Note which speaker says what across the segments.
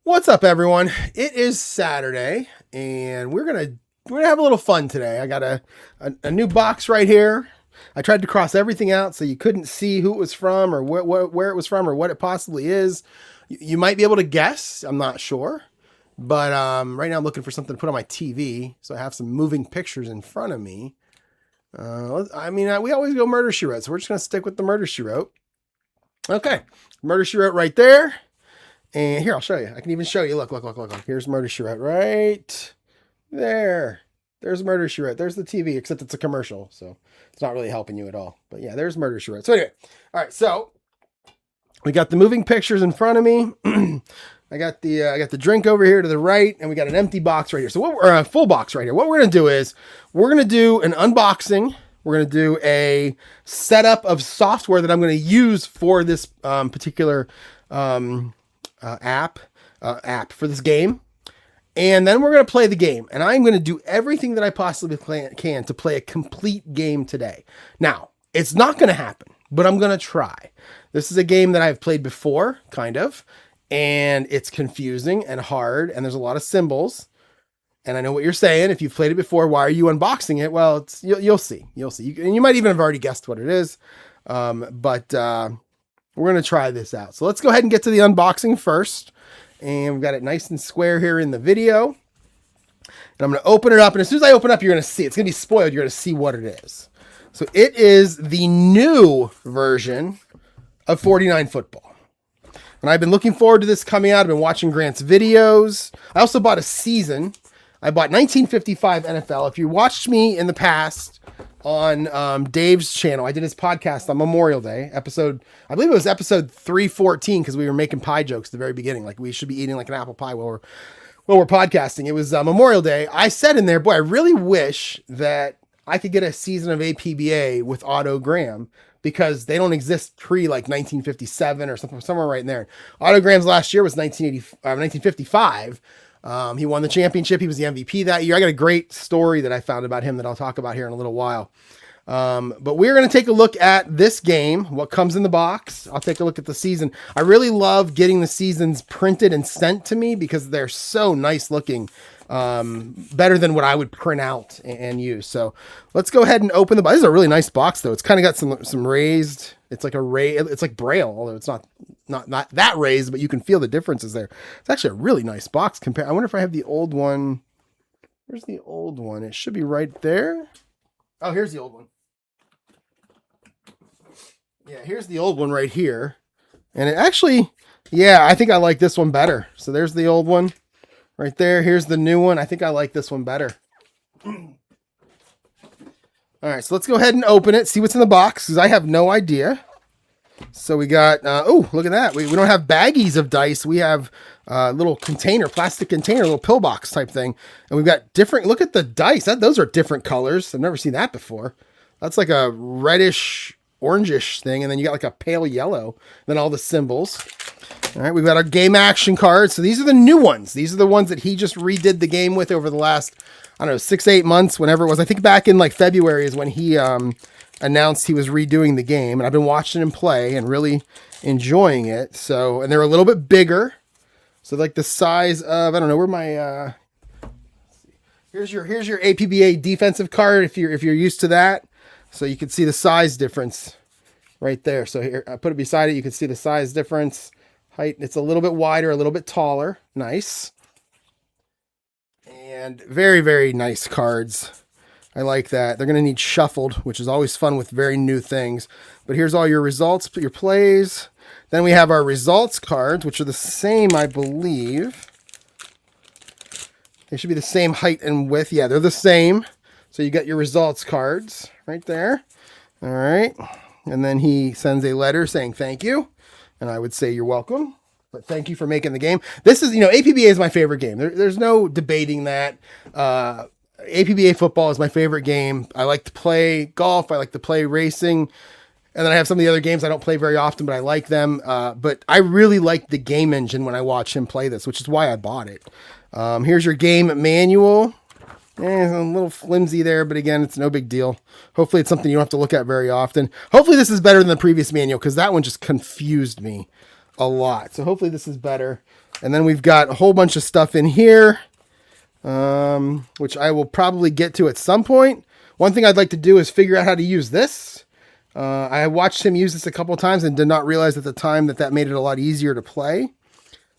Speaker 1: What's up, everyone? It is Saturday, and we're gonna have a little fun today. I got a new box right here. I tried to cross everything out so you couldn't see who it was from or where it was from or what it possibly is. You might be able to guess. I'm not sure, but right now I'm looking for something to put on my TV, so I have some moving pictures in front of me. We always go Murder She Wrote, so we're just gonna stick with the Murder She Wrote. Okay, Murder She Wrote right there. And here, I'll show you. I can even show you. Look. Here's Murder, She Wrote right there. There's Murder, She Wrote. There's the TV, except it's a commercial, so it's not really helping you at all. But yeah, there's Murder, She Wrote. So anyway, all right. So we got the moving pictures in front of me. I got the drink over here to the right, and we got an empty box right here. So a full box right here. What we're gonna do is we're gonna do an unboxing. We're gonna do a setup of software that I'm gonna use for this particular app for this game, and then we're going to play the game, and I'm going to do everything that I possibly can to play a complete game today. Now, it's not going to happen, but I'm going to try. This is a game that I've played before, kind of, and it's confusing and hard, and there's a lot of symbols, and I know what you're saying. If you've played it before, why are you unboxing it? Well, you'll see. And you might even have already guessed what it is, but we're going to try this out. So let's go ahead and get to the unboxing first. And we've got it nice and square here in the video. And I'm going to open it up. And as soon as I open up, you're going to see. It's going to be spoiled. You're going to see what it is. So it is the new version of 49 football. And I've been looking forward to this coming out. I've been watching Grant's videos. I also bought a season. I bought 1955 NFL. If you watched me in the past on Dave's channel, I did his podcast on Memorial Day episode. I believe it was episode 314 because we were making pie jokes at the very beginning, like we should be eating like an apple pie while we're podcasting. It was Memorial Day. I said in there, boy, I really wish that I could get a season of APBA with Otto Graham because they don't exist pre like 1957 or something, somewhere right in there. Otto Graham's last year was 1955. He won the championship. He was the MVP that year. I got a great story that I found about him that I'll talk about here in a little while. But we're going to take a look at this game, what comes in the box. I'll take a look at the season. I really love getting the seasons printed and sent to me because they're so nice looking, better than what I would print out and use. So let's go ahead and open the box. This is a really nice box though. It's kind of got some raised, it's like it's like Braille, although it's not that raised, but you can feel the differences there. It's actually a really nice box. I wonder if I have the old one. Where's the old one? It should be right there. Oh, here's the old one. Yeah, here's the old one right here. And it actually, yeah, I think I like this one better. So there's the old one right there. Here's the new one. I think I like this one better. All right, so let's go ahead and open it, see what's in the box, because I have no idea. So we got, oh, look at that. We don't have baggies of dice. We have a little container, plastic container, little pillbox type thing. And we've got different, look at the dice. Those are different colors. I've never seen that before. That's like a reddish, orangish thing. And then you got like a pale yellow. Then all the symbols. All right, we've got our game action cards. So these are the new ones. These are the ones that he just redid the game with over the last, I don't know, 6-8 months, whenever it was. I think back in like February is when he announced he was redoing the game, and I've been watching him play and really enjoying it. So, and they're a little bit bigger. So like the size of, I don't know, where my here's your APBA defensive card if you're used to that. So you can see the size difference right there. So here I put it beside it, you can see the size difference. Height, it's a little bit wider, a little bit taller. Nice. And very, very nice cards. I like that. They're going to need shuffled, which is always fun with very new things. But here's all your results, your plays. Then we have our results cards, which are the same, I believe. They should be the same height and width. Yeah, they're the same. So you got your results cards right there. All right. And then he sends a letter saying thank you. And I would say you're welcome. But thank you for making the game. This is, APBA is my favorite game. There's no debating that. APBA football is my favorite game. I like to play golf. I like to play racing. And then I have some of the other games I don't play very often, but I like them. But I really like the game engine when I watch him play this, which is why I bought it. Here's your game manual. A little flimsy there, but again, it's no big deal. Hopefully it's something you don't have to look at very often. Hopefully this is better than the previous manual, because that one just confused me a lot. So hopefully this is better. And then we've got a whole bunch of stuff in here, which I will probably get to at some point. One thing I'd like to do is figure out how to use this. I watched him use this a couple of times and did not realize at the time that made it a lot easier to play.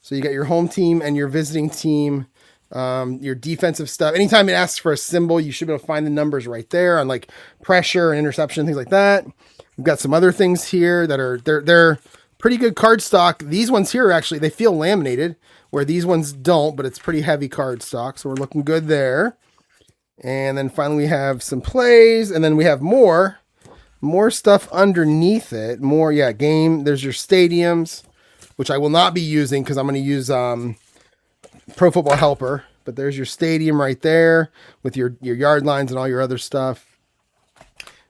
Speaker 1: So you got your home team and your visiting team, your defensive stuff. Anytime it asks for a symbol, you should be able to find the numbers right there on like pressure and interception, things like that. We've got some other things here that are, they're pretty good card stock. These ones here, actually, they feel laminated, where these ones don't, but it's pretty heavy card stock. So we're looking good there. And then finally we have some plays, and then we have more stuff underneath it. More, yeah, game. There's your stadiums, which I will not be using because I'm going to use Pro Football Helper. But there's your stadium right there with your yard lines and all your other stuff.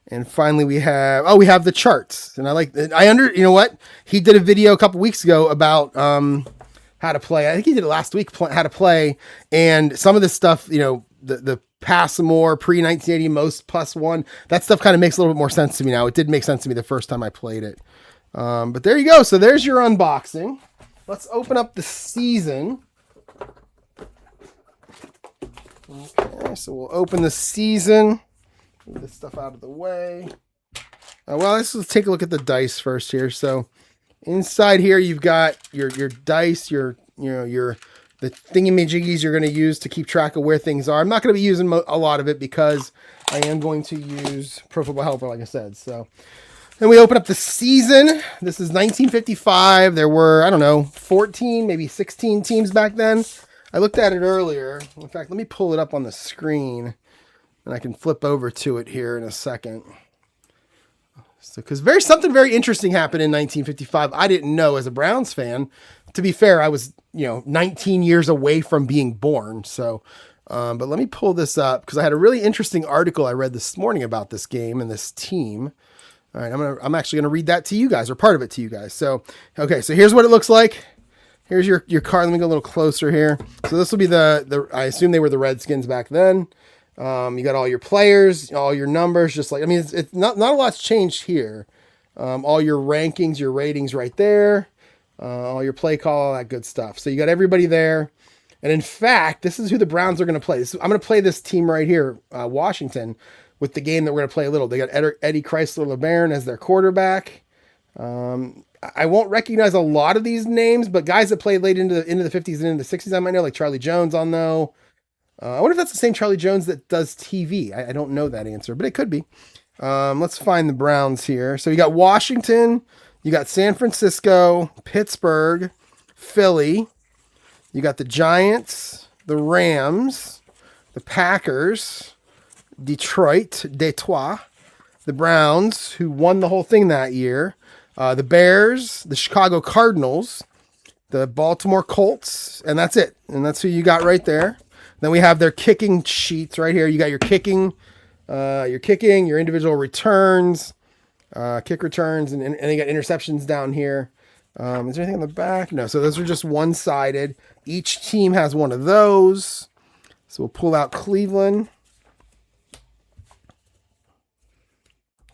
Speaker 1: And finally we have the charts. And you know what? He did a video a couple weeks ago about how to play. I think he did it last week, how to play. And some of this stuff, you know, the pass more, pre-1980 most +1, that stuff kind of makes a little bit more sense to me now. It did make sense to me the first time I played it. But there you go. So there's your unboxing. Let's open up the season. Okay, so we'll open the season. Move this stuff out of the way. Well, let's take a look at the dice first here. So inside here, you've got your dice, the thingamajiggies you're going to use to keep track of where things are. I'm not going to be using a lot of it because I am going to use Pro Football Helper, like I said. So then we open up the season. This is 1955. There were, I don't know, 14, maybe 16 teams back then. I looked at it earlier. In fact, let me pull it up on the screen. And I can flip over to it here in a second. So, because something very interesting happened in 1955. I didn't know as a Browns fan. To be fair, I was 19 years away from being born. So, but let me pull this up because I had a really interesting article I read this morning about this game and this team. All right, I'm actually gonna read that to you guys, or part of it to you guys. So, okay, so here's what it looks like. Here's your card. Let me go a little closer here. So this will be I assume they were the Redskins back then. You got all your players, all your numbers, just like, I mean, it's not a lot's changed here. All your rankings, your ratings right there, all your play call, all that good stuff. So you got everybody there. And in fact, this is who the Browns are going to play. I'm going to play this team right here, Washington, with the game that we're going to play a little. They got Eddie Chrysler LeBaron as their quarterback. I won't recognize a lot of these names, but guys that played late into the 50s and into the 60s, I might know, like Charlie Jones, I'll know. I wonder if that's the same Charlie Jones that does TV. I don't know that answer, but it could be. Let's find the Browns here. So you got Washington, you got San Francisco, Pittsburgh, Philly. You got the Giants, the Rams, the Packers, Detroit, the Browns, who won the whole thing that year, the Bears, the Chicago Cardinals, the Baltimore Colts, and that's it. And that's who you got right there. Then we have their kicking sheets right here. You got your kicking, your individual returns, kick returns, and you got interceptions down here. Is there anything on the back? No. So those are just one-sided. Each team has one of those. So we'll pull out Cleveland.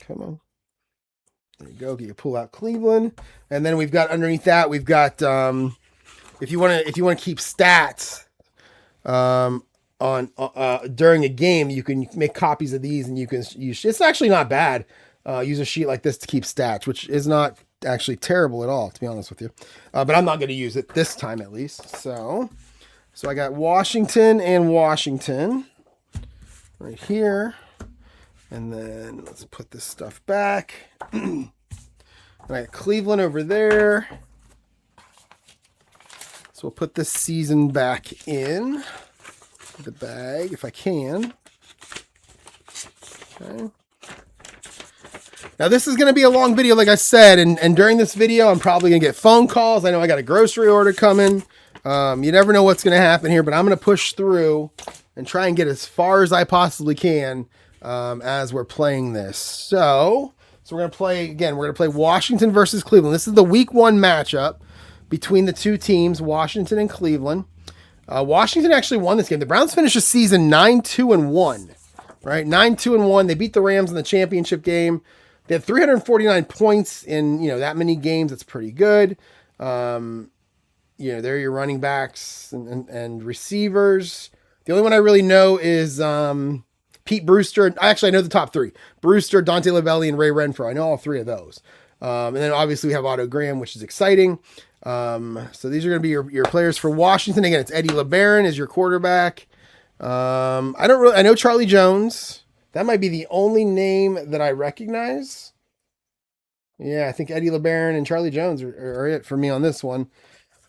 Speaker 1: Come on. There you go. You pull out Cleveland, and then we've got underneath that we've got if you want to keep stats. On during a game, you can make copies of these and you can use, it's actually not bad, use a sheet like this to keep stats, which is not actually terrible at all, to be honest with you. But I'm not going to use it this time at least. So I got Washington right here. And then let's put this stuff back. And I got Cleveland over there. So we'll put this season back in the bag if I can. Okay. Now this is going to be a long video, like I said, and during this video, I'm probably going to get phone calls. I know I got a grocery order coming. You never know what's going to happen here, but I'm going to push through and try and get as far as I possibly can as we're playing this. So we're going to play, again, we're going to play Washington versus Cleveland. This is the week 1 matchup between the two teams, Washington and Cleveland. Washington actually won this game. The Browns finished the season 9-2-1, right? 9-2-1. They beat the Rams in the championship game. They had 349 points in, that many games. That's pretty good. They're your running backs and receivers. The only one I really know is Pete Brewster. Actually, I know the top three: Brewster, Dante Lavelli, and Ray Renfro. I know all three of those. And then obviously we have Otto Graham, which is exciting. So these are going to be your players for Washington. Again, it's Eddie LeBaron is your quarterback. I know Charlie Jones. That might be the only name that I recognize. Yeah, I think Eddie LeBaron and Charlie Jones are it for me on this one.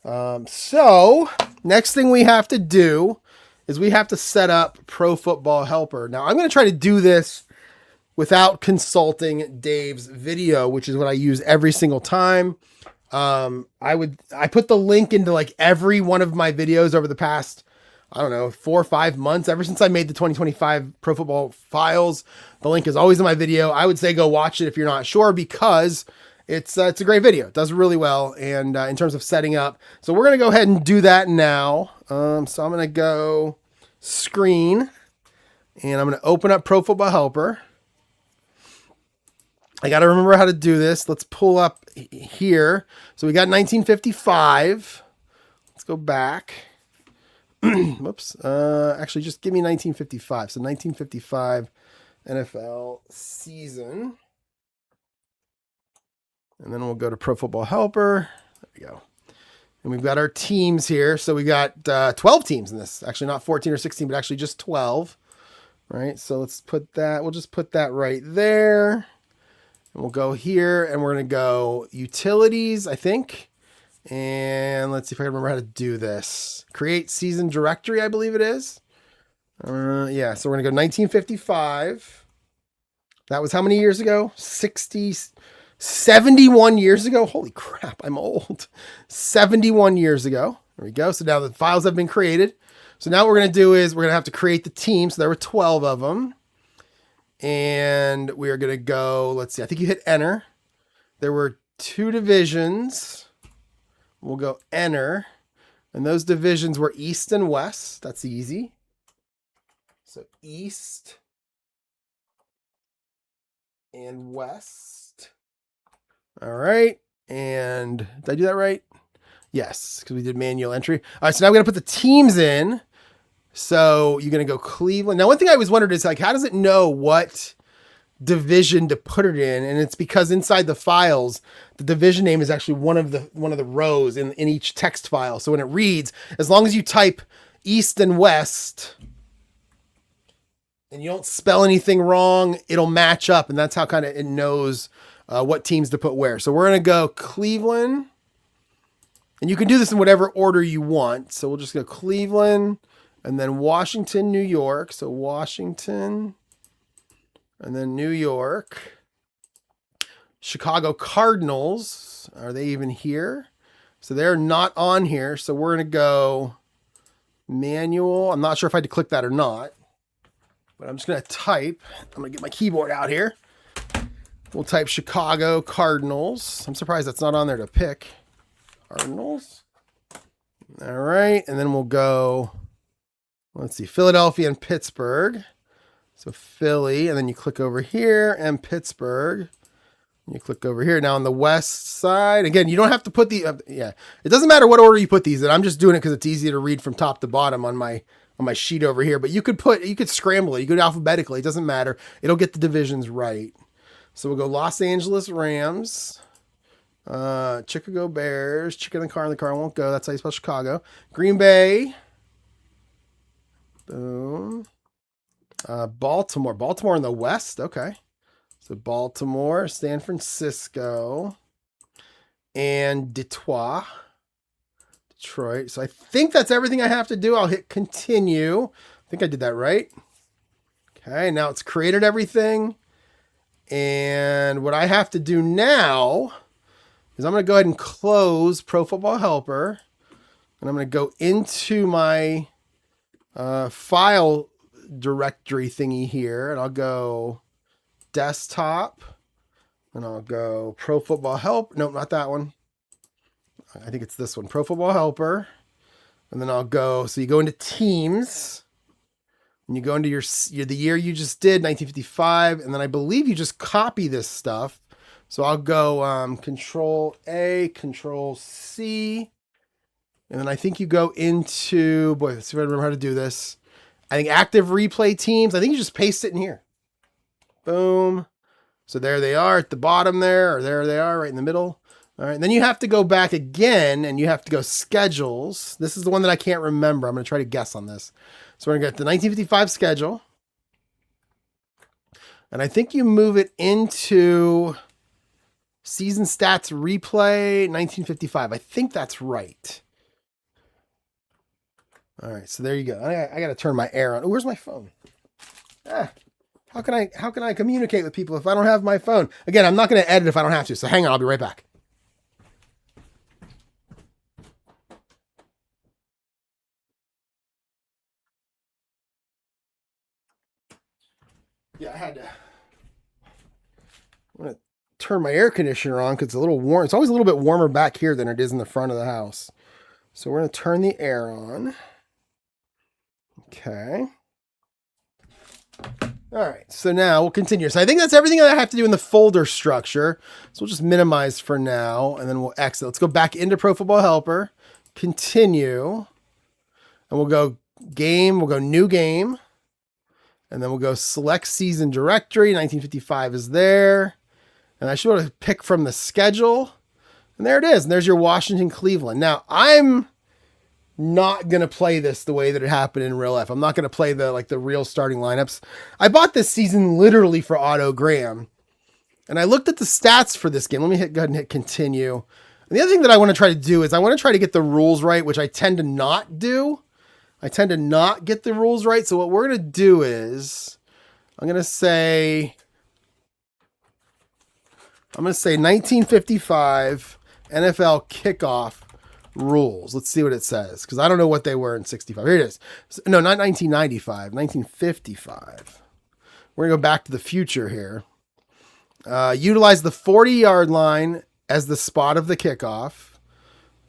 Speaker 1: So next thing we have to do is we have to set up Pro Football Helper. Now I'm going to try to do this without consulting Dave's video, which is what I use every single time. I put the link into like every one of my videos over the past, 4 or 5 months, ever since I made the 2025 Pro Football Files. The link is always in my video. I would say go watch it if you're not sure, because it's a great video. It does really well. And in terms of setting up, so we're going to go ahead and do that now. So I'm going to go screen and I'm going to open up Pro Football Helper. I got to remember how to do this. Let's pull up here. So we got 1955. Let's go back. Whoops. Actually, just give me 1955. So 1955 NFL season. And then we'll go to Pro Football Helper. There we go. And we've got our teams here. So we got 12 teams in this. Actually, not 14 or 16, but actually just 12. Right? So let's put that. We'll just put that right there. And we'll go here and we're going to go utilities, I think. And let's see if I can remember how to do this. Create season directory, I believe it is. Yeah, so we're going to go 1955. That was how many years ago? 71 years ago. Holy crap, I'm old. 71 years ago. There we go. So now the files have been created. So now what we're going to do is we're going to have to create the team. So there were 12 of them. And we are going to go, let's see, I think you hit enter. There were 2 divisions. We'll go enter. And those divisions were East and West. That's easy. So East and West. All right. And did I do that right? Yes, because we did manual entry. All right, so now we're going to put the teams in. So you're going to go Cleveland. Now, one thing I always wondered is, like, how does it know what division to put it in? And it's because inside the files, the division name is actually one of the rows in each text file. So when it reads, as long as you type East and West and you don't spell anything wrong, it'll match up. And that's how kind of it knows what teams to put where. So we're going to go Cleveland. And you can do this in whatever order you want. So we'll just go Cleveland. And then Washington, New York. So Washington. And then New York. Chicago Cardinals. Are they even here? So they're not on here. So we're going to go manual. I'm not sure if I had to click that or not. But I'm just going to type. I'm going to get my keyboard out here. We'll type Chicago Cardinals. I'm surprised that's not on there to pick. Cardinals. All right. And then we'll go... Let's see, Philadelphia and Pittsburgh. So Philly, and then you click over here, and Pittsburgh. And you click over here. Now on the west side, again, you don't have to put the, it doesn't matter what order you put these in. I'm just doing it because it's easy to read from top to bottom on my sheet over here. But you could scramble it. You could alphabetically. It doesn't matter. It'll get the divisions right. So we'll go Los Angeles Rams. Chicago Bears. Chicken in the car won't go. That's how you spell Chicago. Green Bay. Boom. Baltimore in the west. Okay. So Baltimore, San Francisco, and Detroit. So I think that's everything I have to do. I'll hit continue. I think I did that right. Okay. Now it's created everything. And what I have to do now is I'm going to go ahead and close Pro Football Helper. And I'm going to go into my file directory thingy here, and I'll go desktop, and I'll go Pro Football Help. Nope, not that one. I think it's this one, Pro Football Helper. And then I'll go, so you go into teams, and you go into the year you just did, 1955, and then I believe you just copy this stuff. So I'll go Control A, Control C. And then I think you go into, boy, let's see if I remember how to do this. I think active replay teams. I think you just paste it in here. Boom. So there they are at the bottom there, or there they are right in the middle. All right. And then you have to go back again and you have to go schedules. This is the one that I can't remember. I'm going to try to guess on this. So we're going to get the 1955 schedule. And I think you move it into season stats replay 1955. I think that's right. All right, so there you go. I got to turn my air on. Oh, where's my phone? How can I communicate with people if I don't have my phone? Again, I'm not going to edit if I don't have to. So hang on, I'll be right back. Yeah, I had to. I'm going to turn my air conditioner on because it's a little warm. It's always a little bit warmer back here than it is in the front of the house. So we're going to turn the air on. Okay. All right, so now we'll continue. So I think that's everything that I have to do in the folder structure. So we'll just minimize for now, and then we'll exit. Let's go back into Pro Football Helper, continue, and we'll go game, we'll go new game, and then we'll go select season directory. 1955 is there, and I should be able to pick from the schedule, and there it is, and there's your Washington, Cleveland. Now, I'm not going to play this the way that it happened in real life. I'm not going to play the real starting lineups. I bought this season literally for Otto Graham. And I looked at the stats for this game. Let me go ahead and hit continue. And the other thing that I want to try to do is I want to try to get the rules right, which I tend to not do. I tend to not get the rules right. So what we're going to do is I'm going to say 1955 NFL kickoff rules. Let's see what it says, because I don't know what they were in 65. Here it is. No, not 1995, 1955. We're going to go back to the future here. Utilize the 40-yard line as the spot of the kickoff.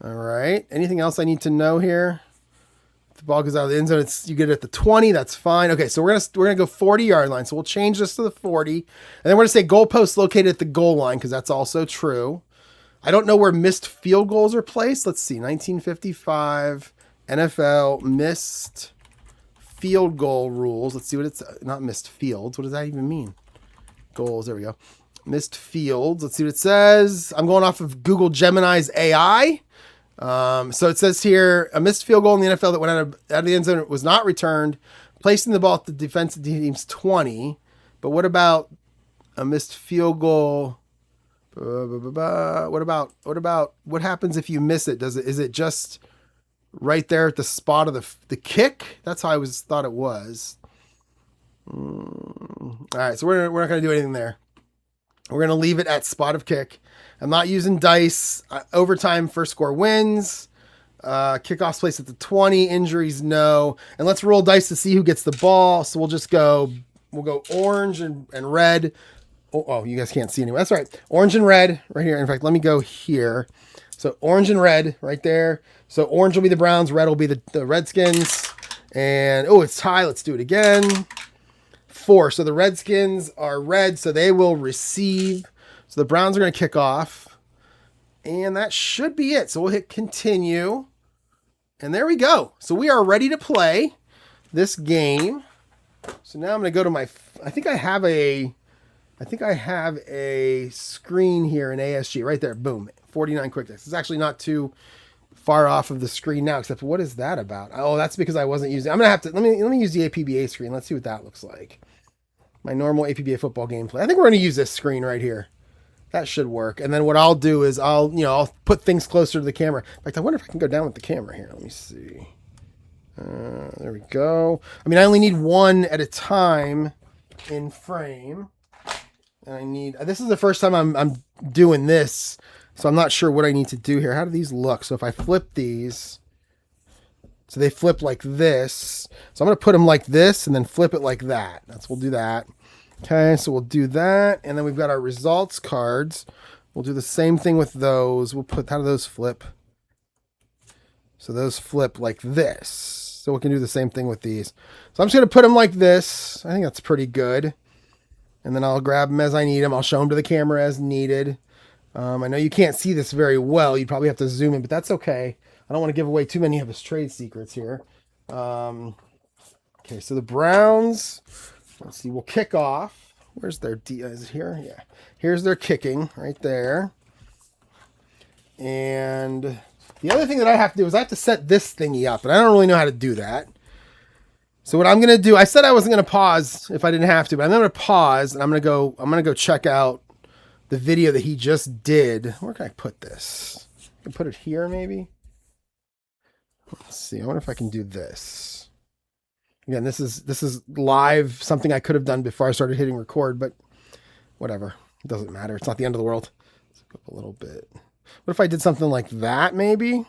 Speaker 1: All right. Anything else I need to know here? If the ball goes out of the end zone, you get it at the 20. That's fine. Okay, so we're gonna go 40-yard line. So we'll change this to the 40, and then we're gonna say goalpost located at the goal line, because that's also true. I don't know where missed field goals are placed. Let's see. 1955 NFL missed field goal rules. Let's see what it's, not missed fields. What does that even mean? Goals. There we go. Missed fields. Let's see what it says. I'm going off of Google Gemini's AI. So it says here, a missed field goal in the NFL that went out of the end zone was not returned, placing the ball at the defensive team's 20. But what about a missed field goal? What happens if you miss it? Is it just right there at the spot of the kick? That's how I thought it was. All right, so we're not going to do anything there. We're going to leave it at spot of kick. I'm not using dice. Overtime, first score wins. Kickoffs placed at the 20. Injuries, no. And let's roll dice to see who gets the ball. So we'll go orange and red. Oh, you guys can't see anyway. That's right. Orange and red right here. In fact, let me go here. So orange and red right there. So orange will be the Browns. Red will be the Redskins. And, it's tie. Let's do it again. 4. So the Redskins are red, so they will receive. So the Browns are going to kick off. And that should be it. So we'll hit continue. And there we go. So we are ready to play this game. So now I'm going to go to I think I have a screen here in ASG right there. Boom. 49 quick text. It's actually not too far off of the screen now, except what is that about? Oh, that's because I wasn't using, I'm going to have to, let me use the APBA screen. Let's see what that looks like. My normal APBA football gameplay. I think we're going to use this screen right here. That should work. And then what I'll do is I'll put things closer to the camera. In fact, I wonder if I can go down with the camera here. Let me see. There we go. I mean, I only need one at a time in frame. And this is the first time I'm doing this, so I'm not sure what I need to do here. How do these look? So if I flip these, so they flip like this. So I'm going to put them like this and then flip it like that. We'll do that. Okay, so we'll do that. And then we've got our results cards. We'll do the same thing with those. How do those flip? So those flip like this. So we can do the same thing with these. So I'm just going to put them like this. I think that's pretty good. And then I'll grab them as I need them. I'll show them to the camera as needed. I know you can't see this very well. You'd probably have to zoom in, but that's okay. I don't want to give away too many of his trade secrets here. Okay, so the Browns, let's see, we'll kick off. Where's their is it here? Yeah. Here's their kicking right there. And the other thing that I have to do is I have to set this thingy up, and I don't really know how to do that. So what I'm going to do, I said I wasn't going to pause if I didn't have to, but I'm going to pause and I'm going to go check out the video that he just did. Where can I put this? I can put it here maybe. Let's see. I wonder if I can do this. Again, this is live, something I could have done before I started hitting record, but whatever. It doesn't matter. It's not the end of the world. Let's go up a little bit. What if I did something like that maybe?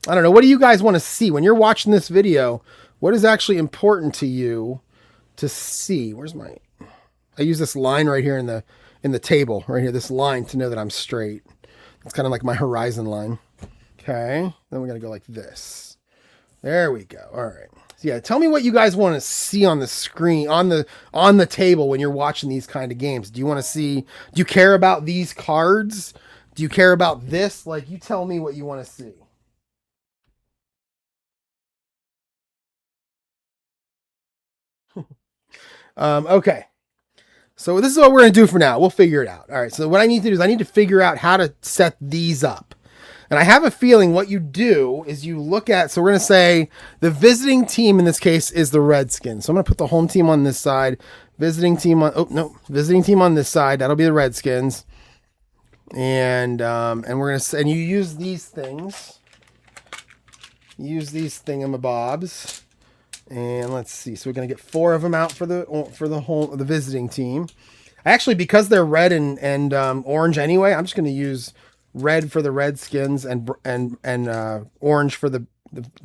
Speaker 1: I don't know. What do you guys want to see when you're watching this video? What is actually important to you to see? Where's my, I use this line right here in the table right here, this line to know that I'm straight. It's kind of like my horizon line. Okay. Then we're going to go like this. There we go. All right. So yeah, tell me what you guys want to see on the screen, on the table when you're watching these kind of games. Do you want to see, do you care about these cards? Do you care about this? Like, you tell me what you want to see. Okay. So this is what we're going to do for now. We'll figure it out. All right. So what I need to do is I need to figure out how to set these up. And I have a feeling what you do is you look at, so we're going to say the visiting team in this case is the Redskins. So I'm going to put the home team on this side, visiting team on, visiting team on this side. That'll be the Redskins. And we're going to say, and you use these things. Use these thingamabobs. And let's see. So we're going to get 4 of them out for the visiting team. Actually, because they're red and orange anyway, I'm just going to use red for the Redskins and orange for the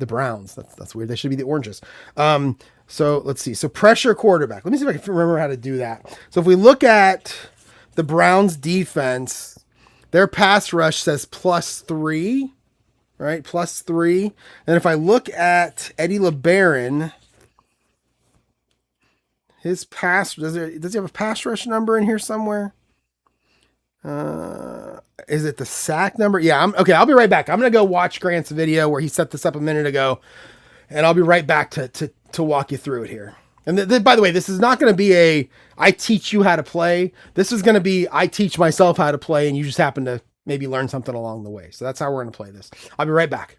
Speaker 1: Browns. That's weird. They should be the oranges. So let's see. So pressure quarterback. Let me see if I can remember how to do that. So if we look at the Browns defense, their pass rush says +3. Right, +3. And if I look at Eddie LeBaron, his pass, does he have a pass rush number in here somewhere? Is it the sack number? Yeah, okay, I'll be right back. I'm going to go watch Grant's video where he set this up a minute ago, and I'll be right back to walk you through it here. And by the way, this is not going to be I teach you how to play. This is going to be I teach myself how to play, and you just happen to maybe learn something along the way. So that's how we're going to play this. I'll be right back.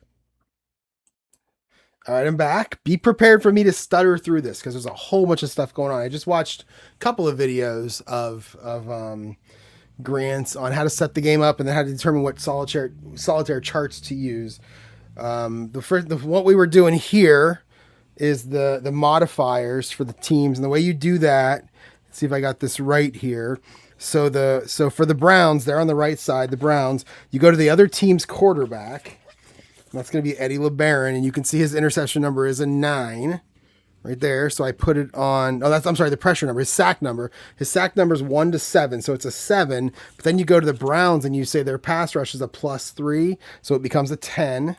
Speaker 1: All right, I'm back. Be prepared for me to stutter through this because there's a whole bunch of stuff going on. I just watched a couple of videos of Grant's on how to set the game up and then how to determine what solitaire charts to use. What we were doing here is the modifiers for the teams, and the way you do that. Let's see if I got this right here. So for the Browns, they're on the right side. The Browns, you go to the other team's quarterback. That's going to be Eddie LeBaron, and you can see his interception number is a 9 right there. So I put it on. Oh, I'm sorry, the pressure number, his sack number. His sack number is 1 to 7, so it's a 7. But then you go to the Browns and you say their pass rush is a +3, so it becomes a 10.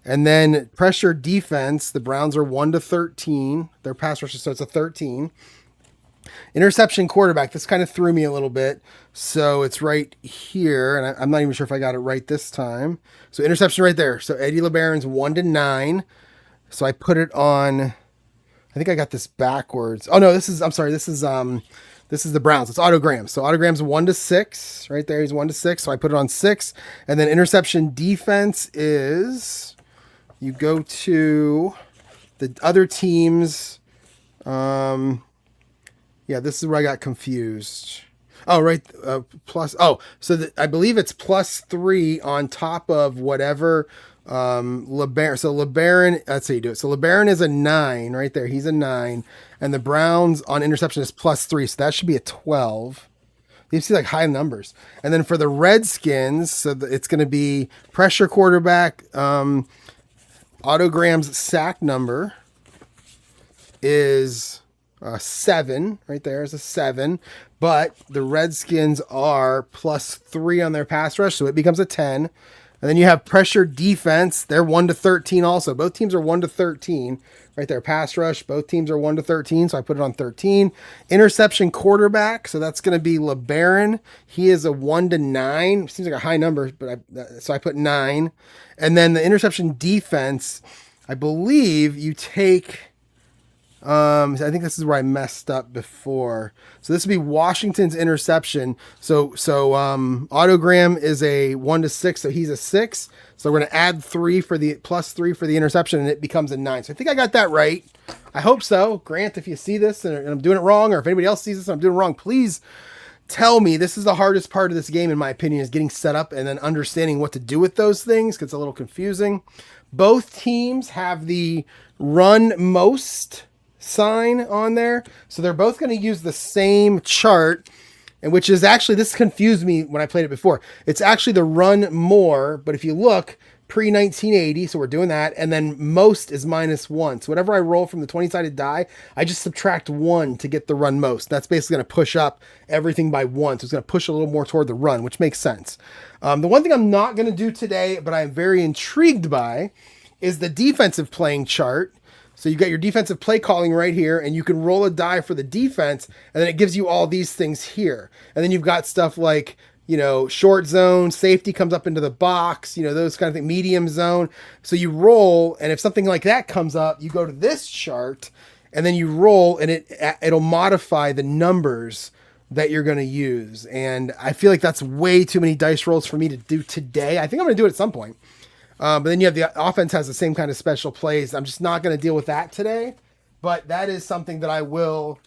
Speaker 1: And then pressure defense, the Browns are 1 to 13. Their pass rush is, so it's a 13. Interception quarterback, this kind of threw me a little bit. So it's right here, and I'm not even sure if I got it right this time. So interception right there. So Eddie LeBaron's 1 to 9. So I put it on, I think I got this backwards. Oh no, this is the Browns. It's autograms. So autograms 1 to 6 right there. He's 1 to 6. So I put it on 6. And then interception defense is, you go to the other team's, yeah, this is where I got confused. Oh, right. I believe it's +3 on top of whatever LeBaron. So LeBaron, that's how you do it. So LeBaron is a 9 right there. He's a 9. And the Browns on interception is +3. So that should be a 12. You see like high numbers. And then for the Redskins, so it's going to be pressure quarterback, autograms sack number is 7 right there is a 7, but the Redskins are +3 on their pass rush, so it becomes a 10. And then you have pressure defense. They're 1-13 also. Both teams are 1-13. Right there, pass rush. Both teams are 1-13, so I put it on 13. Interception quarterback, so that's going to be LeBaron. He is a 1-9. Seems like a high number, but so I put 9. And then the interception defense, I believe you take. I think this is where I messed up before. So this would be Washington's interception. So Autogram is a 1-6, so he's a 6. So we're going to add 3 for the +3 for the interception, and it becomes a 9. So I think I got that right. I hope so. Grant, if you see this and I'm doing it wrong, or if anybody else sees this and I'm doing it wrong, please tell me. This is the hardest part of this game, in my opinion, is getting set up and then understanding what to do with those things, because it's a little confusing. Both teams have the run most sign on there, so they're both going to use the same chart, and which is actually, this confused me when I played it before. It's actually the run more, but if you look pre-1980, so we're doing that, and then most is -1. So whatever I roll from the 20-sided die, I just subtract 1 to get the run most. That's basically going to push up everything by 1, so it's going to push a little more toward the run, which makes sense. The one thing I'm not going to do today, but I'm very intrigued by, is the defensive playing chart. So you got your defensive play calling right here, and you can roll a die for the defense, and then it gives you all these things here. And then you've got stuff like, short zone, safety comes up into the box, those kind of things, medium zone. So you roll, and if something like that comes up, you go to this chart, and then you roll, and it'll modify the numbers that you're going to use. And I feel like that's way too many dice rolls for me to do today. I think I'm going to do it at some point. But then you have the offense has the same kind of special plays. I'm just not going to deal with that today, but that is something that I will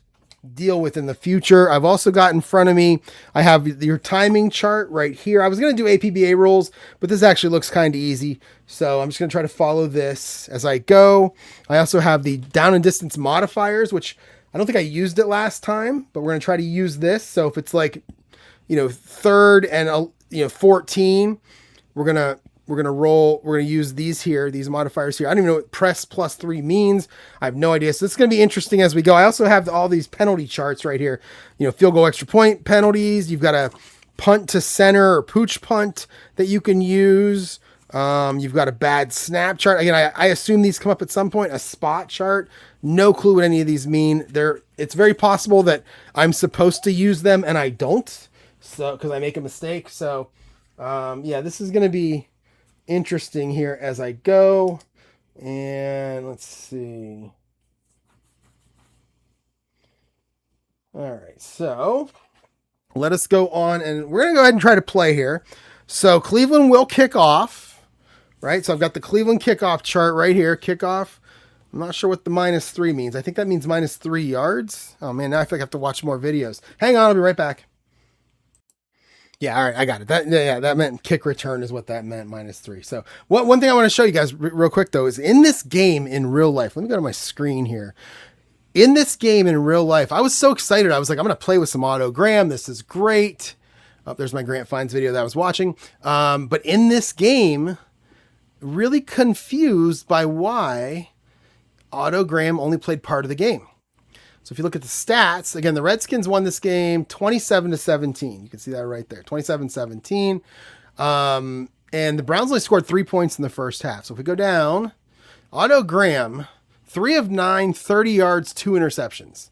Speaker 1: deal with in the future. I've also got in front of me, I have your timing chart right here. I was going to do APBA rules, but this actually looks kind of easy. So I'm just going to try to follow this as I go. I also have the down and distance modifiers, which I don't think I used it last time, but we're going to try to use this. So if it's like, 3rd and 14, we're going to use these here, these modifiers here. I don't even know what press +3 means. I have no idea. So it's going to be interesting as we go. I also have all these penalty charts right here. Field goal, extra point penalties. You've got a punt to center or pooch punt that you can use. You've got a bad snap chart. Again, I assume these come up at some point. A spot chart. No clue what any of these mean. It's very possible that I'm supposed to use them and I don't. So, because I make a mistake. So, this is going to be interesting here as I go. And let's see. All right, so let us go on, and we're going to go ahead and try to play here. So Cleveland will kick off, right? So I've got the Cleveland kickoff chart right here. Kickoff. I'm not sure what the -3 means. I think that means -3 yards. Oh man, now I feel like I have to watch more videos. Hang on, I'll be right back. Yeah, all right, I got it. That meant kick return is what that meant, -3. So one thing I want to show you guys real quick, though, is in this game in real life. Let me go to my screen here. In this game in real life, I was so excited. I was like, I'm going to play with some autogram. This is great. Oh, there's my Grant Fines video that I was watching. But in this game, really confused by why autogram only played part of the game. So if you look at the stats, again, the Redskins won this game 27-17. You can see that right there, 27-17. And the Browns only scored 3 points in the first half. So if we go down, autogram, 3 of 9, 30 yards, 2 interceptions.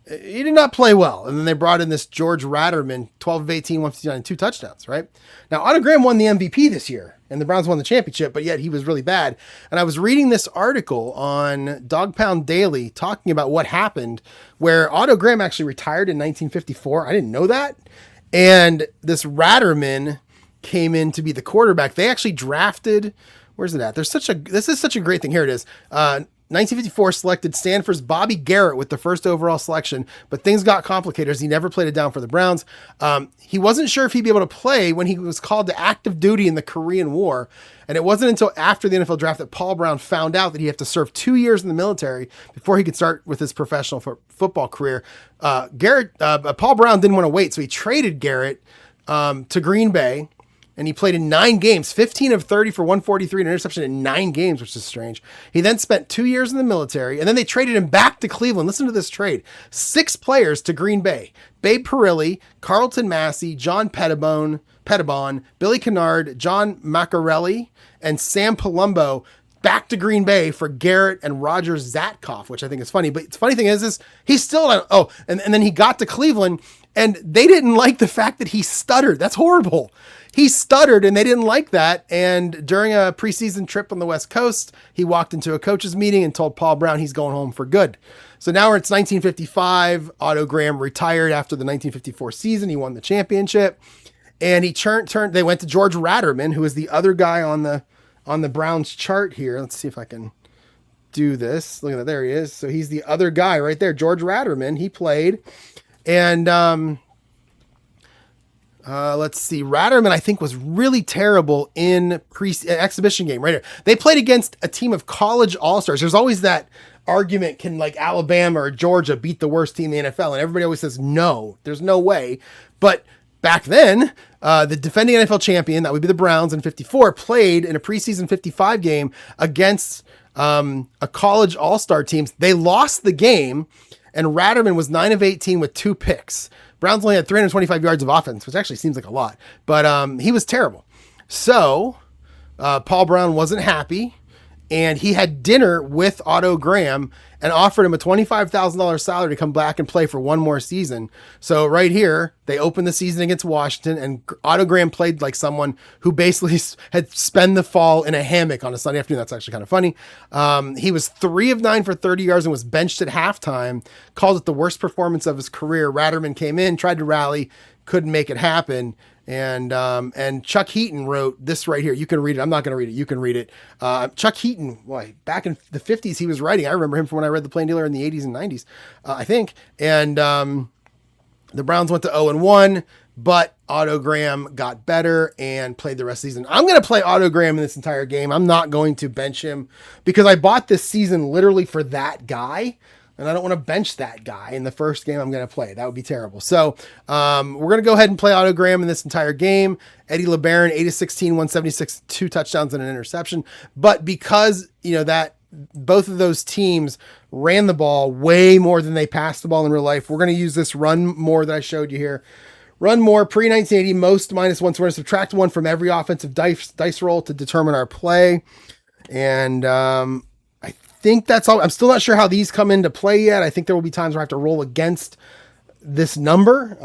Speaker 1: He did not play well. And then they brought in this George Ratterman, 12 of 18, 159, and 2 touchdowns, right? Now, autogram won the MVP this year, and the Browns won the championship, but yet he was really bad. And I was reading this article on Dog Pound Daily talking about what happened, where autogram actually retired in 1954. I didn't know that. And this Ratterman came in to be the quarterback. They actually drafted, where's it at? This is such a great thing. Here it is. 1954 selected Stanford's Bobby Garrett with the first overall selection, but things got complicated as he never played it down for the Browns. He wasn't sure if he'd be able to play when he was called to active duty in the Korean War. And it wasn't until after the NFL draft that Paul Brown found out that he'd have to serve 2 years in the military before he could start with his professional football career. Paul Brown didn't want to wait, so he traded Garrett to Green Bay. And he played in 9 games, 15 of 30 for 143 and an interception in 9 games, which is strange. He then spent 2 years in the military, and then they traded him back to Cleveland. Listen to this trade. 6 players to Green Bay. Babe Parilli, Carlton Massey, John Pettibone, Billy Kennard, John Macarelli, and Sam Palumbo back to Green Bay for Garrett and Roger Zatkoff, which I think is funny. But the funny thing is he's still, and then he got to Cleveland, and they didn't like the fact that he stuttered. That's horrible. He stuttered, and they didn't like that. And during a preseason trip on the West Coast, he walked into a coach's meeting and told Paul Brown he's going home for good. So now it's 1955. Otto Graham retired after the 1954 season. He won the championship, and he turned. They went to George Ratterman, who is the other guy on the Browns chart here. Let's see if I can do this. Look at that. There he is. So he's the other guy right there. George Ratterman. He played. And let's see. Ratterman, I think, was really terrible in exhibition game right here. They played against a team of college all-stars. There's always that argument, can like Alabama or Georgia beat the worst team in the NFL? And everybody always says, no, there's no way. But back then, the defending NFL champion, that would be the Browns in 54, played in a preseason 55 game against a college all-star team. They lost the game, and Ratterman was 9 of 18 with 2 picks. Browns only had 325 yards of offense, which actually seems like a lot, but he was terrible. So Paul Brown wasn't happy, and he had dinner with Otto Graham and offered him a $25,000 salary to come back and play for one more season. So right here, they opened the season against Washington, and Otto Graham played like someone who basically had spent the fall in a hammock on a Sunday afternoon. That's actually kind of funny. He was 3 of 9 for 30 yards and was benched at halftime, called it the worst performance of his career. Ratterman came in, tried to rally, couldn't make it happen. And Chuck Heaton wrote this right here. You can read it. I'm not going to read it. You can read it. Chuck Heaton, back in the 50s, he was writing. I remember him from when I read The Plain Dealer in the 80s and 90s, I think. And the Browns went to 0-1, but Otto Graham got better and played the rest of the season. I'm going to play Otto Graham in this entire game. I'm not going to bench him because I bought this season literally for that guy. And I don't want to bench that guy in the first game I'm going to play. That would be terrible. So we're going to go ahead and play Otto Graham in this entire game. Eddie LeBaron, 8 of 16, 176, 2 touchdowns and an interception. But because, that both of those teams ran the ball way more than they passed the ball in real life, we're going to use this run more that I showed you here. Run more, pre-1980, most -1. So we're going to subtract 1 from every offensive dice roll to determine our play. And I think that's all. I'm still not sure how these come into play yet. I think there will be times where I have to roll against this number,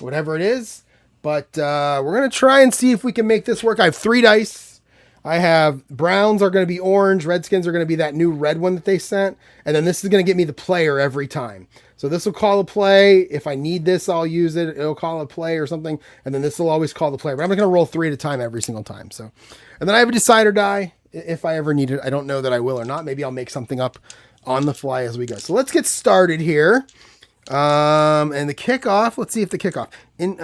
Speaker 1: whatever it is. But we're going to try and see if we can make this work. I have 3 dice. I have Browns are going to be orange. Redskins are going to be that new red one that they sent. And then this is going to get me the player every time. So this will call a play. If I need this, I'll use it. It'll call a play or something. And then this will always call the player. But I'm going to roll 3 at a time every single time. So, and then I have a decide or die. If I ever need it. I don't know that I will or not. Maybe I'll make something up on the fly as we go. So let's get started here. And the kickoff, let's see if the kickoff in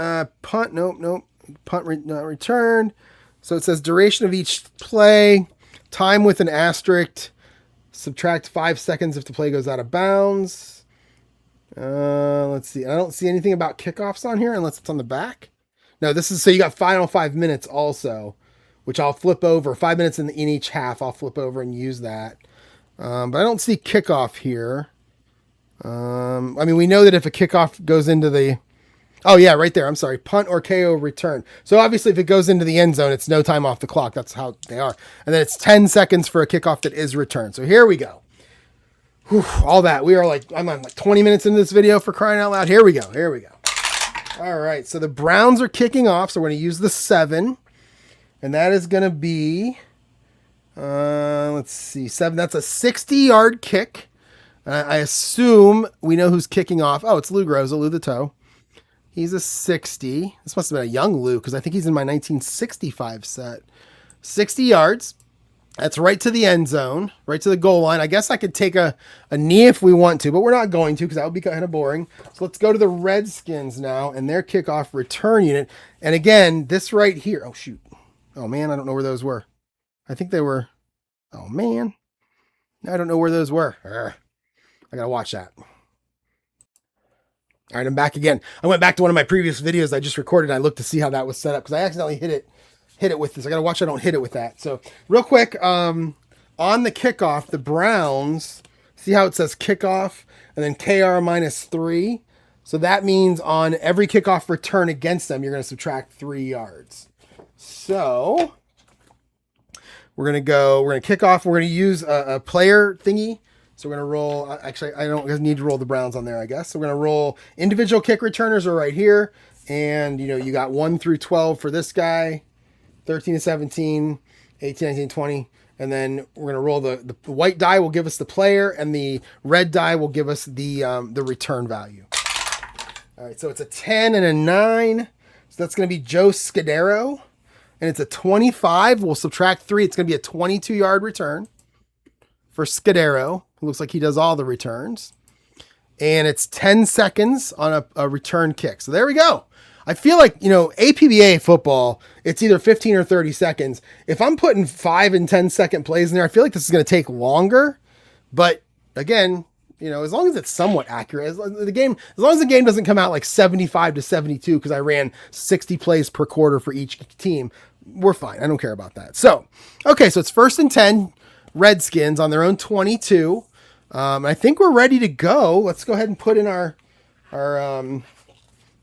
Speaker 1: punt. Nope. Punt not returned. So it says duration of each play, time with an asterisk, subtract 5 seconds if the play goes out of bounds. Let's see. I don't see anything about kickoffs on here unless it's on the back. No, this is, so you got final 5 minutes also, which I'll flip over 5 minutes in each half. I'll flip over and use that. But I don't see kickoff here. We know that if a kickoff goes into the, right there. I'm sorry. Punt or KO return. So obviously if it goes into the end zone, it's no time off the clock. That's how they are. And then it's 10 seconds for a kickoff that is returned. So here we go. Whew, all that. I'm on 20 minutes into this video, for crying out loud. Here we go. All right. So the Browns are kicking off. So we're going to use the 7. And that is going to be, let's see, 7. That's a 60-yard kick. I assume we know who's kicking off. Oh, it's Lou Groza, Lou the Toe. He's a 60. This must have been a young Lou because I think he's in my 1965 set. 60 yards. That's right to the end zone, right to the goal line. I guess I could take a knee if we want to, but we're not going to because that would be kind of boring. So let's go to the Redskins now and their kickoff return unit. And again, this right here. Oh, shoot. Oh, man, I don't know where those were. I think they were. Oh, man. I don't know where those were. I got to watch that. All right, I'm back again. I went back to one of my previous videos I just recorded. And I looked to see how that was set up because I accidentally hit it hit it with this. I got to watch I don't hit it with that. So real quick, on the kickoff, the Browns, see how it says kickoff and then KR -3. So that means on every kickoff return against them, you're going to subtract 3 yards. So we're going to kick off. We're going to use a player thingy. So we're going to roll. Actually, I don't need to roll the Browns on there, I guess. So we're going to roll individual kick returners are right here. And, you got 1 through 12 for this guy, 13 to 17, 18, 19, 20. And then we're going to roll the white die will give us the player, and the red die will give us the return value. All right, so it's a 10 and a 9. So that's going to be Joe Scudero. And it's a 25. We'll subtract 3. It's going to be a 22-yard return for Scudero. It looks like he does all the returns. And it's 10 seconds on a return kick. So there we go. I feel like, APBA football, it's either 15 or 30 seconds. If I'm putting 5 and 10 second plays in there, I feel like this is going to take longer. But again, as long as it's somewhat accurate, as long as the game doesn't come out like 75 to 72, because I ran 60 plays per quarter for each team, we're fine. I don't care about that. So, okay, so it's 1st and 10, Redskins on their own 22. I think we're ready to go. Let's go ahead and put in our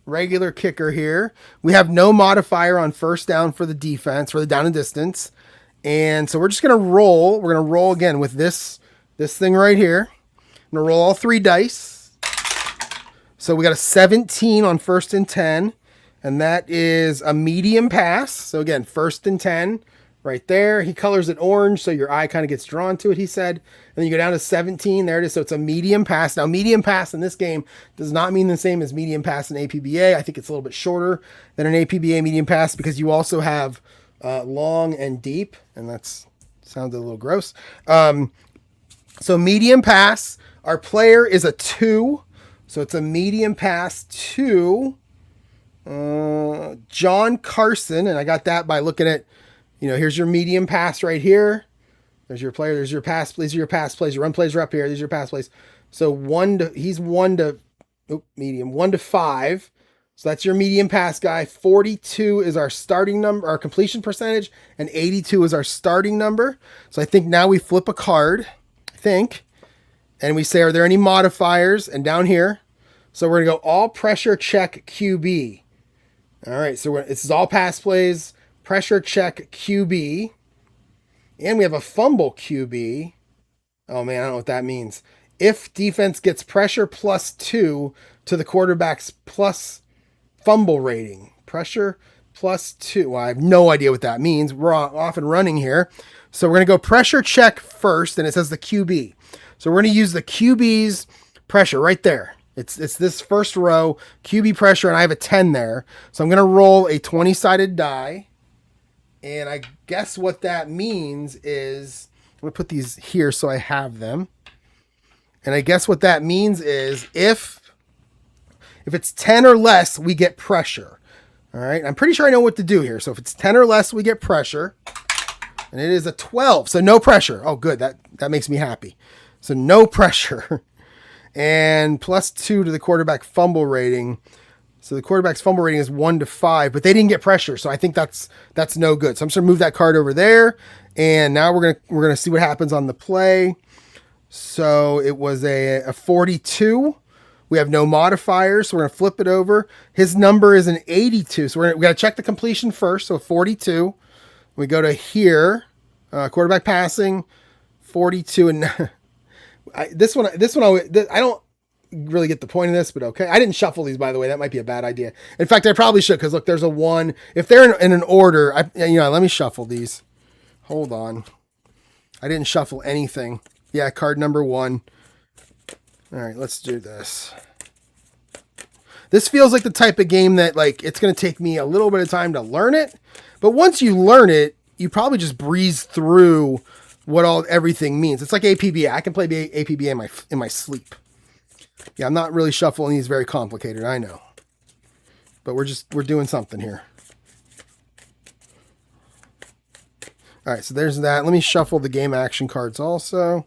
Speaker 1: regular kicker here. We have no modifier on first down for the defense, for the down and distance. And so we're just going to roll. We're going to roll again with this thing right here. I'm going to roll all 3 dice. So we got a 17 on 1st and 10. And that is a medium pass. So again, 1st and 10 right there. He colors it orange, so your eye kind of gets drawn to it, he said. And then you go down to 17. There it is. So it's a medium pass. Now, medium pass in this game does not mean the same as medium pass in APBA. I think it's a little bit shorter than an APBA medium pass because you also have long and deep. And that's sounded a little gross. So medium pass. Our player is a 2. So it's a medium pass to John Carson. And I got that by looking at, here's your medium pass right here. There's your player. There's your pass. These are your pass plays. Your run plays are up here. These are your pass plays. So he's 1 to 5. So that's your medium pass guy. 42 is our starting number, our completion percentage, and 82 is our starting number. So I think now we flip a card, and we say, are there any modifiers? And down here, so we're going to go all pressure check QB. All right, so this is all pass plays, pressure check QB. And we have a fumble QB. Oh, man, I don't know what that means. If defense gets pressure +2 to the quarterback's plus fumble rating. Pressure +2. Well, I have no idea what that means. We're off and running here. So we're going to go pressure check first, and it says the QB. So we're going to use the QB's pressure right there. It's this first row, QB pressure, and I have a 10 there. So I'm going to roll a 20-sided die. And I guess what that means is, I'm going to put these here so I have them. And I guess what that means is if it's 10 or less, we get pressure. All right. I'm pretty sure I know what to do here. So if it's 10 or less, we get pressure. And it is a 12. So no pressure. Oh, good. That makes me happy. So no pressure. And +2 to the quarterback fumble rating. So the quarterback's fumble rating is 1 to 5, but they didn't get pressure. So I think that's no good. So I'm just gonna move that card over there. And now we're gonna see what happens on the play. So it was a 42. We have no modifiers, so we're gonna flip it over. His number is an 82. So we gotta check the completion first. So 42. We go to here, quarterback passing, 42, and this one I don't really get the point of this, but okay. I didn't shuffle these, by the way. That might be a bad idea. In fact, I probably should, because look, there's a 1. If they're in an order, let me shuffle these. Hold on. I didn't shuffle anything. Yeah, card number 1. All right, let's do this. This feels like the type of game that, like, it's going to take me a little bit of time to learn it. But once you learn it, you probably just breeze through what everything means. It's like APBA. I can play APBA in my sleep. Yeah, I'm not really shuffling these very complicated, I know. But we're doing something here. All right, so there's that. Let me shuffle the game action cards also.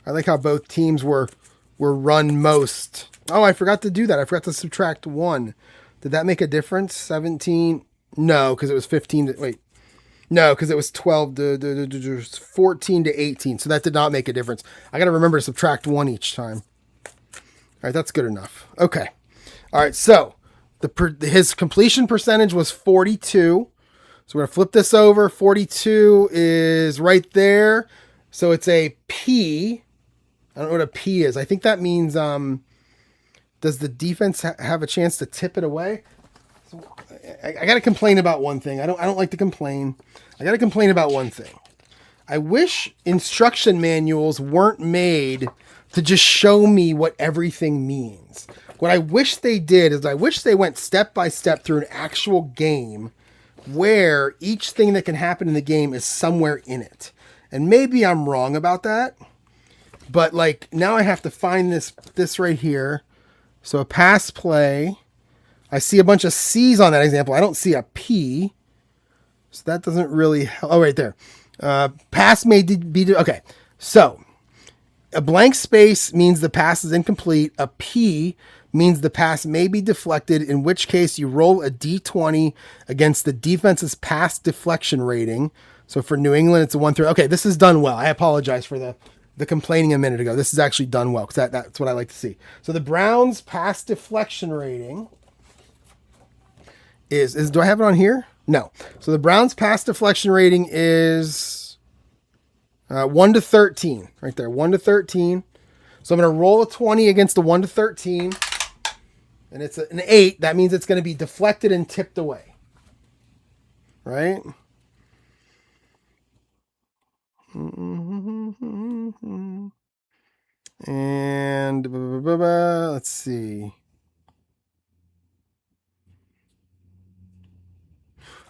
Speaker 1: I like how both teams were run most. Oh, I forgot to do that. I forgot to subtract 1. Did that make a difference? 17? No, because it was 15 to, wait. No, because it was 12 to 14 to 18. So that did not make a difference. I got to remember to subtract 1 each time. All right, that's good enough. Okay. All right, so his completion percentage was 42. So we're going to flip this over. 42 is right there. So it's a P. I don't know what a P is. I think that means, does the defense have a chance to tip it away? So I got to complain about one thing. I don't like to complain. I got to complain about one thing. I wish instruction manuals weren't made to just show me what everything means. What I wish they did is I wish they went step by step through an actual game where each thing that can happen in the game is somewhere in it. And maybe I'm wrong about that, but like now I have to find this right here. So a pass play, I see a bunch of C's on that example. I don't see a P. So that doesn't really help. Oh, right there. Pass may be, okay. So a blank space means the pass is incomplete. A P means the pass may be deflected, in which case you roll a D20 against the defense's pass deflection rating. So for New England, it's a 1 through. Okay, this is done well. I apologize for the complaining a minute ago. This is actually done well because that's what I like to see. So the Browns pass deflection rating is do I have it on here? No. So the Browns pass deflection rating is 1 to 13 right there. 1 to 13. So I'm going to roll a 20 against a 1 to 13. And it's an 8. That means it's going to be deflected and tipped away. Right? And let's see.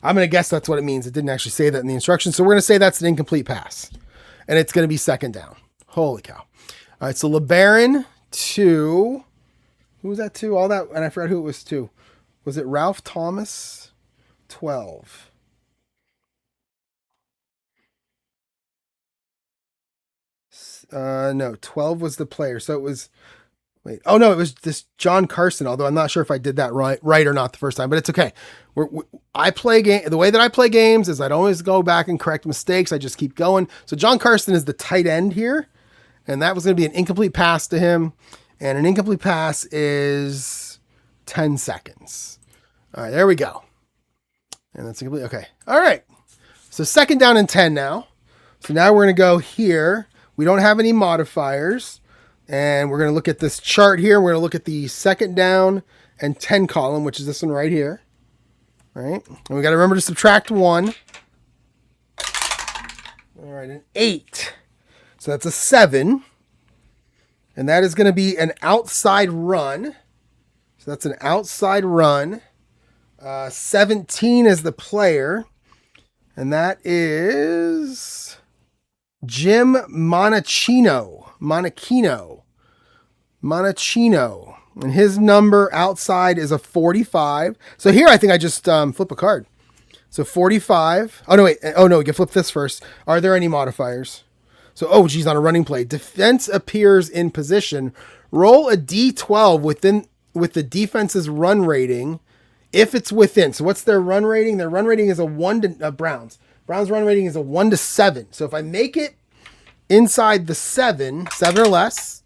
Speaker 1: I'm going to guess that's what it means. It didn't actually say that in the instructions. So we're going to say that's an incomplete pass. And it's going to be second down. Holy cow. All right, so LeBaron to... Who was that to? All that, and I forgot who it was to. Was it Ralph Thomas? 12. No, 12 was the player. So it was... Wait. Oh, no, it was this John Carson, although I'm not sure if I did that right or not the first time, but it's okay. I play the way that I play games is I don't always go back and correct mistakes. I just keep going. So John Carson is the tight end here, and that was going to be an incomplete pass to him, and an incomplete pass is 10 seconds. All right, there we go. And that's incomplete. Okay. All right. So second down and 10 now. So now we're going to go here. We don't have any modifiers. And we're going to look at this chart here. We're going to look at the second down and 10 column, which is this one right here. All right. And we got to remember to subtract 1. All right. An 8. So that's a 7. And that is going to be an outside run. So that's an outside run. 17 is the player. And that is Jim Monachino. And his number outside is a 45. So here I think I just flip a card. So 45. Oh, no, wait. Oh, no, you flip this first. Are there any modifiers? So, oh, geez, on a running play. Defense appears in position. Roll a D12 with the defense's run rating if it's within. So what's their run rating? Their run rating is a 1 to Browns. Browns run rating is a 1 to 7. So if I make it inside the 7 or less,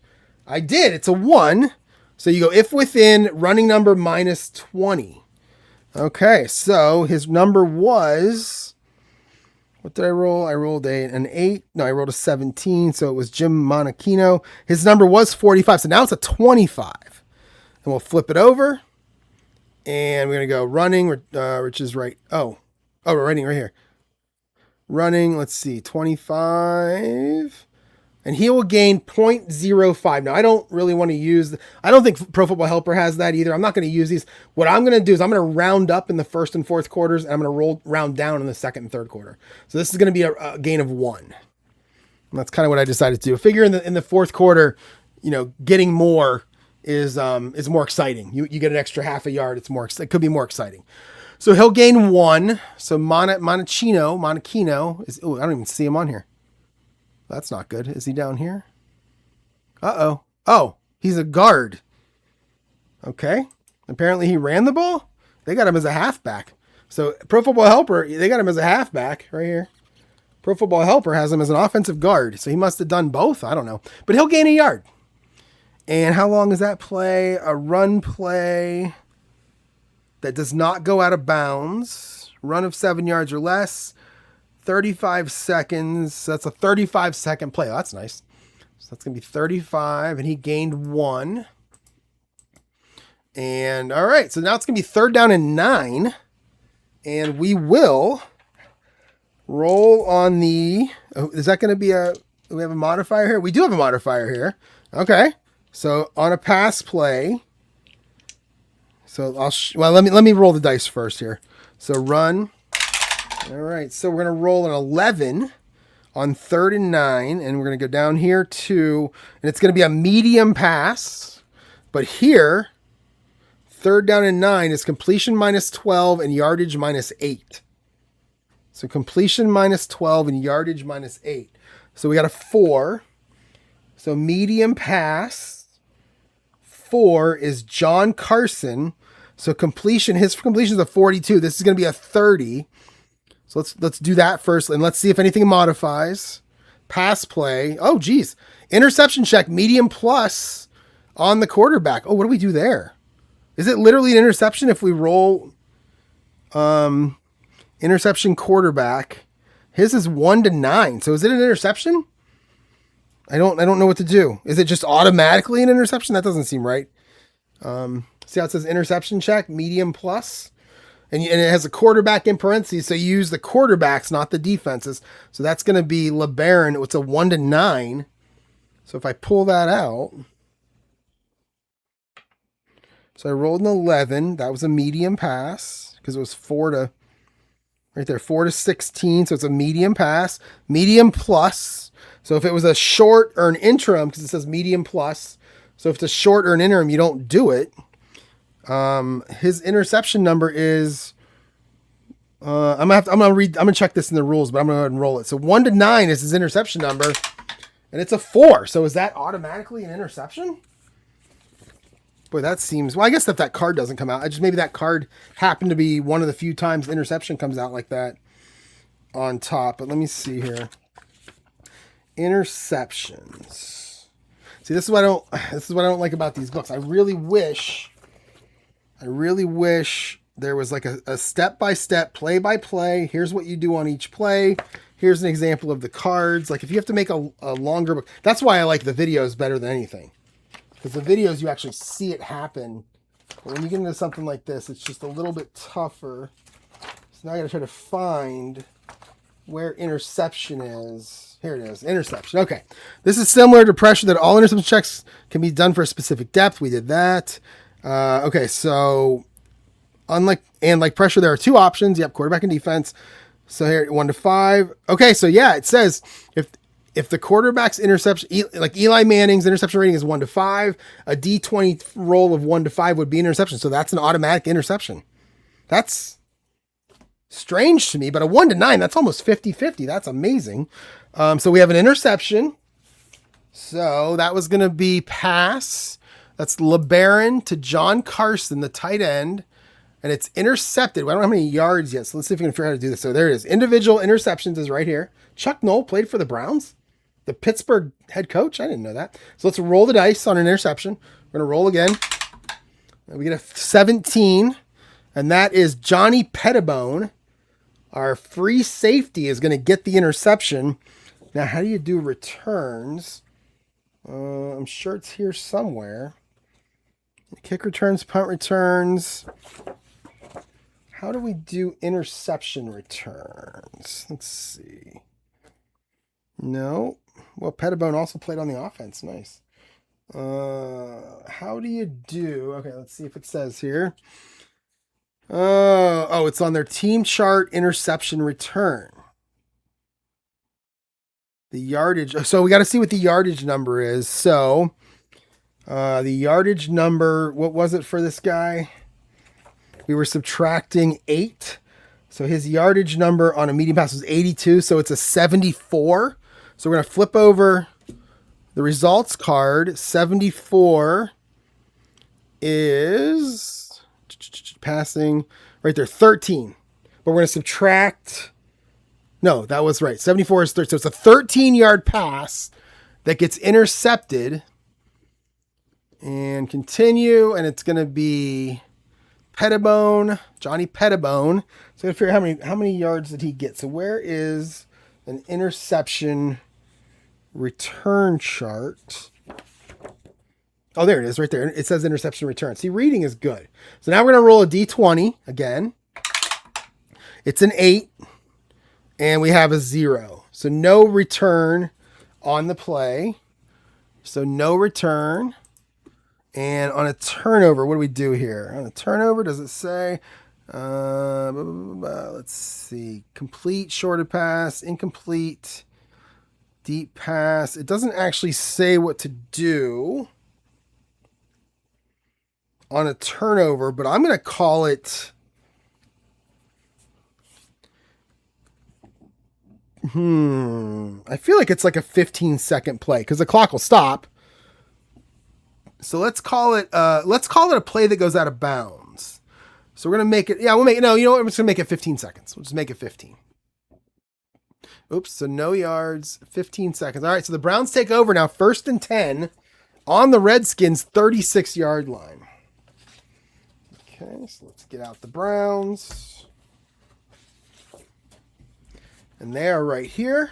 Speaker 1: I did. It's a 1. So you go if within, running number minus 20. Okay, so his number was, what did I roll? I rolled an 8. No, I rolled a 17. So it was Jim Monachino. His number was 45. So now it's a 25. And we'll flip it over. And we're going to go running, which is right. Oh, we're running right here. Running, let's see, 25. And he will gain 0.05. Now, I don't really want to use... I don't think Pro Football Helper has that either. I'm not going to use these. What I'm going to do is I'm going to round up in the first and fourth quarters, and I'm going to round down in the second and third quarter. So this is going to be a gain of 1. And that's kind of what I decided to do. Figure in the fourth quarter, getting more is more exciting. You get an extra half a yard. It could be more exciting. So he'll gain 1. So Monachino is... Oh, I don't even see him on here. That's not good. Is he down here? Uh-oh. Oh, he's a guard. Okay. Apparently he ran the ball. They got him as a halfback. So Pro Football Helper, they got him as a halfback right here. Pro Football Helper has him as an offensive guard. So he must have done both. I don't know. But he'll gain a yard. And how long is that play? A run play that does not go out of bounds. Run of 7 yards or less. 35 seconds. That's a 35-second play. Oh, that's nice. So that's going to be 35. And he gained 1. And all right. So now it's going to be 3rd down and 9. And we will roll on the... Oh, is that going to be a... Do we have a modifier here? We do have a modifier here. Okay. So on a pass play, so let me roll the dice first here. So run. All right. So we're going to roll an 11 on 3rd and 9, and we're going to go down here to, and it's going to be a medium pass, but here, 3rd down and 9 is completion minus 12 and yardage minus 8. So completion minus 12 and yardage minus 8. So we got a 4. So medium pass. 4 is John Carson. So completion, his completion is a 42. This is going to be a 30. So let's do that first, and let's see if anything modifies. Pass play. Oh, geez. Interception check, medium plus on the quarterback. Oh, what do we do there? Is it literally an interception if we roll interception quarterback? His is 1 to 9. So is it an interception? I don't know what to do. Is it just automatically an interception? That doesn't seem right. See how it says interception check, medium plus? And it has a quarterback in parentheses, so you use the quarterbacks, not the defenses. So that's going to be LeBaron. It's a 1 to 9. So if I pull that out, so I rolled an 11. That was a medium pass because it was 4 to, right there, 4 to 16. So it's a medium pass, medium plus. So if it was a short or an interim, because it says medium plus, so if it's a short or an interim, you don't do it. His interception number is, I'm gonna check this in the rules, but I'm gonna go ahead and roll it. So 1 to 9 is his interception number, and it's a 4. So is that automatically an interception? Boy, that seems, well, I guess if that card doesn't come out, maybe that card happened to be one of the few times interception comes out like that on top. But let me see here. Interceptions. See, this is what I don't like about these books. I really wish there was like a step-by-step, play-by-play. Here's what you do on each play. Here's an example of the cards. Like if you have to make a longer book, that's why I like the videos better than anything. Because the videos, you actually see it happen. But when you get into something like this, it's just a little bit tougher. So now I got to try to find where interception is. Here it is, interception. Okay. This is similar to pressure that all interception checks can be done for a specific depth. We did that. Okay, so like pressure, there are 2 options. Yep, quarterback and defense. So here, 1 to 5. Okay, so yeah, it says if the quarterback's interception, like Eli Manning's interception rating is 1 to 5, a D20 roll of 1 to 5 would be an interception. So that's an automatic interception. That's strange to me, but a 1 to 9, that's almost 50-50. That's amazing. So we have an interception. So that was going to be pass. That's LeBaron to John Carson, the tight end. And it's intercepted. I don't know how many yards yet. So let's see if we can figure out how to do this. So there it is. Individual interceptions is right here. Chuck Noll played for the Browns. The Pittsburgh head coach. I didn't know that. So let's roll the dice on an interception. We're going to roll again. And we get a 17. And that is Johnny Pettibone. Our free safety is going to get the interception. Now, how do you do returns? I'm sure it's here somewhere. Kick returns, punt returns. How do we do interception returns? Let's see. No. Well, Pettibone also played on the offense. Nice. How do you do? Okay, let's see if it says here. Oh, it's on their team chart, interception return. The yardage. So we got to see what the yardage number is. So the yardage number, what was it for this guy? We were subtracting 8. So his yardage number on a medium pass was 82. So it's a 74. So we're going to flip over the results card. 74 is Passing right there, 13. But we're going to subtract. No, that was right. 74 is 30. So it's a 13-yard pass that gets intercepted. And continue. And it's going to be Pettibone, Johnny Pettibone. So I'm going to figure how many yards did he get. So where is an interception return chart? Oh, there it is right there. It says interception return. See, reading is good. So now we're going to roll a D20 again. It's an 8 and we have a 0. So no return on the play. So no return. And on a turnover, what do we do here? On a turnover, does it say, let's see, complete, shorted pass, incomplete, deep pass. It doesn't actually say what to do on a turnover, but I'm going to call it, I feel like it's like a 15-second play because the clock will stop. So let's call it a play that goes out of bounds. So we're going to make it, we'll make it, no, you know what, I'm just going to make it 15 seconds. We'll just make it 15. Oops, so no yards, 15 seconds. All right, so the Browns take over now, 1st and 10 on the Redskins 36-yard line. Okay, so let's get out the Browns. And they are right here.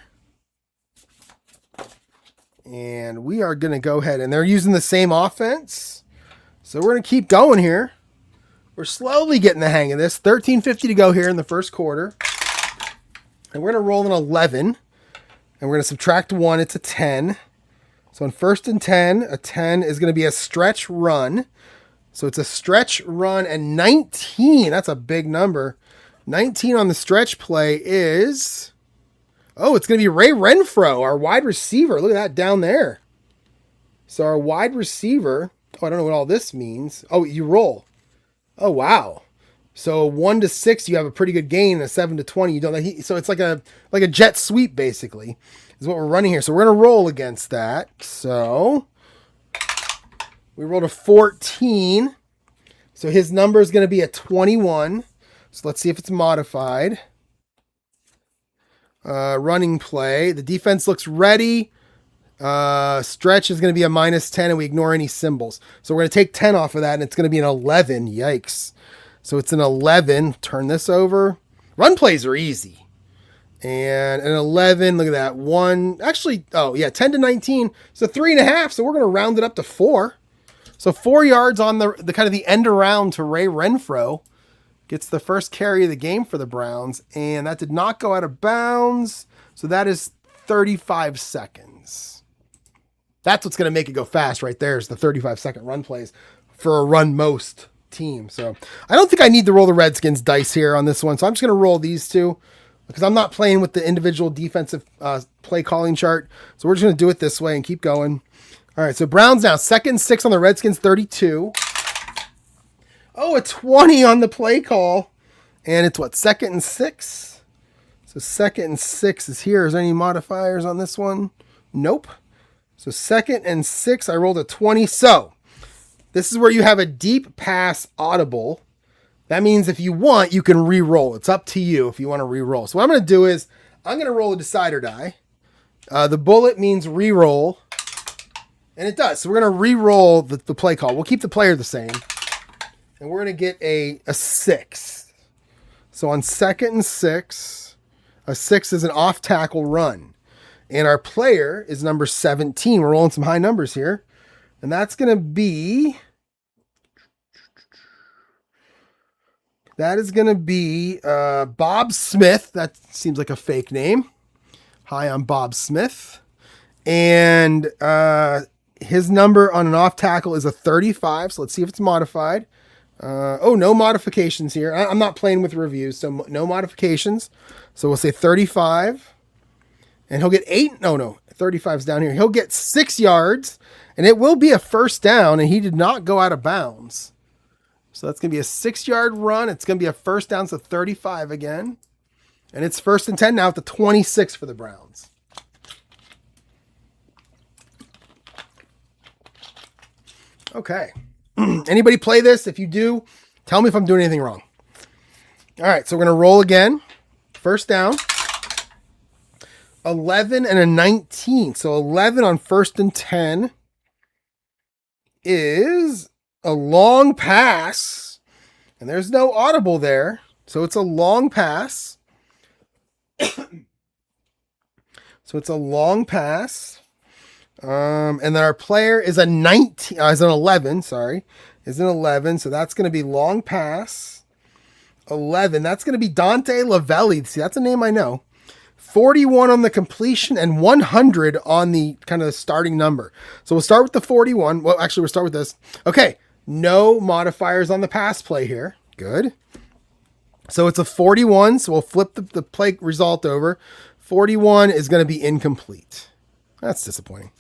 Speaker 1: And we are going to go ahead, and they're using the same offense. So we're going to keep going here. We're slowly getting the hang of this. 13:50 to go here in the first quarter. And we're going to roll an 11. And we're going to subtract 1. It's a 10. So on 1st and 10, a 10 is going to be a stretch run. So it's a stretch run, and 19. That's a big number. 19 on the stretch play is... Oh, it's going to be Ray Renfro, our wide receiver. Look at that down there. So our wide receiver. Oh, I don't know what all this means. Oh, you roll. Oh, wow. So 1 to 6, you have a pretty good gain. A 7 to 20, you don't. So it's like a jet sweep, basically, is what we're running here. So we're going to roll against that. So we rolled a 14. So his number is going to be a 21. So let's see if it's modified. Running play. The defense looks ready. Stretch is going to be a -10, and we ignore any symbols. So we're going to take 10 off of that, and it's going to be an 11. Yikes. So it's an 11. Turn this over. Run plays are easy. And an 11. Look at that. 1. Actually, 10 to 19. So 3.5. So we're going to round it up to 4. So 4 yards on the kind of the end around to Ray Renfro. Gets the first carry of the game for the Browns, and that did not go out of bounds. So that is 35 seconds. That's what's going to make it go fast right there, is the 35-second run plays for a run most team. So I don't think I need to roll the Redskins dice here on this one. So I'm just going to roll these two because I'm not playing with the individual defensive play calling chart. So we're just going to do it this way and keep going. All right, so Browns now 2nd and 6 on the Redskins 32. Oh, a 20 on the play call. And it's what, 2nd and 6? So 2nd and 6 is here. Is there any modifiers on this one? Nope. So 2nd and 6, I rolled a 20. So this is where you have a deep pass audible. That means if you want, you can re-roll. It's up to you if you want to re-roll. So what I'm going to do is I'm going to roll a decider die. The bullet means re-roll. And it does. So we're going to re-roll the play call. We'll keep the player the same. And we're going to get a 6. So on 2nd and 6, a 6 is an off-tackle run. And our player is number 17. We're rolling some high numbers here. And that's going to be... That is going to be Bob Smith. That seems like a fake name. Hi, I'm Bob Smith. And his number on an off-tackle is a 35. So let's see if it's modified. No modifications here. I'm not playing with reviews, so no modifications. So we'll say 35. And he'll get 8. No, 35's down here. He'll get 6 yards, and it will be a first down, and he did not go out of bounds. So that's going to be a 6-yard run. It's going to be a first down, so 35 again. And it's 1st and 10 now at the 26 for the Browns. Okay. Anybody play this? If you do, Tell me if I'm doing anything wrong. All right, so we're going to roll again. First down. 11 and a 19. So 11 on 1st and 10 is a long pass. And there's no audible there. So it's a long pass. So it's a long pass. And then our player is a 19, is an 11, sorry. Is an 11. So that's going to be long pass. 11. That's going to be Dante Lavelli. See, that's a name I know. 41 on the completion and 100 on the kind of the starting number. So we'll start with the 41. Well, actually, we'll start with this. Okay. No modifiers on the pass play here. Good. So it's a 41. So we'll flip the play result over. 41 is going to be incomplete. That's disappointing.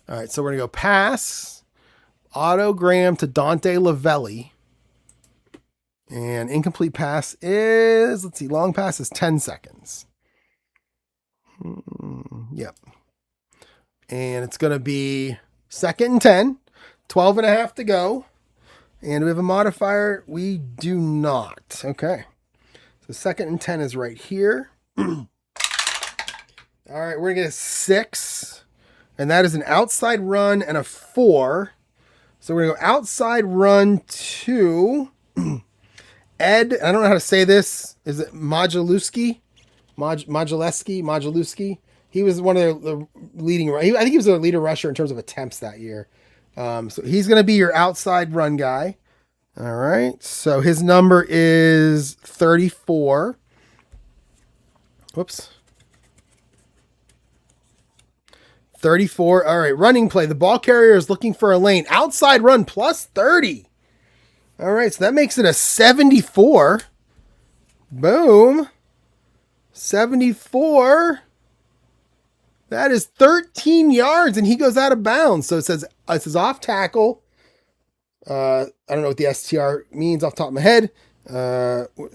Speaker 1: All right. So we're going to go pass. Autogram to Dante Lavelli. And incomplete pass is, let's see, long pass is 10 seconds. Yep. And it's going to be 2nd and 10, 12 and a half to go. And we have a modifier. We do not. Okay. So 2nd and 10 is right here. All right. We're going to get a 6. And that is an outside run and a 4. So we're going to go outside run to Ed. I don't know how to say this. Is it Modulewski? Modulewski. He was one of the leading. I think he was the leader rusher in terms of attempts that year. So he's going to be your outside run guy. All right. So his number is 34. Whoops. 34. All right. Running play. The ball carrier is looking for a lane. Outside run plus 30. All right. So that makes it a 74. Boom. 74. That is 13 yards, and he goes out of bounds. So it says off tackle. I don't know what the STR means off the top of my head.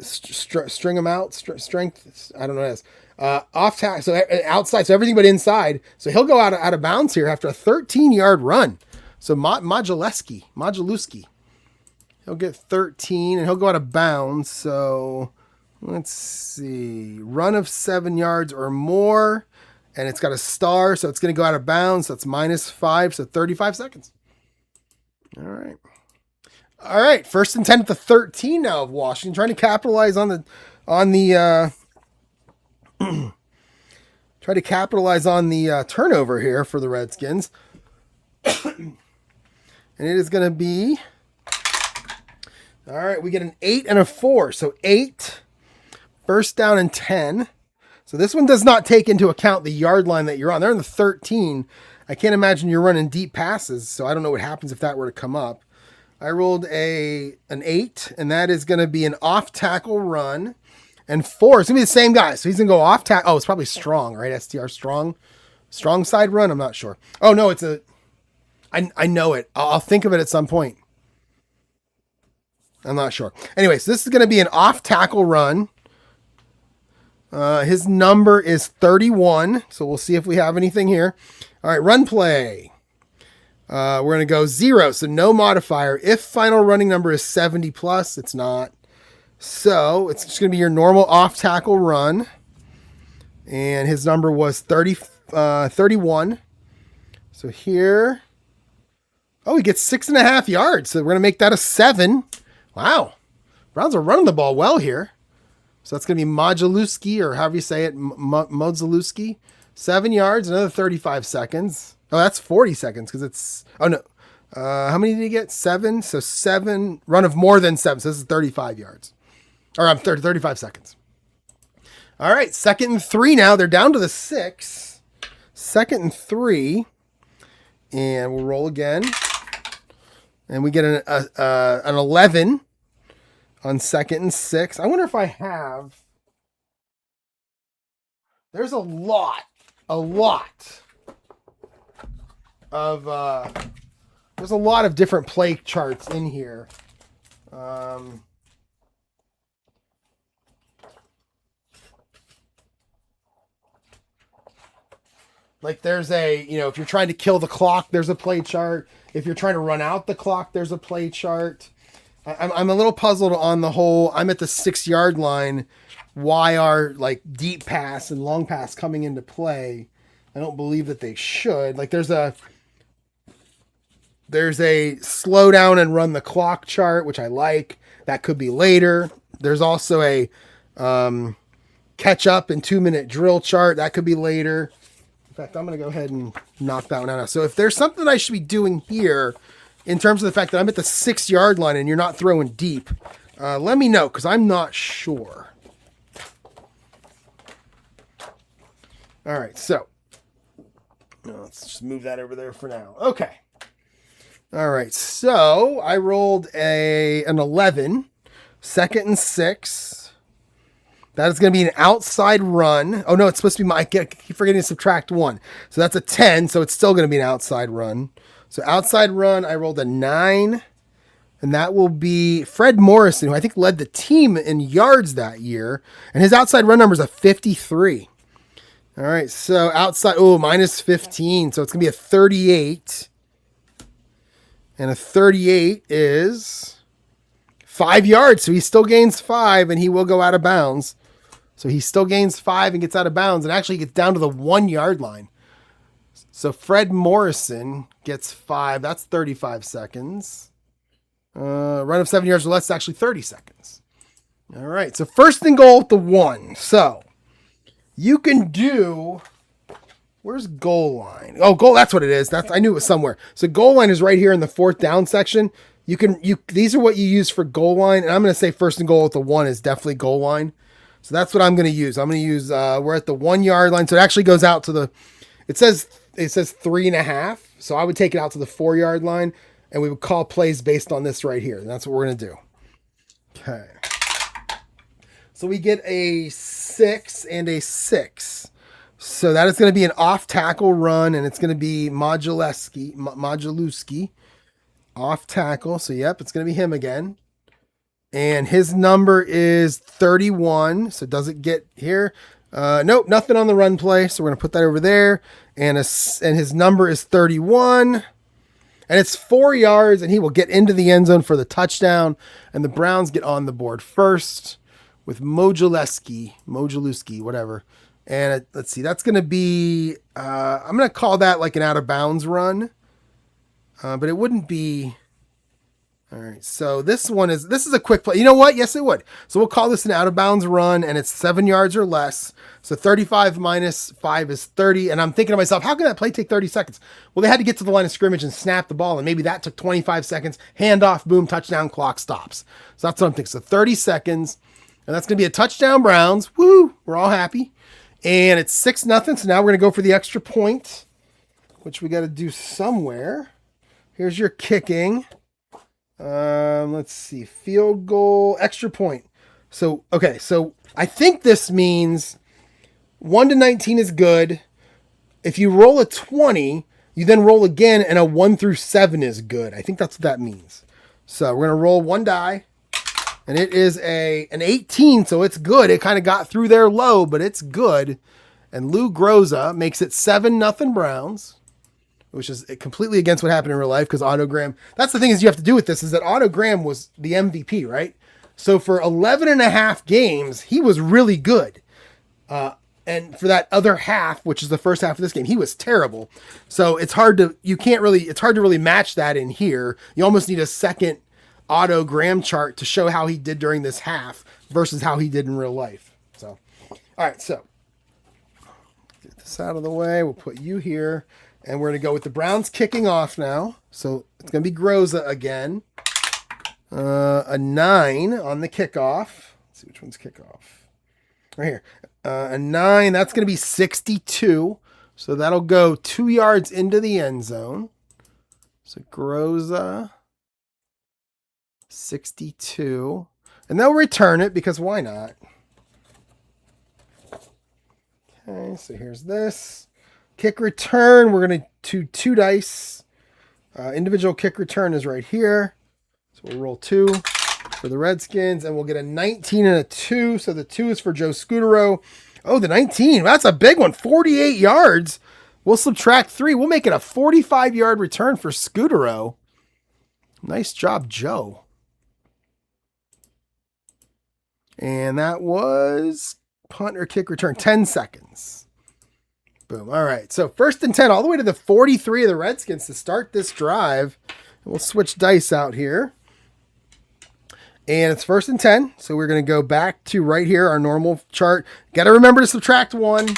Speaker 1: String them out. Strength. I don't know what it is. Off tackle. So outside. So everything but inside. So he'll go out of bounds here after a 13-yard run. So Modulewski. He'll get 13, and he'll go out of bounds. So let's see. Run of 7 yards or more. And it's got a star, so it's going to go out of bounds. So it's -5, so 35 seconds. All right. All right. 1st and 10 at the 13 now of Washington, trying to capitalize on the turnover here for the Redskins. And it is going to be, all right, we get an 8 and a 4. So 8, 1st down and 10. So this one does not take into account the yard line that you're on. They're in the 13. I can't imagine you're running deep passes, so I don't know what happens if that were to come up. I rolled an 8, and that is going to be an off-tackle run. And 4, it's going to be the same guy. So he's going to go off-tackle. Oh, it's probably strong, right? STR strong. Strong side run? I'm not sure. Oh, no, it's a... I know it. I'll think of it at some point. I'm not sure. Anyway, so this is going to be an off-tackle run. His number is 31. So we'll see if we have anything here. All right, run play. We're going to go 0. So no modifier. If final running number is 70 plus, it's not. So it's just going to be your normal off tackle run. And his number was 31. So here. Oh, he gets 6.5 yards. So we're going to make that a 7. Wow. Browns are running the ball well here. So that's going to be Modulewski, or however you say it, Modulewski. 7 yards, another 35 seconds. Oh, that's 40 seconds because it's... Oh, no. How many did he get? 7. So 7, run of more than 7. So this is 35 yards. Or I'm 35 seconds. All right, 2nd and 3 now. They're down to the 6. 2nd and 3. And we'll roll again. And we get an 11 on 2nd and 6. I wonder if I have... There's a lot of there's a lot of different play charts in here. Like there's a, if you're trying to kill the clock, there's a play chart. If you're trying to run out the clock, there's a play chart. I'm a little puzzled on the whole. I'm at the 6-yard line. Why are like deep pass and long pass coming into play? I don't believe that they should. Like there's a slow down and run the clock chart, which I like. That could be later. There's also a catch up and 2-minute drill chart. That could be later. In fact, I'm going to go ahead and knock that one out. So if there's something I should be doing here in terms of the fact that I'm at the 6-yard line and you're not throwing deep, let me know because I'm not sure. All right, so let's just move that over there for now. Okay. All right, so I rolled an 11, 2nd and 6. That is going to be an outside run. Oh, no, it's supposed to be I keep forgetting to subtract 1. So that's a 10, so it's still going to be an outside run. So outside run, I rolled a 9, and that will be Fred Morrison, who I think led the team in yards that year, and his outside run number is a 53. All right, so outside, minus 15, so it's going to be a 38. And a 38 is 5 yards, so he still gains 5, and he will go out of bounds. So he still gains 5 and gets out of bounds, and actually gets down to the 1-yard line. So Fred Morrison gets 5. That's 35 seconds. Run of 7 yards or less is actually 30 seconds. All right, so 1st and goal at the 1. So you can do... Where's goal line? Oh, goal. That's what it is. I knew it was somewhere. So goal line is right here in the 4th down section. These are what you use for goal line. And I'm going to say 1st and goal at the 1 is definitely goal line. So that's what I'm going to use. I'm going to use, we're at the 1-yard line. So it actually goes out to it says 3.5. So I would take it out to the 4-yard line and we would call plays based on this right here. And that's what we're going to do. Okay. So we get a 6 and a 6. So that is going to be an off-tackle run, and it's going to be Modulewski, off-tackle. So, yep, it's going to be him again. And his number is 31, so does it get here? Nope, nothing on the run play, so we're going to put that over there. And his number is 31, and it's 4 yards, and he will get into the end zone for the touchdown, and the Browns get on the board first with Modulewski, whatever. And let's see, that's going to be, I'm going to call that like an out of bounds run, but it wouldn't be. All right. So this is a quick play. You know what? Yes, it would. So we'll call this an out of bounds run and it's 7 yards or less. So 35 minus 5 is 30. And I'm thinking to myself, how can that play take 30 seconds? Well, they had to get to the line of scrimmage and snap the ball. And maybe that took 25 seconds, handoff, boom, touchdown, clock stops. So that's what I'm thinking. So 30 seconds and that's going to be a touchdown Browns. Woo. We're all happy. And it's 6-0. So now we're going to go for the extra point, which we got to do somewhere. Here's your kicking. Let's see, field goal, extra point. So, okay. So I think this means 1 to 19 is good. If you roll a 20, you then roll again and a 1 through 7 is good. I think that's what that means. So we're going to roll one die and it is an 18. So it's good. It kind of got through there low, but it's good. And Lou Groza makes it 7-0 Browns, which is completely against what happened in real life because Otto Graham, that's the thing is you have to do with this is that Otto Graham was the MVP, right? So for 11 and a half games, he was really good. And for that other half, which is the first half of this game, he was terrible. So it's hard to really match that in here. You almost need a second Otto Graham chart to show how he did during this half versus how he did in real life. So, all right, so get this out of the way. We'll put you here. And we're going to go with the Browns kicking off now. So it's going to be Groza again. A 9 on the kickoff. Let's see which one's kickoff. Right here. A 9. That's going to be 62. So that'll go 2 yards into the end zone. So Groza, 62. And they'll return it because why not? Okay, so here's this. Kick return, we're going to two dice. Individual kick return is right here. So we'll roll 2 for the Redskins, and we'll get a 19 and a 2. So the 2 is for Joe Scudero. Oh, the 19. That's a big one. 48 yards. We'll subtract 3. We'll make it a 45-yard return for Scudero. Nice job, Joe. And that was punt or kick return, 10 seconds. Boom. All right. So 1st and 10, all the way to the 43 of the Redskins to start this drive. We'll switch dice out here. And it's 1st and 10. So we're going to go back to right here, our normal chart. Got to remember to subtract 1.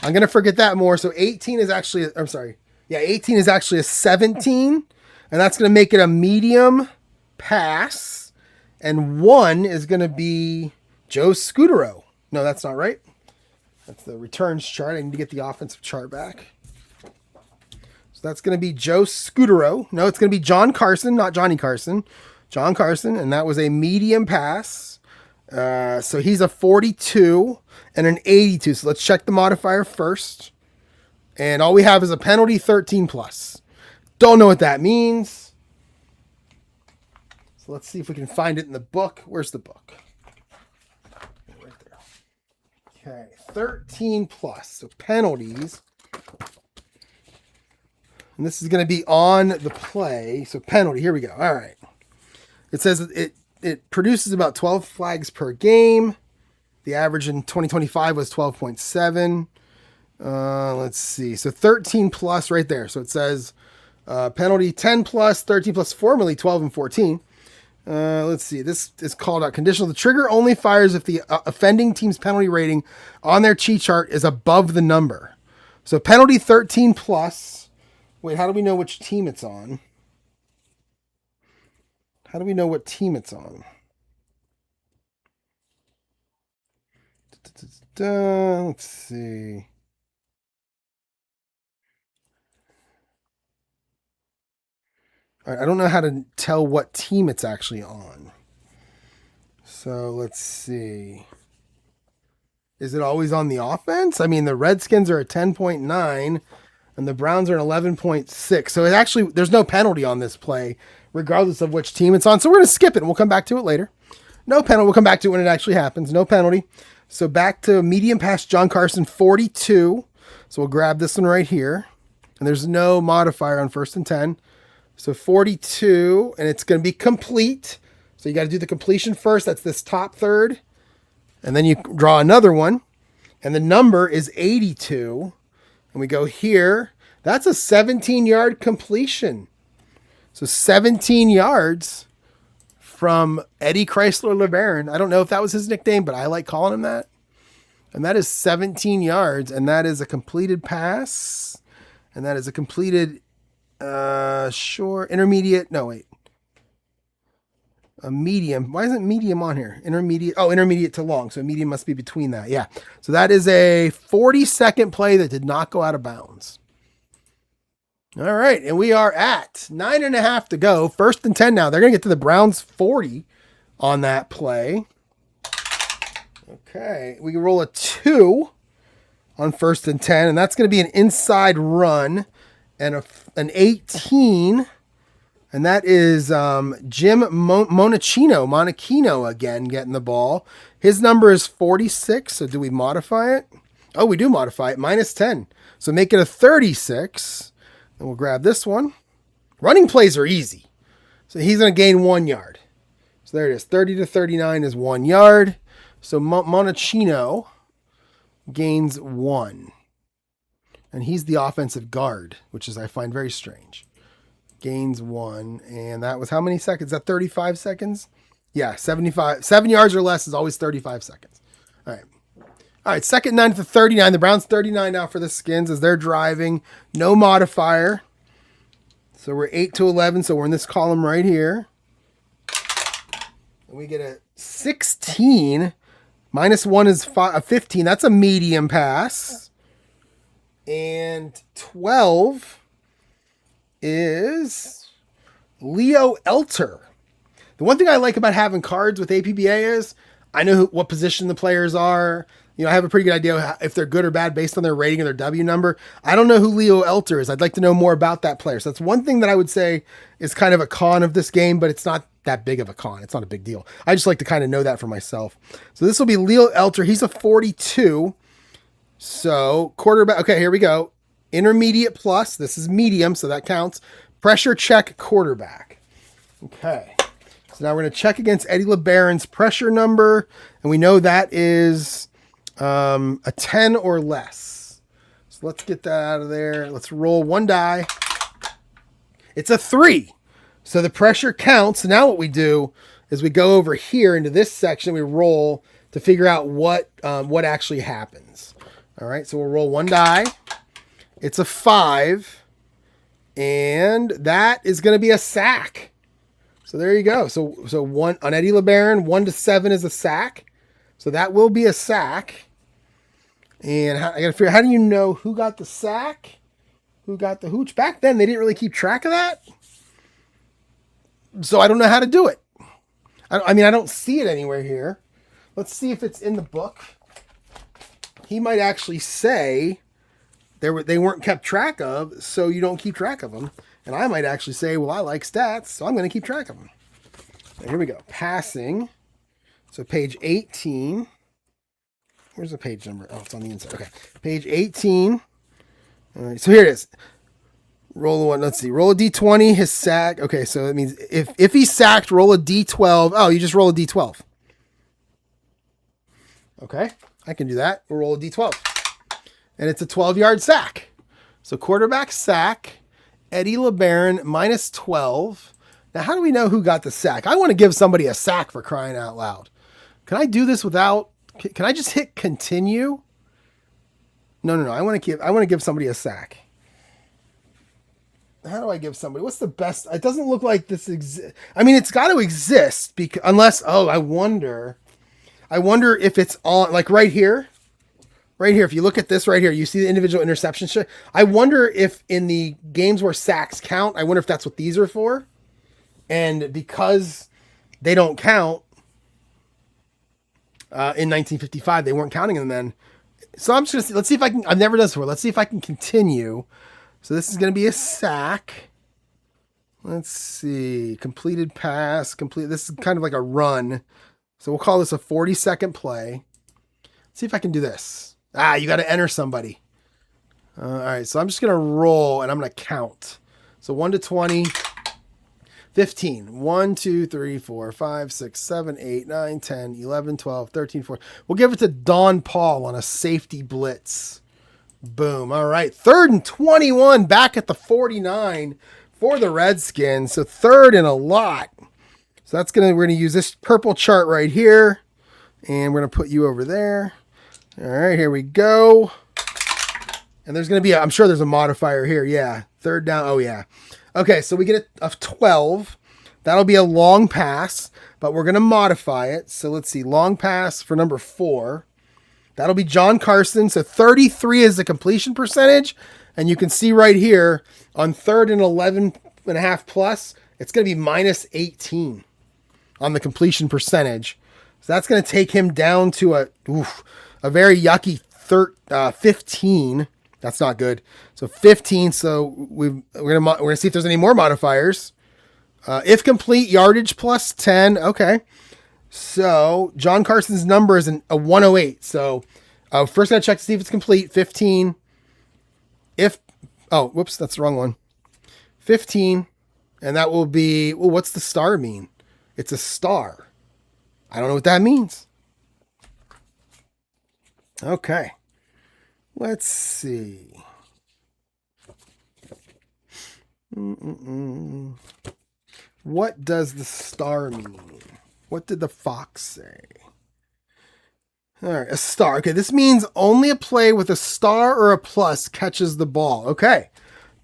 Speaker 1: I'm going to forget that more. So 18 is actually, I'm sorry. Yeah, 18 is actually a 17. And that's going to make it a medium pass. And 1 is going to be Joe Scudero. No, that's not right. That's the returns chart. I need to get the offensive chart back. So that's going to be Joe Scudero. No, it's going to be John Carson, not Johnny Carson. John Carson, and that was a medium pass. So he's a 42 and an 82. So let's check the modifier first. And all we have is a penalty 13 plus. Don't know what that means. So let's see if we can find it in the book. Where's the book? Right there. Okay, 13 plus. So penalties. And this is going to be on the play. So penalty. Here we go. All right. It says it produces about 12 flags per game. The average in 2025 was 12.7. Let's see. So 13 plus right there. So it says penalty 10 plus, 13 plus, formerly 12 and 14. Let's see. This is called out conditional. The trigger only fires if the offending team's penalty rating on their cheat chart is above the number. So penalty 13 plus. Wait, how do we know which team it's on? How do we know what team it's on? Let's see. All right, I don't know how to tell what team it's actually on. So let's see. Is it always on the offense? I mean, the Redskins are at 10.9 and the Browns are at 11.6. So it actually, there's no penalty on this play, regardless of which team it's on. So we're going to skip it and we'll come back to it later. No penalty. We'll come back to it when it actually happens. No penalty. So back to medium pass, John Carson, 42. So we'll grab this one right here. And there's no modifier on 1st and 10. So 42, and it's going to be complete. So you got to do the completion first. That's this top third. And then you draw another one. And the number is 82. And we go here. That's a 17-yard completion. So 17 yards from Eddie Chrysler LeBaron. I don't know if that was his nickname, but I like calling him that. And that is 17 yards. And that is a completed pass. And that is a completed intermediate. No, wait. A medium. Why isn't medium on here? Intermediate. Oh, intermediate to long. So medium must be between that. Yeah. So that is a 40-second play that did not go out of bounds. All right. And we are at 9.5 to go. 1st and 10 now. They're going to get to the Browns 40 on that play. Okay. We can roll a 2 on 1st and 10. And that's going to be an inside run. And an 18, and that is Jim Monachino again getting the ball. His number is 46, so do we modify it? Oh, we do modify it, minus 10. So make it a 36, and we'll grab this one. Running plays are easy, so he's going to gain 1 yard. So there it is, 30 to 39 is 1 yard. So Monachino gains 1. And he's the offensive guard, which is I find very strange. Gains 1. And that was how many seconds? Is that 35 seconds? Yeah, 75. 7 yards or less is always 35 seconds. All right. All right, 2nd and 9 to 39. The Browns 39 now for the Skins as they're driving. No modifier. So we're 8 to 11. So we're in this column right here. And we get a 16. Minus 1 is 15. That's a medium pass. And 12 is Leo Elter. The one thing I like about having cards with APBA is I know what position the players are. You know, I have a pretty good idea if they're good or bad based on their rating or their W number. I don't know who Leo Elter is. I'd like to know more about that player. So that's one thing that I would say is kind of a con of this game, but it's not that big of a con. It's not a big deal. I just like to kind of know that for myself. So this will be Leo Elter. He's a 42. So quarterback. Okay, here we go. Intermediate plus. This is medium, so that counts. Pressure check quarterback. Okay. So now we're going to check against Eddie LeBaron's pressure number. And we know that is a 10 or less. So let's get that out of there. Let's roll one die. It's a 3. So the pressure counts. So now what we do is we go over here into this section. We roll to figure out what actually happens. All right. So we'll roll one die. It's a 5. And that is going to be a sack. So there you go. So one on Eddie LeBaron, 1 to 7 is a sack. So that will be a sack. And I got to figure, how do you know who got the sack? Who got the hooch? Back then, they didn't really keep track of that. So I don't know how to do it. I mean, I don't see it anywhere here. Let's see if it's in the book. He might actually say they weren't kept track of, so you don't keep track of them. And I might actually say, well, I like stats, so I'm going to keep track of them. Now, here we go. Passing. So page 18. Where's the page number? Oh, it's on the inside. Okay. Page 18. All right. So here it is. Roll a one. Let's see. Roll a D20. His sack. Okay. So that means if he's sacked, roll a D12. Oh, you just roll a D12. Okay. I can do that. We'll roll a D12. And it's a 12-yard sack. So quarterback sack. Eddie LeBaron minus 12. Now, how do we know who got the sack? I want to give somebody a sack, for crying out loud. Can I do this without? Can I just hit continue? No. I want to give somebody a sack. How do I give somebody? What's the best? It doesn't look like this exists. I mean, it's got to exist because unless. Oh, I wonder if it's on, like right here. Right here, if you look at this right here, you see the individual interception shit. I wonder if in the games where sacks count, I wonder if that's what these are for. And because they don't count in 1955, they weren't counting them then. So I'm just going to see. Let's see if I can. I've never done this before. Let's see if I can continue. So this is going to be a sack. Let's see. Completed pass. This is kind of like a run. So we'll call this a 40-second play. Let's see if I can do this. You got to enter somebody. All right, so I'm just going to roll, and I'm going to count. So 1 to 20, 15. 1, 2, 3, 4, 5, 6, 7, 8, 9, 10, 11, 12, 13, 14. We'll give it to Don Paul on a safety blitz. Boom. All right, 3rd and 21, back at the 49 for the Redskins. So 3rd and a lot. So we're going to use this purple chart right here, and we're going to put you over there. All right, here we go. And there's going to be, I'm sure there's a modifier here. Yeah. 3rd down. Oh, yeah. Okay, so we get a 12. That'll be a long pass, but we're going to modify it. So let's see. Long pass for number 4. That'll be John Carson. So 33 is the completion percentage. And you can see right here on 3rd and 11.5 plus, it's going to be minus 18 on the completion percentage. So that's going to take him down to a very yucky 15. That's not good. So 15. So we're gonna see if there's any more modifiers. If complete, yardage plus 10. Okay. So John Carson's number is a 108. So first gotta check to see if it's complete. 15. Whoops, that's the wrong one. 15, and that will be. Well, what's the star mean? It's a star. I don't know what that means. Okay. Let's see. What does the star mean? What did the fox say? All right, a star. Okay, this means only a play with a star or a plus catches the ball. Okay.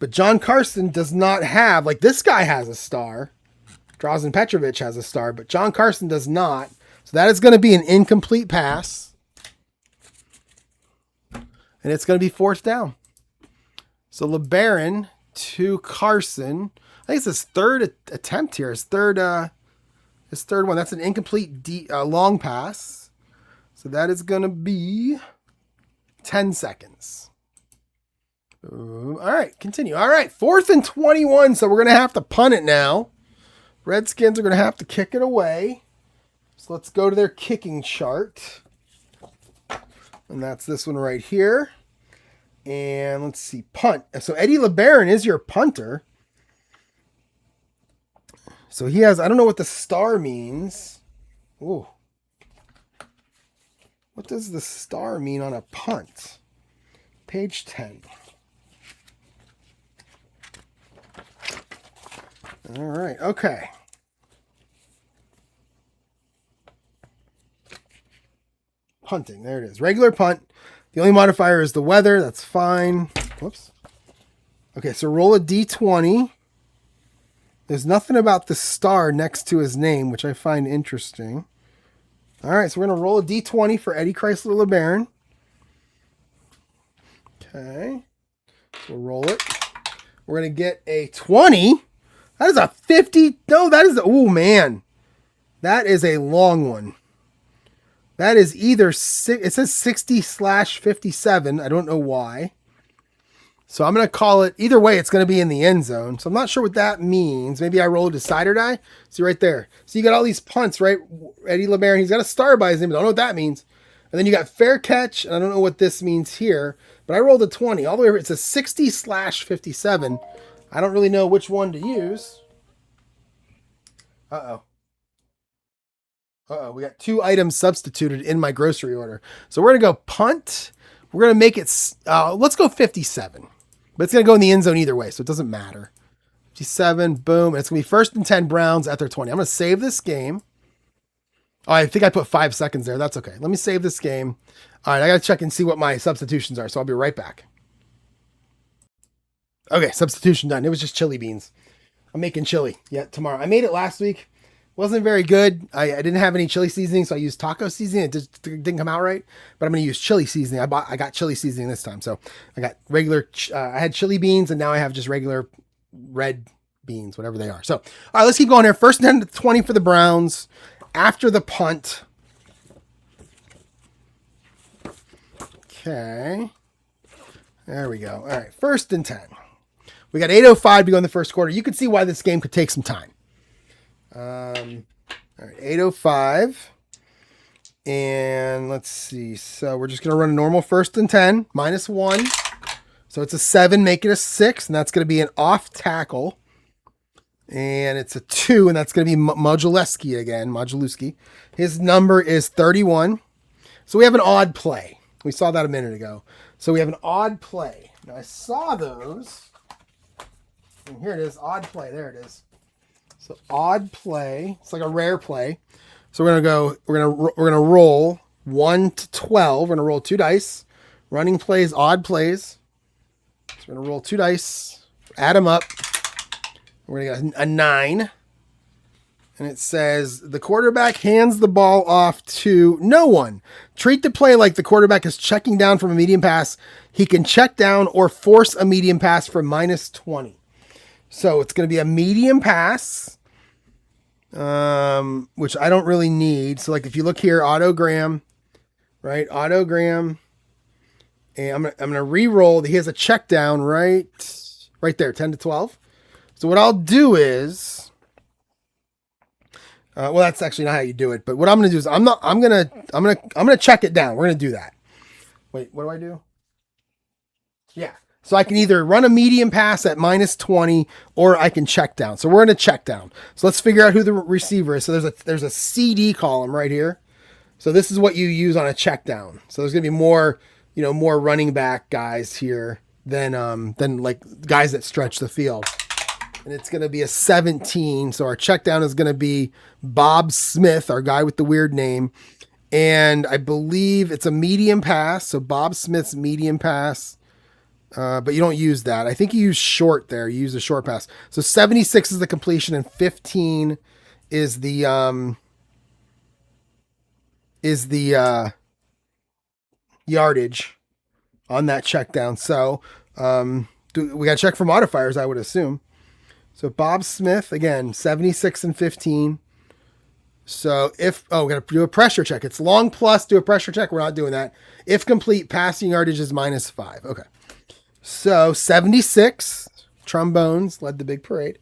Speaker 1: But John Carson does not have, like this guy has a star. Drazen Petrovic has a star, but John Carson does not. So that is going to be an incomplete pass. And it's going to be 4th down. So LeBaron to Carson. I think it's his 3rd attempt here. His third one. That's an incomplete long pass. So that is going to be 10 seconds. All right, continue. All right, 4th and 21. So we're going to have to punt it now. Redskins are going to have to kick it away. So let's go to their kicking chart. And that's this one right here. And let's see, punt. So Eddie LeBaron is your punter. So he has, I don't know what the star means. Ooh. What does the star mean on a punt? Page 10. All right, okay. Punting, there it is. Regular punt. The only modifier is the weather. That's fine. Whoops. Okay, so roll a d20. There's nothing about the star next to his name, which I find interesting. All right, so we're going to roll a d20 for Eddie Chrysler LeBaron. Okay. We'll roll it. We're going to get a 20. That is a 50. No, that is, oh man. That is a long one. That is either, it says 60/57. I don't know why. So I'm going to call it, either way, it's going to be in the end zone. So I'm not sure what that means. Maybe I roll a decider die. See right there. So you got all these punts, right? Eddie LeBaron, he's got a star by his name. I don't know what that means. And then you got fair catch. And I don't know what this means here. But I rolled a 20. All the way over. It's a 60/57. I don't really know which one to use. Uh-oh. Uh-oh, we got 2 items substituted in my grocery order. So we're going to go punt. We're going to make it, let's go 57. But it's going to go in the end zone either way, so it doesn't matter. 57, boom. And it's going to be 1st and 10 Browns at their 20. I'm going to save this game. Oh, I think I put 5 seconds there. That's okay. Let me save this game. All right, I got to check and see what my substitutions are, so I'll be right back. Okay, substitution done. It was just chili beans. I'm making chili tomorrow. I made it last week. Wasn't very good. I didn't have any chili seasoning, so I used taco seasoning. It just didn't come out right. But I'm going to use chili seasoning. I got chili seasoning this time. So I got regular, I had chili beans, and now I have just regular red beans, whatever they are. So, all right, let's keep going here. 1st and 10 to 20 for the Browns. After the punt. Okay. There we go. All right, 1st and 10. We got 8:05 to go in the first quarter. You can see why this game could take some time. All right, 8:05. And let's see. So we're just going to run a normal 1st and 10, -1. So it's a 7, make it a 6, and that's going to be an off tackle. And it's a 2, and that's going to be Modulewski again, Modulewski. His number is 31. So we have an odd play. We saw that a minute ago. So we have an odd play. Now I saw those. And here it is, odd play. There it is. So odd play. It's like a rare play. So we're gonna roll 1 to 12. We're gonna roll 2 dice. Running plays, odd plays. So we're gonna roll 2 dice. Add them up. We're gonna get a 9. And it says the quarterback hands the ball off to no one. Treat the play like the quarterback is checking down from a medium pass. He can check down or force a medium pass for -20. So it's going to be a medium pass, which I don't really need. So like if you look here, autogram, right? Autogram. And I'm gonna re-roll. He has a check down right there, 10 to 12. So what I'll do is, well, that's actually not how you do it. But what I'm gonna do is I'm gonna check it down. We're gonna do that. Wait, what do I do? Yeah. So I can either run a medium pass at -20 or I can check down. So we're going to check down. So let's figure out who the receiver is. So there's a CD column right here. So this is what you use on a check down. So there's going to be more, more running back guys here than like guys that stretch the field. And it's going to be a 17. So our check down is going to be Bob Smith, our guy with the weird name. And I believe it's a medium pass. So Bob Smith's medium pass. But you don't use that. I think you use short there. You use a short pass. So 76 is the completion and 15 is the yardage on that check down. So we got to check for modifiers, I would assume. So Bob Smith, again, 76 and 15. So we got to do a pressure check. It's long plus, do a pressure check. We're not doing that. If complete, passing yardage is -5. Okay. So 76 trombones led the big parade.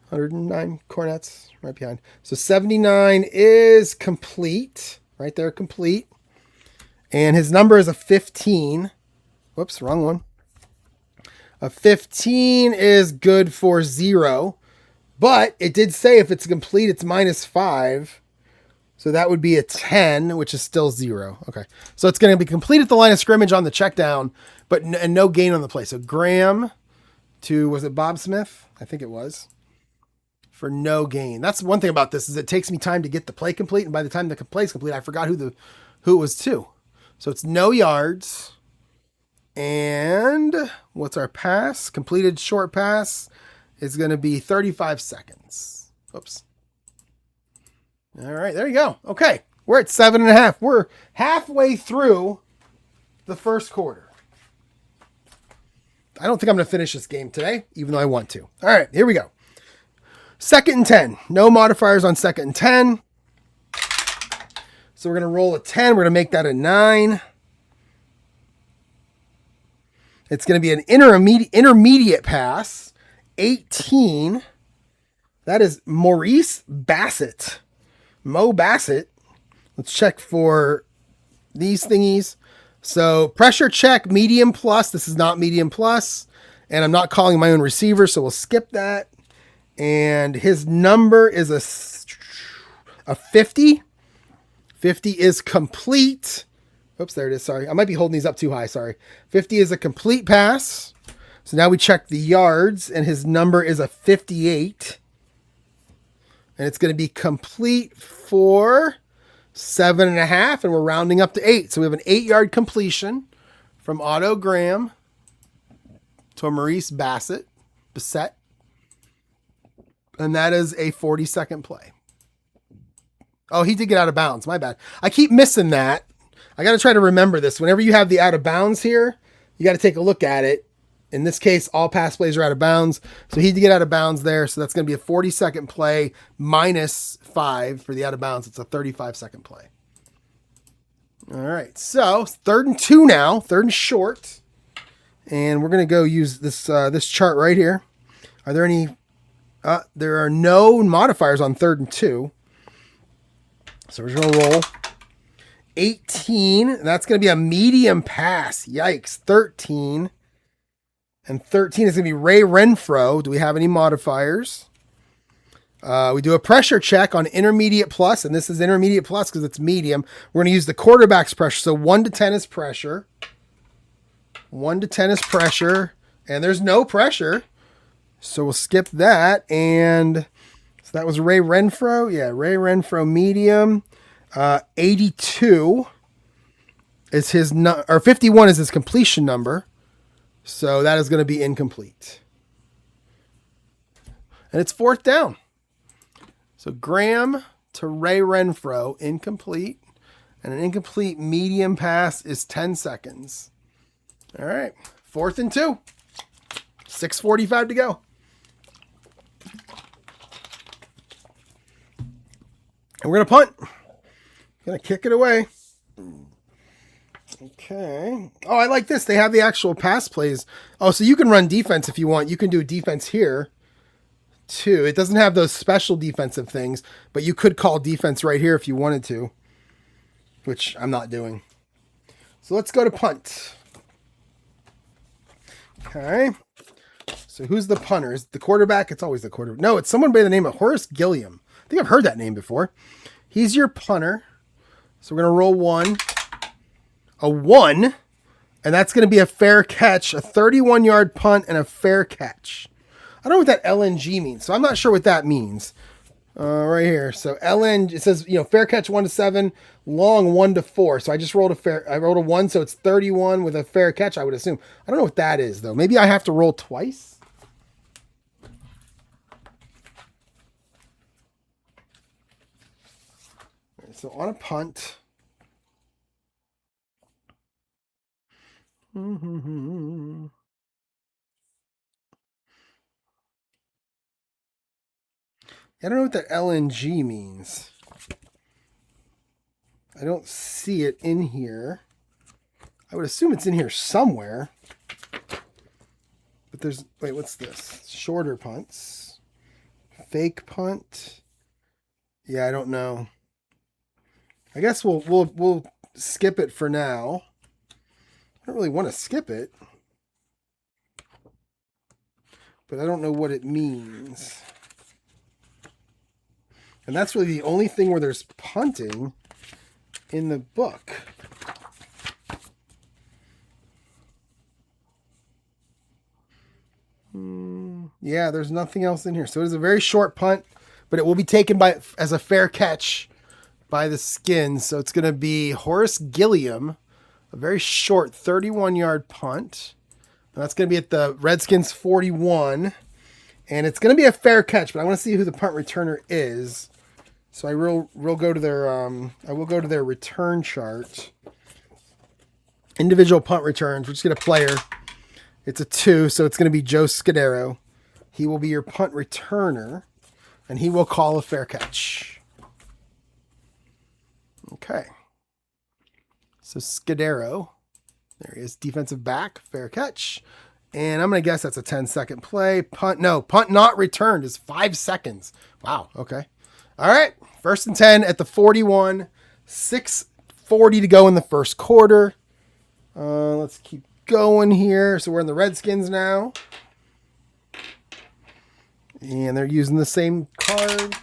Speaker 1: 109 cornets right behind. So 79 is complete. Right there, complete. And his number is a 15. Whoops, wrong one. A 15 is good for 0. But it did say if it's complete, it's -5. So that would be a 10, which is still 0. Okay. So it's going to be complete at the line of scrimmage on the check down, but and no gain on the play. So Graham to, was it Bob Smith? I think it was. For no gain. That's one thing about this is it takes me time to get the play complete. And by the time the play's complete, I forgot who it was to. So it's no yards. And what's our pass? Completed short pass is going to be 35 seconds. Oops. All right, there you go. Okay, we're at 7.5. We're halfway through the first quarter. I don't think I'm going to finish this game today, even though I want to. All right, here we go. 2nd and 10. No modifiers on 2nd and 10. So we're going to roll a 10. We're going to make that a 9. It's going to be an intermediate pass. 18. That is Maurice Bassett. Mo Bassett. Let's check for these thingies. So pressure check, medium plus. This is not medium plus. And I'm not calling my own receiver, so we'll skip that. And his number is a 50. 50 is complete. Oops, there it is. Sorry. I might be holding these up too high. Sorry. 50 is a complete pass. So now we check the yards, and his number is a 58. And it's going to be complete for 7.5, and we're rounding up to 8. So we have an 8-yard completion from Otto Graham to Maurice Bassett. And that is a 40-second play. Oh, he did get out of bounds. My bad. I keep missing that. I got to try to remember this. Whenever you have the out of bounds here, you got to take a look at it. In this case, all pass plays are out of bounds. So he did get out of bounds there. So that's going to be a 40-second play -5 for the out of bounds. It's a 35-second play. All right. So 3rd and 2 now. 3rd and short. And we're going to go use this this chart right here. Are there any... there are no modifiers on 3rd and 2. So we're going to roll 18. That's going to be a medium pass. Yikes. 13. And 13 is going to be Ray Renfro. Do we have any modifiers? We do a pressure check on intermediate plus, and this is intermediate plus because it's medium. We're going to use the quarterback's pressure. So 1 to 10 is pressure. 1 to 10 is pressure. And there's no pressure. So we'll skip that. And so that was Ray Renfro. Yeah, Ray Renfro medium. 82 is his or 51 is his completion number. So that is going to be incomplete. And it's 4th down. So Graham to Ray Renfro, incomplete. And an incomplete medium pass is 10 seconds. All right. 4th and 2. 6:45 to go. And we're going to punt. Going to kick it away. Okay. Oh, I like this. They have the actual pass plays. Oh, so you can run defense if you want. You can do defense here too. It doesn't have those special defensive things, but you could call defense right here if you wanted to, which I'm not doing. So let's go to punt. Okay. So who's the punter? Is it the quarterback? It's always the quarterback. No, it's someone by the name of Horace Gilliam. I think I've heard that name before. He's your punter. So we're going to roll 1. A 1. And that's going to be a fair catch. A 31-yard punt and a fair catch. I don't know what that LNG means. So I'm not sure what that means. Right here. So LN, it says, fair catch 1 to 7, long 1 to 4. So I just rolled I rolled a 1. So it's 31 with a fair catch, I would assume. I don't know what that is though. Maybe I have to roll twice. So on a punt. I don't know what that LNG means. I don't see it in here. I would assume it's in here somewhere. But there's... Wait, what's this? Shorter punts. Fake punt. Yeah, I don't know. I guess we'll skip it for now. I don't really want to skip it. But I don't know what it means. And that's really the only thing where there's punting in the book. Yeah, there's nothing else in here. So it is a very short punt, but it will be taken as a fair catch by the Skins. So it's going to be Horace Gilliam, a very short 31-yard punt. And that's going to be at the Redskins 41. And it's going to be a fair catch, but I want to see who the punt returner is. So I will go to their return chart. Individual punt returns. We're just going to player. It's a 2, so it's going to be Joe Scudero. He will be your punt returner, and he will call a fair catch. Okay. So Scudero, there he is, defensive back, fair catch. And I'm going to guess that's a 10-second play. Punt not returned is 5 seconds. Wow, okay. All right, 1st and 10 at the 41. 6:40 to go in the first quarter. Let's keep going here. So we're in the Redskins now. And they're using the same card.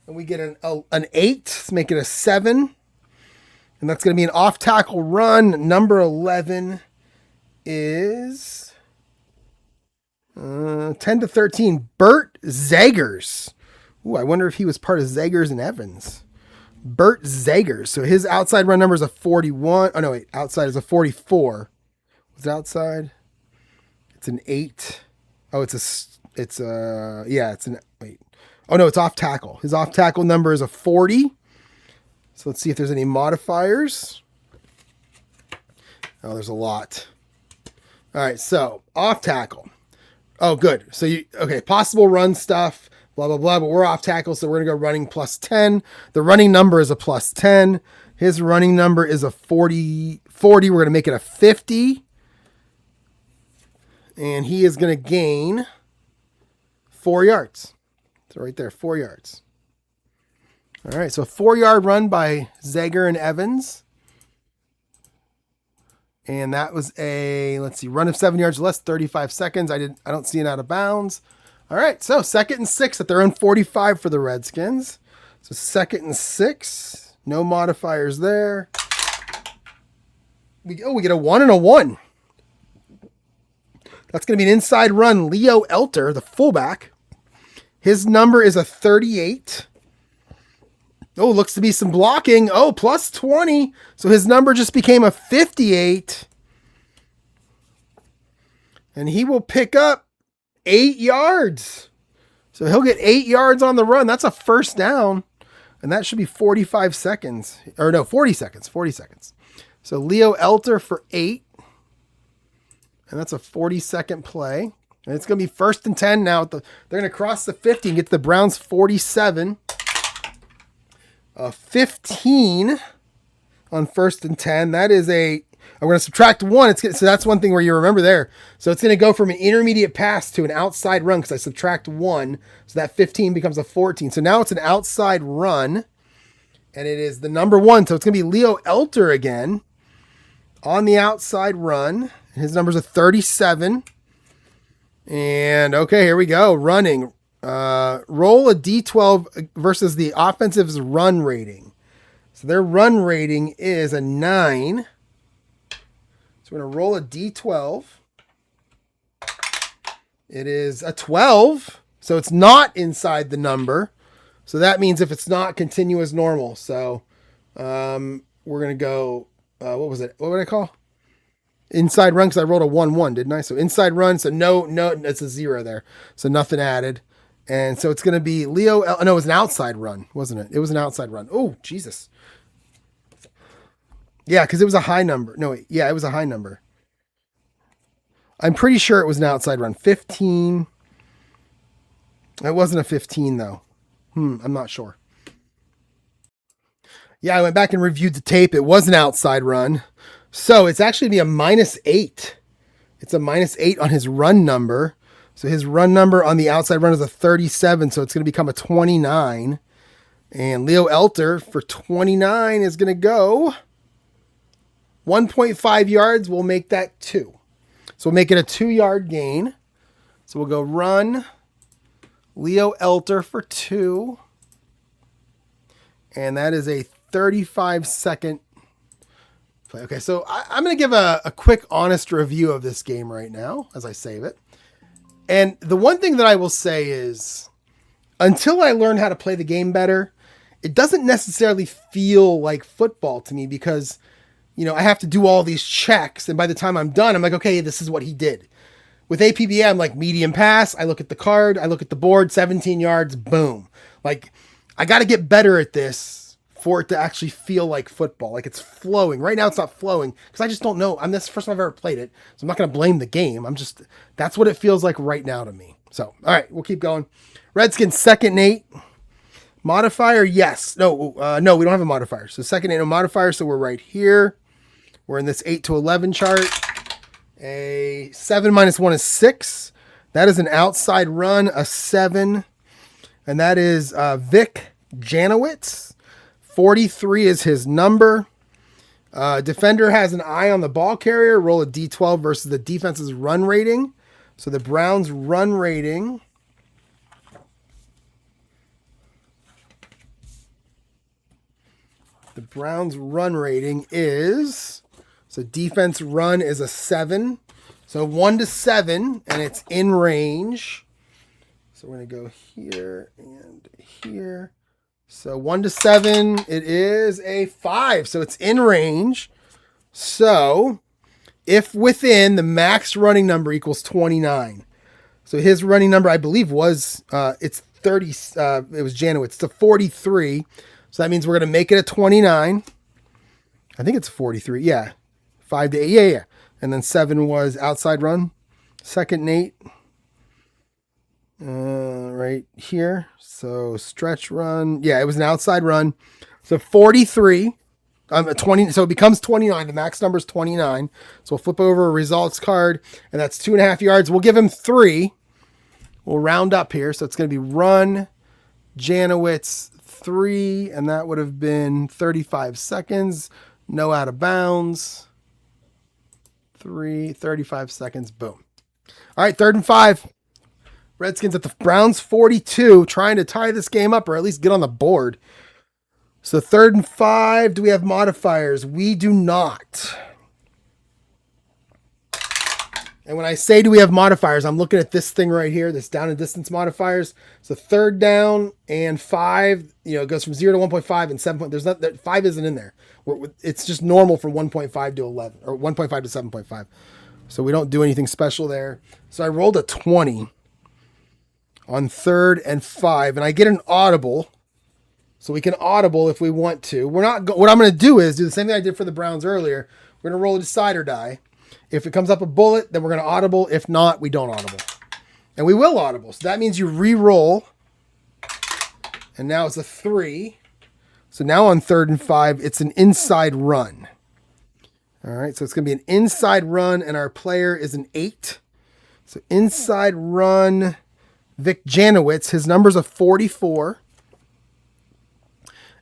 Speaker 1: And we get an 8. Let's make it a 7. And that's going to be an off-tackle run. Number 11 is 10-13. Bert Zagers. Ooh, I wonder if he was part of Zagers and Evans. Bert Zagers. So his outside run number is a 41. Oh, no, wait. Outside is a 44. Was it outside? It's an 8. Oh, it's off tackle. His off tackle number is a 40. So let's see if there's any modifiers. Oh, there's a lot. All right. So off tackle. Oh, good. So possible run stuff, blah, blah, blah, but we're off tackle. So we're going to go running plus 10. The running number is a plus 10. His running number is a 40. We're going to make it a 50. And he is going to gain 4 yards. So right there, 4 yards. All right, so a 4-yard run by Zager and Evans. And that was run of 7 yards less, 35 seconds. I don't see it out of bounds. All right, so 2nd and 6 at their own 45 for the Redskins. So 2nd and 6, no modifiers there. We get a 1 and a 1. That's going to be an inside run. Leo Elter, the fullback. His number is a 38. Oh, looks to be some blocking. Oh, plus 20. So his number just became a 58. And he will pick up 8 yards. So he'll get 8 yards on the run. That's a first down. And that should be 45 seconds. Or no, 40 seconds. 40 seconds. So Leo Elter for 8. And that's a 40-second play. And it's going to be 1st and 10 now. They're going to cross the 50 and get to the Browns 47. 15 on 1st and 10. That is I'm going to subtract 1. So that's one thing where you remember there. So it's going to go from an intermediate pass to an outside run because I subtract 1. So that 15 becomes a 14. So now it's an outside run. And it is the number 1. So it's going to be Leo Elter again on the outside run. His number's a 37. And okay, here we go. Running. Roll a D12 versus the offensive's run rating. So their run rating is a 9. So we're going to roll a D12. It is a 12. So it's not inside the number. So that means if it's not, continue as normal. So we're going to go, what was it? What would I call? Inside run, because I rolled a 1-1, didn't I? So inside run, so no, it's a 0 there. So nothing added. And so it's going to be no, it was an outside run, wasn't it? It was an outside run. Oh, Jesus. Yeah, because it was a high number. No, wait. Yeah, it was a high number. I'm pretty sure it was an outside run. 15. It wasn't a 15, though. I'm not sure. Yeah, I went back and reviewed the tape. It was an outside run. So it's actually going to be a -8. It's a -8 on his run number. So his run number on the outside run is a 37. So it's going to become a 29. And Leo Elter for 29 is going to go 1.5 yards. We'll make that 2. So we'll make it a 2-yard gain. So we'll go run Leo Elter for 2. And that is a 35-second play. Okay, so I'm going to give a quick, honest review of this game right now as I save it. And the one thing that I will say is, until I learn how to play the game better, it doesn't necessarily feel like football to me because, you know, I have to do all these checks. And by the time I'm done, I'm like, okay, this is what he did. With APBA, I'm like medium pass. I look at the card. I look at the board, 17 yards, boom. Like, I got to get better at this for it to actually feel like football. Like it's flowing. Right now it's not flowing because I just don't know. This is the first time I've ever played it. So I'm not going to blame the game. That's what it feels like right now to me. So, all right, we'll keep going. Redskins, second and 8. Modifier, yes. No, we don't have a modifier. So second and 8, no modifier. So we're right here. We're in this 8 to 11 chart. A 7 minus 1 is 6. That is an outside run, a 7. And that is Vic Janowitz. 43 is his number. Defender has an eye on the ball carrier. Roll a D12 versus the defense's run rating. So the Browns' run rating. The Browns' run rating is, so defense run is a 7. So 1 to 7, and it's in range. So we're going to go here and here. So 1 to 7, it is a 5. So it's in range. So if within, the max running number equals 29. So his running number, I believe, was, it's 30, it was Janowitz. It's a 43. So that means we're going to make it a 29. I think it's 43. Yeah. 5 to 8. Yeah. And then 7 was outside run. Second and 8. Right here. So stretch run. Yeah, it was an outside run. So 43. 20. So it becomes 29. The max number is 29. So we'll flip over a results card. And that's 2.5 yards. We'll give him 3. We'll round up here. So it's going to be run Janowitz 3. And that would have been 35 seconds. No out of bounds. 35 seconds. Boom. All right, 3rd and 5. Redskins at the Browns 42, trying to tie this game up or at least get on the board. So 3rd and 5. Do we have modifiers? We do not. And when I say do we have modifiers, I'm looking at this thing right here, this down and distance modifiers. So 3rd down and 5, it goes from 0 to 1.5 and 7. There's not, 5 isn't in there. It's just normal from 1.5 to 11 or 1.5 to 7.5. So we don't do anything special there. So I rolled a 20 on 3rd and 5, and I get an audible. So we can audible if we want to. What I'm going to do is do the same thing I did for the Browns earlier. We're going to roll a decider die. If it comes up a bullet, then we're going to audible. If not, we don't audible. And we will audible. So that means you re-roll. And now it's a 3. So now on 3rd and 5, it's an inside run. All right, so it's going to be an inside run, and our player is an 8. So inside run, Vic Janowitz. His number's a 44.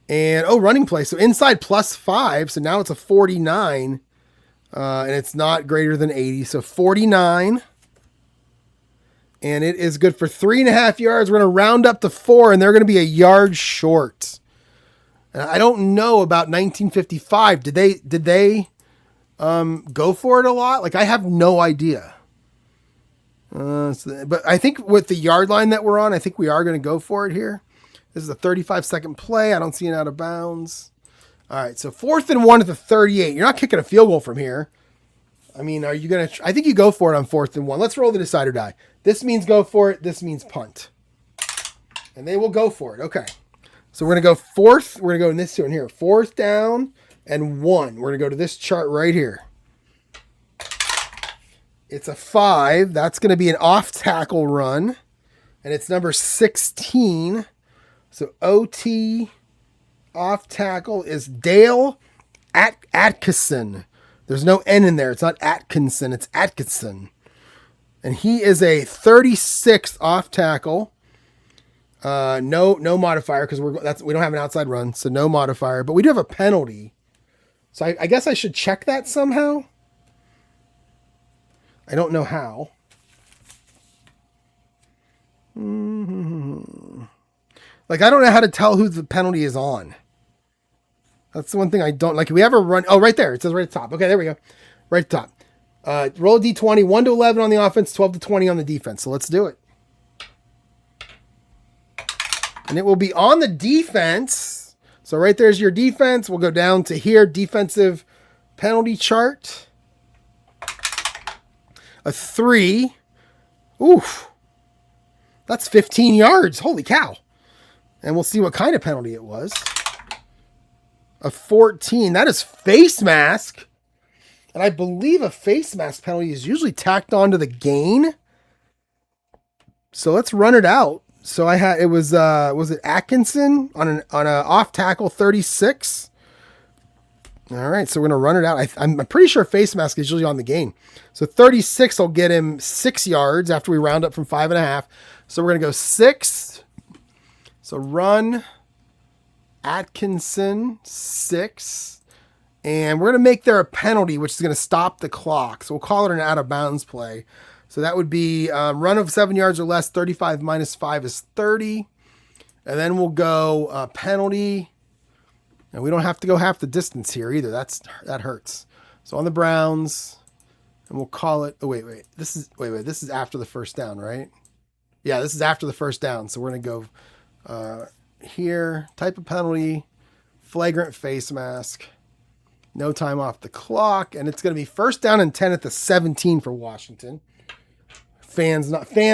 Speaker 1: And, running play. So inside plus 5. So now it's a 49. And it's not greater than 80. So 49. And it is good for 3.5 yards. We're going to round up to 4, and they're going to be a yard short. And I don't know about 1955. Did they go for it a lot? Like, I have no idea. But I think with the yard line that we're on, I think we are going to go for it here. This is a 35-second play. I don't see an out of bounds. All right, so 4th and 1 at the 38. You're not kicking a field goal from here. I mean, are you going to... I think you go for it on 4th and 1. Let's roll the decider die. This means go for it. This means punt. And they will go for it. Okay. So we're going to go 4th. We're going to go in this one here. 4th down and 1. We're going to go to this chart right here. It's a 5. That's going to be an off-tackle run. And it's number 16. So OT... off tackle is Dale Atkinson. There's no N in there. It's not Atkinson. It's Atkinson. And he is a 36th off tackle. No modifier because we don't have an outside run. So no modifier, but we do have a penalty. So I guess I should check that somehow. I don't know how. Like, I don't know how to tell who the penalty is on. That's the one thing I don't like. We ever run? Oh, right there. It says right at the top. Okay, there we go. Right at the top. Roll a d20, 1 to 11 on the offense, 12 to 20 on the defense. So let's do it. And it will be on the defense. So right there's your defense. We'll go down to here, defensive penalty chart. A 3. Oof. That's 15 yards. Holy cow. And we'll see what kind of penalty it was. A 14. That is face mask. And I believe a face mask penalty is usually tacked onto the gain. So let's run it out. So it was it Atkinson on an off tackle 36. All right, so we're gonna run it out. I'm pretty sure face mask is usually on the gain. So 36 will get him 6 yards after we round up from 5.5. So we're gonna go 6. So run Atkinson 6. And we're going to make there a penalty, which is going to stop the clock. So we'll call it an out of bounds play. So that would be run of 7 yards or less. 35 minus 5 is 30. And then we'll go penalty. And we don't have to go half the distance here either. That hurts. So on the Browns, and we'll call it. Oh, wait. This is after the first down, right? Yeah, this is after the first down. So we're going to go here. Type of penalty. Flagrant face mask. No time off the clock, and it's going to be first down and 10 at the 17 for Washington. Fans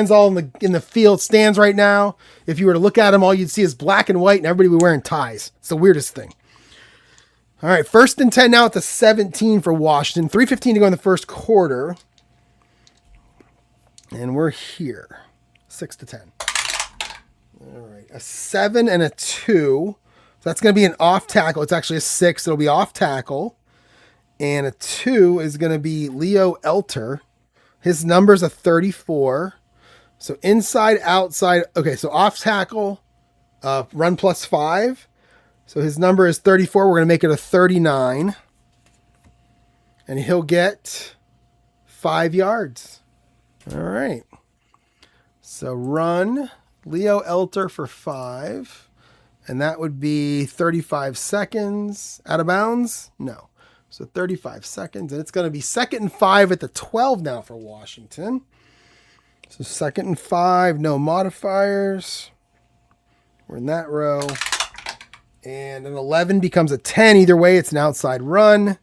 Speaker 1: all in the field stands right now. If you were to look at them, all you'd see is black and white, and everybody would be wearing ties. It's the weirdest thing. All right, first and 10 now at the 17 for Washington. 3:15 to go in the first quarter, and we're here. 6 to 10. All right, a 7 and a 2. So that's going to be an off tackle. It's actually a 6. It'll be off tackle. And a 2 is going to be Leo Elter. His number's a 34. So inside, outside. Okay, so off tackle, run plus 5. So his number is 34. We're going to make it a 39. And he'll get 5 yards. All right. So run Leo Elter for 5. And that would be 35 seconds. Out of bounds? No. So 35 seconds. And it's going to be 2nd and 5 at the 12 now for Washington. So 2nd and 5. No modifiers. We're in that row. And an 11 becomes a 10. Either way, it's an outside run.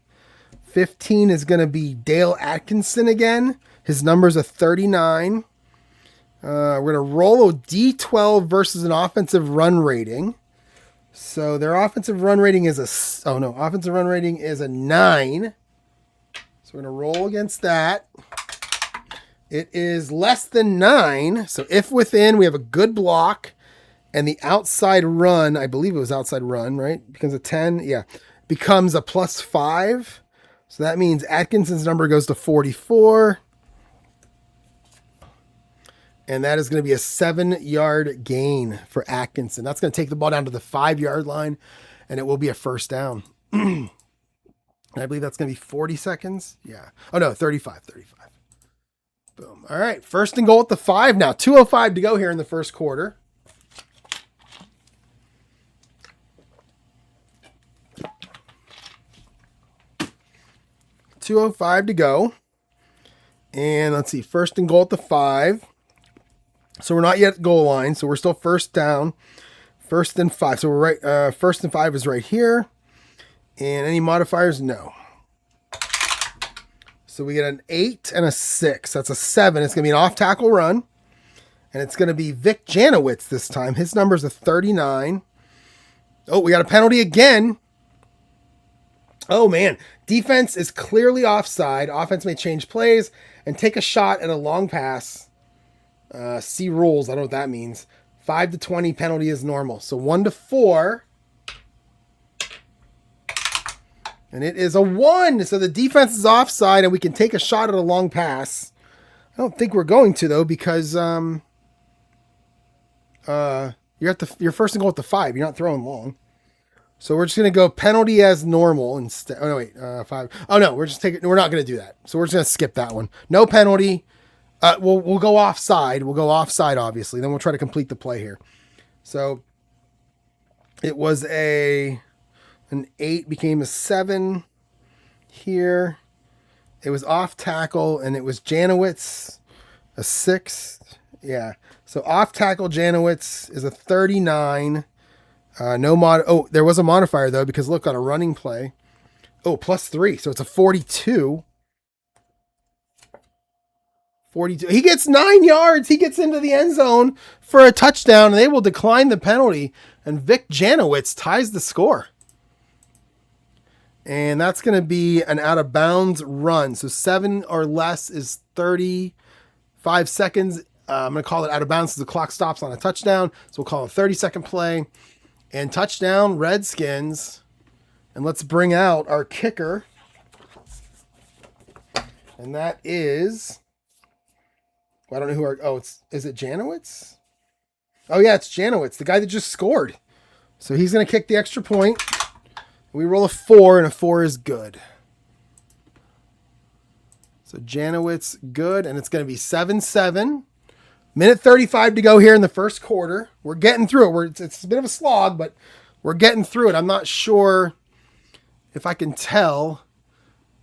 Speaker 1: 15 is going to be Dale Atkinson again. His number's a 39. We're going to roll a D12 versus an offensive run rating. So their offensive run rating is offensive run rating is a 9. So we're going to roll against that. It is less than 9. So if within, we have a good block, and the outside run, I believe it was outside run, right? Becomes a 10. Yeah. Becomes a plus 5. So that means Atkinson's number goes to 44. And that is going to be a 7-yard gain for Atkinson. That's going to take the ball down to the 5-yard line, and it will be a first down. And I believe that's going to be 40 seconds. Yeah. Oh, no, 35. Boom. All right. First and goal at the 5 now. 2:05 to go here in the first quarter. $2:05 to go. And let's see. First and goal at the 5. So we're not yet at goal line. So we're still first down. 1st and 5. So we're right. 1st and 5 is right here. And any modifiers? No. So we get an 8 and a 6. That's a 7. It's going to be an off tackle run. And it's going to be Vic Janowitz this time. His number's a 39. Oh, we got a penalty again. Oh, man. Defense is clearly offside. Offense may change plays and take a shot at a long pass. See rules. I don't know what that means. 5 to 20 penalty is normal. So 1 to 4. And it is a 1. So the defense is offside and we can take a shot at a long pass. I don't think we're going to, though, because you're first and goal at the 5. You're not throwing long. So we're just going to go penalty as normal instead. Oh, no, wait. 5. Oh, no. We're not going to do that. So we're just going to skip that one. No penalty. We'll go offside. We'll go offside, obviously. Then we'll try to complete the play here. So it was a An 8 became a 7 here. It was off tackle, and it was Janowitz, a 6. Yeah. So off tackle Janowitz is a 39. No mod. Oh, there was a modifier though, because look, on a running play. Oh, +3. So it's a 42. 42. He gets 9 yards. He gets into the end zone for a touchdown, and they will decline the penalty. And Vic Janowitz ties the score. And that's going to be an out of bounds run. So 7 or less is 35 seconds. I'm going to call it out of bounds because the clock stops on a touchdown. So we'll call it a 30-second play. And touchdown, Redskins. And let's bring out our kicker. And that is... I don't know who our... Oh, is it Janowitz? Oh, yeah, it's Janowitz, the guy that just scored. So he's going to kick the extra point. We roll a 4, and a 4 is good. So Janowitz, good, and it's going to be 7-7. Minute 35 to go here in the first quarter. We're getting through it. It's a bit of a slog, but we're getting through it. I'm not sure if I can tell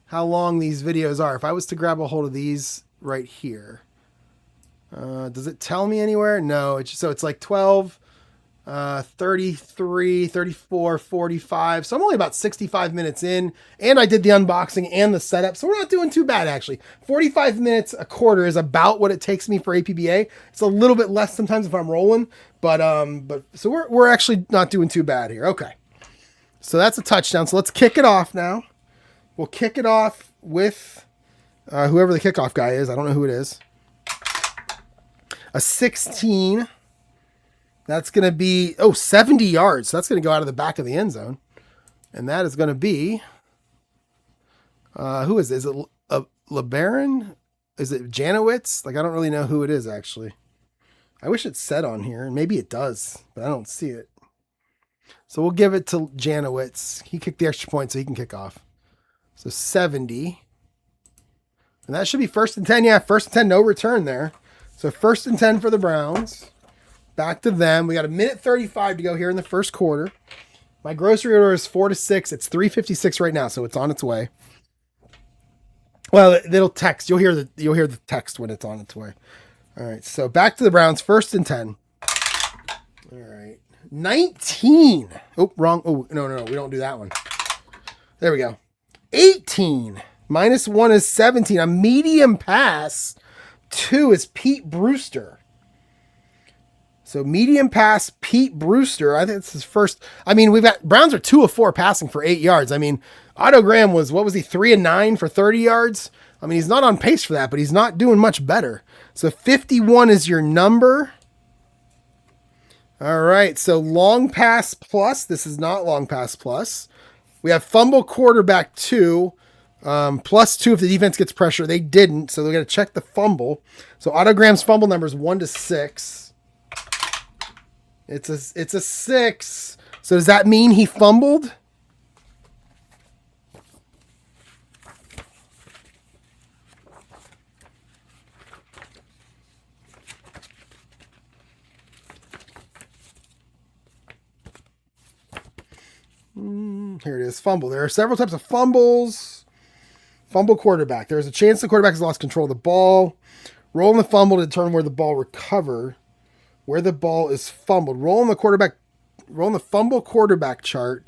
Speaker 1: how long these videos are. If I was to grab a hold of these right here. Does it tell me anywhere? No. So it's like 12, 33, 34, 45. So I'm only about 65 minutes in, and I did the unboxing and the setup. So we're not doing too bad, actually. 45 minutes a quarter is about what it takes me for APBA. It's a little bit less sometimes if I'm rolling, but so we're actually not doing too bad here. Okay. So that's a touchdown. So let's kick it off now. We'll kick it off with whoever the kickoff guy is. I don't know who it is. A 16. That's going to be, 70 yards. So that's going to go out of the back of the end zone. And that is going to be, who is it? Is it LeBaron? Is it Janowitz? Like, I don't really know who it is, actually. I wish it said on here. Maybe it does, but I don't see it. So we'll give it to Janowitz. He kicked the extra point, so he can kick off. So 70. And that should be 1st and 10. Yeah, 1st and 10, no return there. So 1st and 10 for the Browns. Back to them. We got a minute 35 to go here in the first quarter. My grocery order is 4 to 6. It's 3:56 right now, so it's on its way. Well, it'll text. You'll hear the text when it's on its way. All right. So back to the Browns. 1st and 10. All right. 19. Oh, wrong. Oh, no. We don't do that one. There we go. 18. -1 is 17. A medium pass. 2 is Pete Brewster. So medium pass, Pete Brewster. I think it's his first. I mean, Browns are 2 of 4 passing for 8 yards. I mean, Otto Graham was 3 of 9 for 30 yards. I mean, he's not on pace for that, but he's not doing much better. So 51 is your number. All right. So long pass plus. This is not long pass plus. We have fumble quarterback 2. +2 if the defense gets pressure. They didn't, so they're going to check the fumble. So Otto Graham's fumble number is 1 to 6. It's a 6. So does that mean he fumbled? Here it is, fumble. There are several types of fumbles. Fumble quarterback. There's a chance the quarterback has lost control of the ball. Rolling the fumble to determine where the ball recovered. Where the ball is fumbled. Rolling the fumble quarterback chart.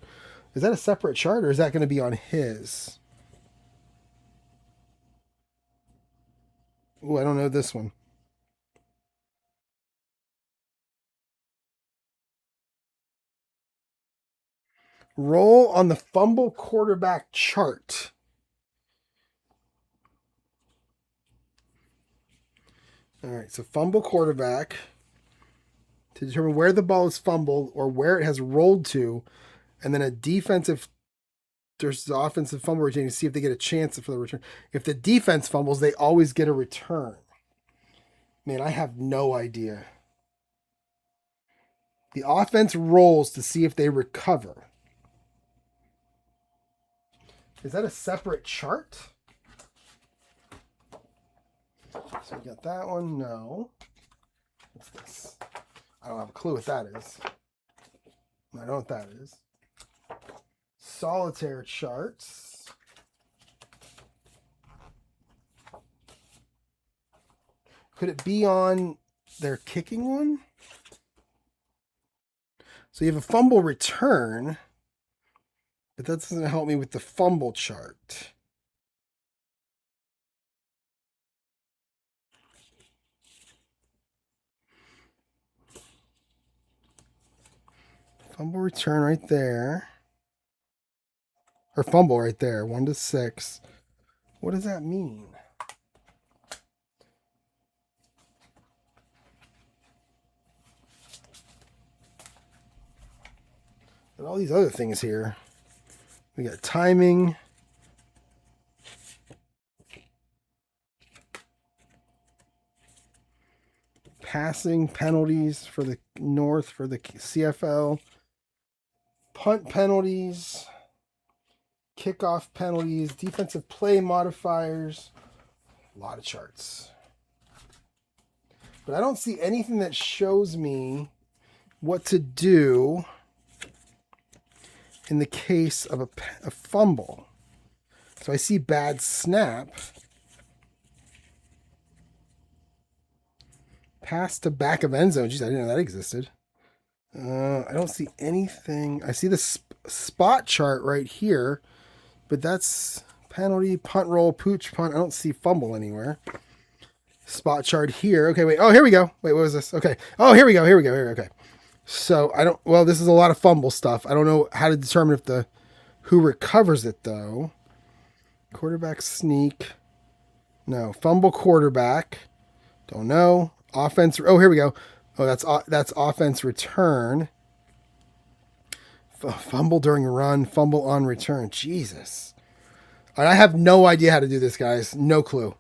Speaker 1: Is that a separate chart or is that going to be on his? Oh, I don't know this one. Roll on the fumble quarterback chart. All right, so fumble quarterback to determine where the ball is fumbled or where it has rolled to, and then there's the offensive fumble return to see if they get a chance for the return. If the defense fumbles, they always get a return. Man, I have no idea. The offense rolls to see if they recover. Is that a separate chart? So we got that one. No. What's this? I don't have a clue what that is. I don't know what that is. solitaire charts. Could it be on their kicking one? So you have a fumble return, but that doesn't help me with the fumble chart. Fumble return right there. Or fumble right there, 1 to 6. What does that mean? And all these other things here. We got timing. Passing penalties for the North for the CFL. Punt penalties. Kickoff penalties. Defensive play modifiers. A lot of charts. But I don't see anything that shows me what to do in the case of a fumble. So I see bad snap. Pass to back of end zone. Jeez, I didn't know that existed. I don't see anything. I see the spot chart right here, but that's penalty, punt roll, pooch, punt. I don't see fumble anywhere. Spot chart here. Okay, wait. Oh, here we go. Wait, what was this? Okay. Oh, here we go. Okay. So this is a lot of fumble stuff. I don't know how to determine if who recovers it though. Quarterback sneak. No. Fumble quarterback. Don't know. Offense. Oh, here we go. Oh, that's offense return. Fumble during run. Fumble on return. Jesus. I have no idea how to do this, guys. No clue.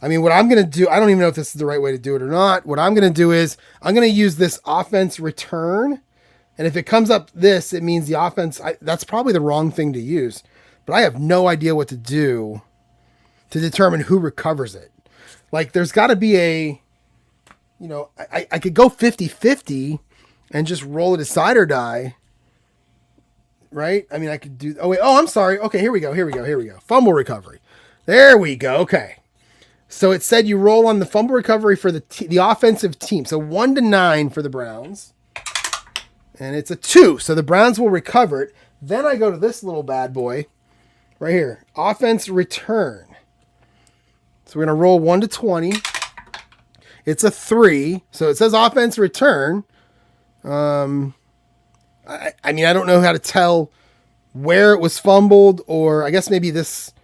Speaker 1: I mean, what I'm going to do, I don't even know if this is the right way to do it or not. What I'm going to do is I'm going to use this offense return. And if it comes up this, it means the offense, that's probably the wrong thing to use. But I have no idea what to do to determine who recovers it. Like, there's got to be I could go 50-50 and just roll it as side or die. Right? I mean, I could do, I'm sorry. Okay, here we go. Fumble recovery. There we go. Okay. So it said you roll on the fumble recovery for the offensive team. So 1 to 9 for the Browns. And it's a 2. So the Browns will recover it. Then I go to this little bad boy right here. Offense return. So we're going to roll 1 to 20. It's a 3. So it says offense return. I mean, I don't know how to tell where it was fumbled, or I guess maybe this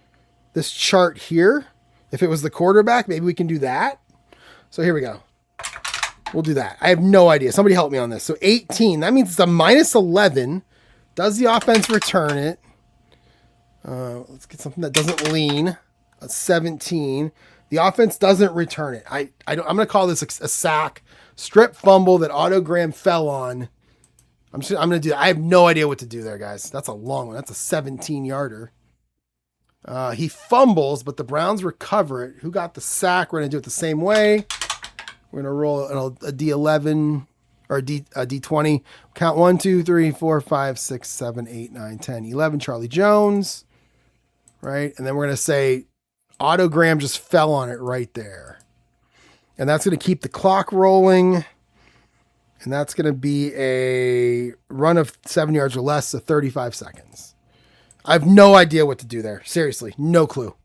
Speaker 1: chart here. If it was the quarterback, maybe we can do that. So here we go. We'll do that. I have no idea. Somebody help me on this. So 18, that means it's a minus 11. Does the offense return it? Let's get something that doesn't lean. A 17. The offense doesn't return it. I'm going to call this a sack. Strip fumble that Autogram fell on. I'm going to do that. I have no idea what to do there, guys. That's a long one. That's a 17-yarder. He fumbles, but the Browns recover it. Who got the sack? We're going to do it the same way. We're going to roll a D11 or a D20. Count 1, 2, 3, 4, 5, 6, 7, 8, 9, 10, 11. Charlie Jones. Right? And then we're going to say Autogram just fell on it right there. And that's going to keep the clock rolling. And that's going to be a run of 7 yards or less, so 35 seconds. I have no idea what to do there. Seriously, no clue.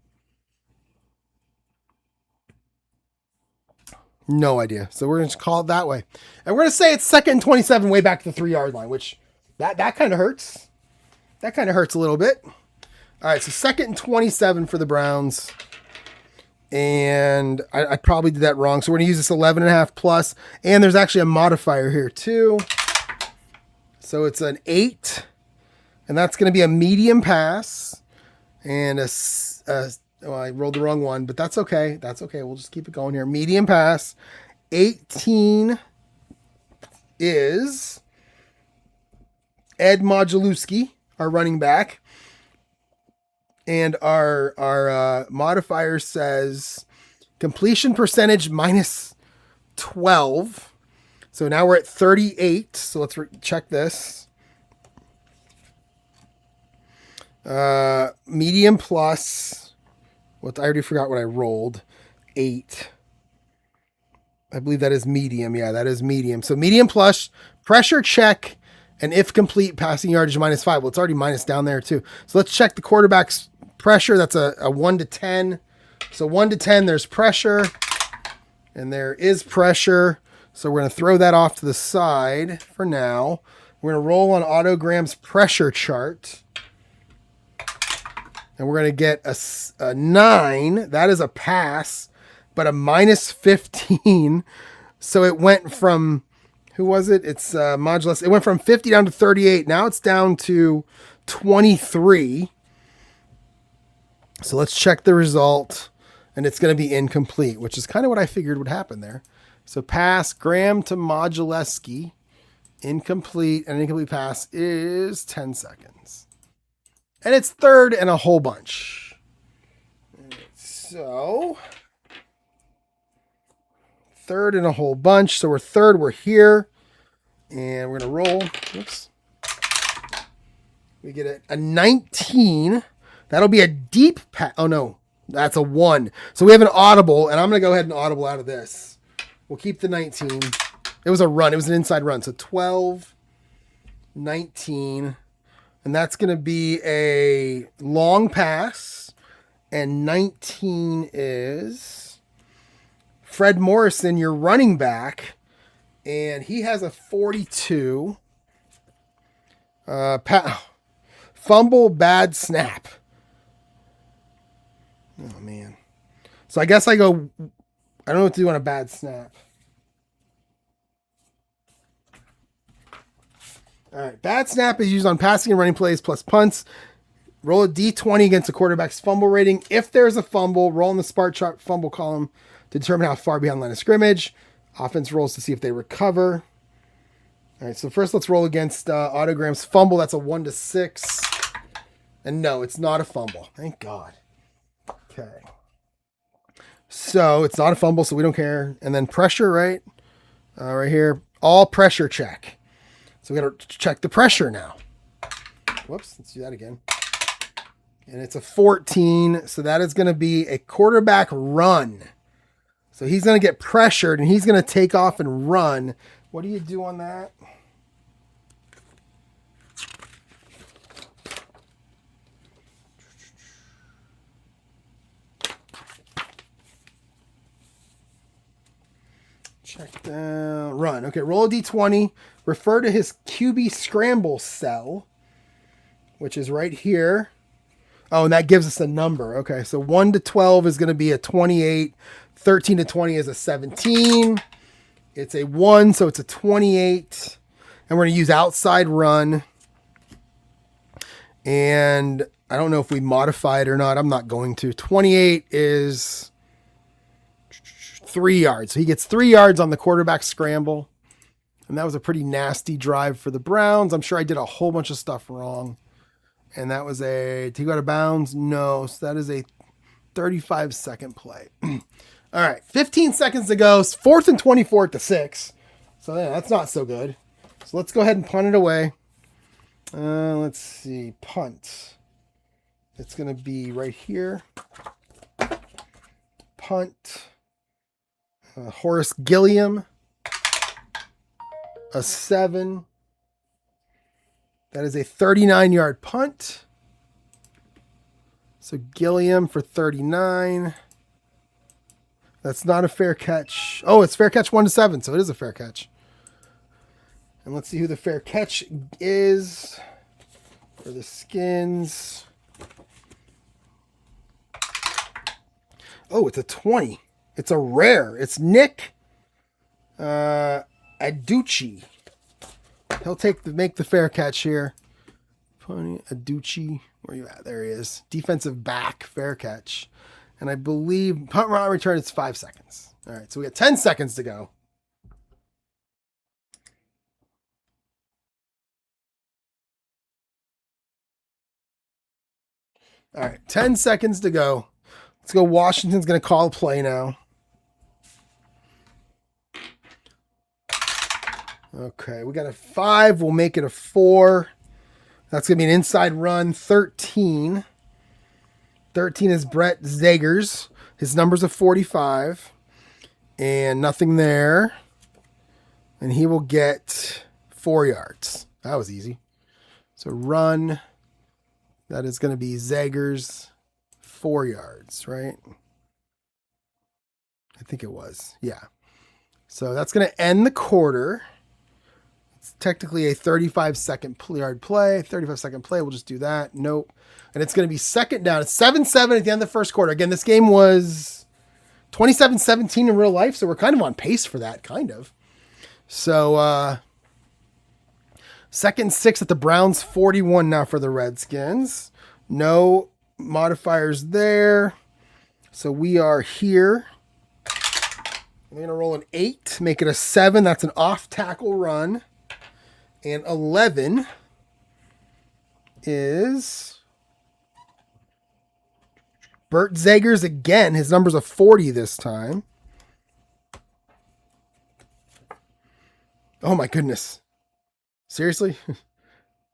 Speaker 1: No idea. So we're going to call it that way. And we're going to say it's 2nd and 27 way back to the 3-yard line, which that kind of hurts. That kind of hurts a little bit. All right, so 2nd and 27 for the Browns. And I probably did that wrong. So we're going to use this 11.5 plus. And there's actually a modifier here too. So it's an 8. And that's going to be a medium pass. And I rolled the wrong one, but that's okay. That's okay. We'll just keep it going here. Medium pass. 18 is Ed Modulewski, our running back. And our modifier says completion percentage minus 12. So now we're at 38. So let's check this. Medium plus. What I already forgot what I rolled. 8. I believe that is medium. Yeah, that is medium. So medium plus, pressure check, and if complete, passing yardage -5. Well, it's already minus down there too. So let's check the quarterback's pressure. That's a 1 to 10. So 1 to 10, there's pressure, and there is pressure. So we're going to throw that off to the side for now. We're going to roll on Autogram's pressure chart. And we're going to get a 9. That is a pass, but a -15. So it went from, who was it? It's modulus. It went from 50 down to 38. Now it's down to 23. So let's check the result. And it's going to be incomplete, which is kind of what I figured would happen there. So pass Graham to Moduleski. Incomplete. And an incomplete pass is 10 seconds. And it's third and a whole bunch. So, third and a whole bunch. So we're third. We're here. And we're going to roll. Oops. We get a 19. That'll be a deep pass. Oh, no. That's a 1. So we have an audible. And I'm going to go ahead and audible out of this. We'll keep the 19. It was a run. It was an inside run. So 12, 19. And that's going to be a long pass. And 19 is Fred Morrison, your running back. And he has a 42. Fumble, bad snap. Oh, man. So I guess I go, I don't know what to do on a bad snap. All right, bad snap is used on passing and running plays plus punts. Roll a D20 against a quarterback's fumble rating. If there's a fumble, roll in the Spark chart fumble column to determine how far behind the line of scrimmage. Offense rolls to see if they recover. All right, so first let's roll against Autogram's fumble. That's a 1 to 6. And no, it's not a fumble. Thank God. Okay. So it's not a fumble, so we don't care. And then pressure, right? Right here. All pressure check. So we got to check the pressure now. Whoops, let's do that again. And it's a 14. So that is going to be a quarterback run. So he's going to get pressured and he's going to take off and run. What do you do on that? Check down, run. Okay, roll a D20. Refer to his QB scramble cell, which is right here. Oh, and that gives us a number. Okay, so 1 to 12 is going to be a 28. 13 to 20 is a 17. It's a 1, so it's a 28. And we're going to use outside run. And I don't know if we modify it or not. I'm not going to. 28 is 3 yards. So he gets 3 yards on the quarterback scramble. And that was a pretty nasty drive for the Browns. I'm sure I did a whole bunch of stuff wrong. And that was did he go out of bounds? No. So that is a 35-second play. All right. 15 seconds to go. 4th and 24 at the 6. So yeah, that's not so good. So let's go ahead and punt it away. Let's see. Punt. It's going to be right here. Punt. Horace Gilliam. A 7. That is a 39-yard punt. So Gilliam for 39. That's not a fair catch. Oh, it's fair catch 1 to 7, so it is a fair catch. And let's see who the fair catch is for the Skins. Oh, it's a 20. It's a rare. It's Nick Aducci. He'll make the fair catch here. Aducci. Where are you at? There he is. Defensive back, fair catch. And I believe punt return, it's 5 seconds. All right, so we got 10 seconds to go. All right, 10 seconds to go. Let's go. Washington's going to call a play now. Okay, we got a 5. We'll make it a 4. That's going to be an inside run. 13. 13 is Brett Zegers. His number's a 45. And nothing there. And he will get 4 yards. That was easy. So run. That is going to be Zegers, 4 yards, right? I think it was. Yeah. So that's going to end the quarter. It's technically a 35-second yard play. 35-second play. We'll just do that. Nope. And it's going to be second down. It's 7-7 at the end of the first quarter. Again, this game was 27-17 in real life, so we're kind of on pace for that, kind of. So, 2nd and 6 at the Browns, 41 now for the Redskins. No modifiers there. So we are here. We're going to roll an 8, make it a 7. That's an off-tackle run. And 11 is Bert Zegers again. His number's a 40 this time. Oh my goodness. Seriously?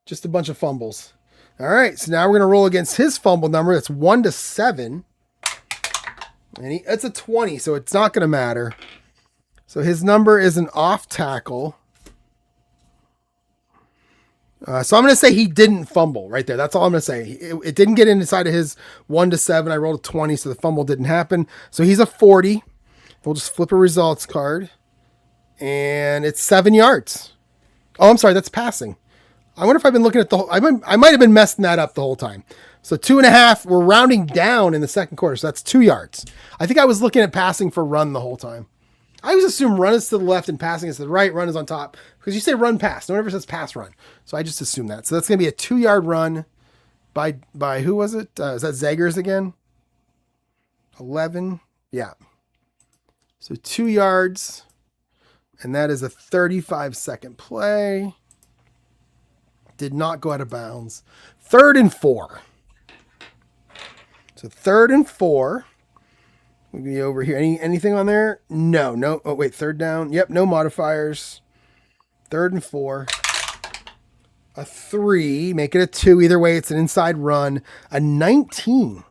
Speaker 1: Just a bunch of fumbles. All right, so now we're going to roll against his fumble number. That's 1-7. And it's a 20, so it's not going to matter. So his number is an off tackle. So I'm going to say he didn't fumble right there. That's all I'm going to say. It didn't get inside of his 1-7. I rolled a 20, so the fumble didn't happen. So he's a 40. We'll just flip a results card. And it's 7 yards. Oh, I'm sorry. That's passing. I wonder if I've been looking at the whole... I might have been messing that up the whole time. So 2.5. We're rounding down in the second quarter. So that's 2 yards. I think I was looking at passing for run the whole time. I always assume run is to the left and passing is to the right. Run is on top. Because you say run pass. No one ever says pass run. So I just assume that. So that's going to be a 2-yard run by who was it? Is that Zegers again? 11. Yeah. So 2 yards. And that is a 35-second play. Did not go out of bounds. 3rd and 4. So 3rd and 4. We'll be over here. Anything on there? No. Oh, wait. 3rd down. Yep. No modifiers. 3rd and 4. A 3. Make it a 2. Either way, it's an inside run. A 19.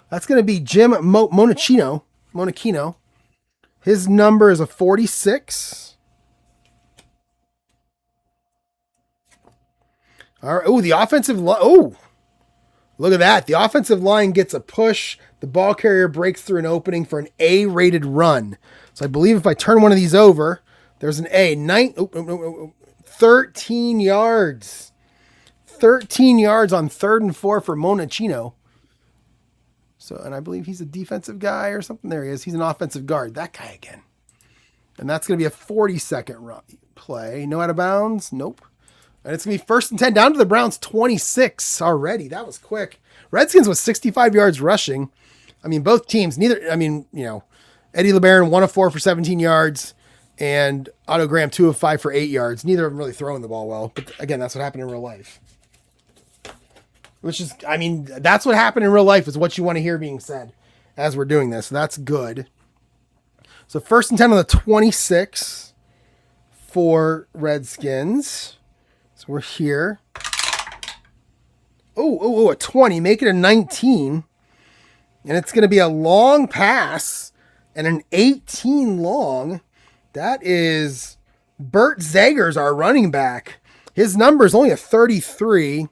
Speaker 1: That's going to be Jim Monachino. His number is a 46. All right. Oh, the offensive line. Oh, look at that. The offensive line gets a push. The ball carrier breaks through an opening for an A-rated run. So I believe if I turn one of these over, there's an A. 13 yards. 13 yards on 3rd and 4 for Monachino. So, and I believe he's a defensive guy or something. There he is. He's an offensive guard. That guy again. And that's going to be a 40-second run play. No out of bounds? Nope. And it's going to be 1st and 10 down to the Browns 26 already. That was quick. Redskins was 65 yards rushing. I mean, both teams, Eddie LeBaron 1 of 4 for 17 yards and Otto Graham 2 of 5 for 8 yards. Neither of them really throwing the ball well. But again, that's what happened in real life. Which is, I mean, that's what happened in real life is what you want to hear being said as we're doing this. So that's good. So 1st and 10 on the 26 for Redskins. So we're here. Oh, a 20. Make it a 19. And it's going to be a long pass and an 18 long. That is Bert Zegers, our running back. His number is only a 33.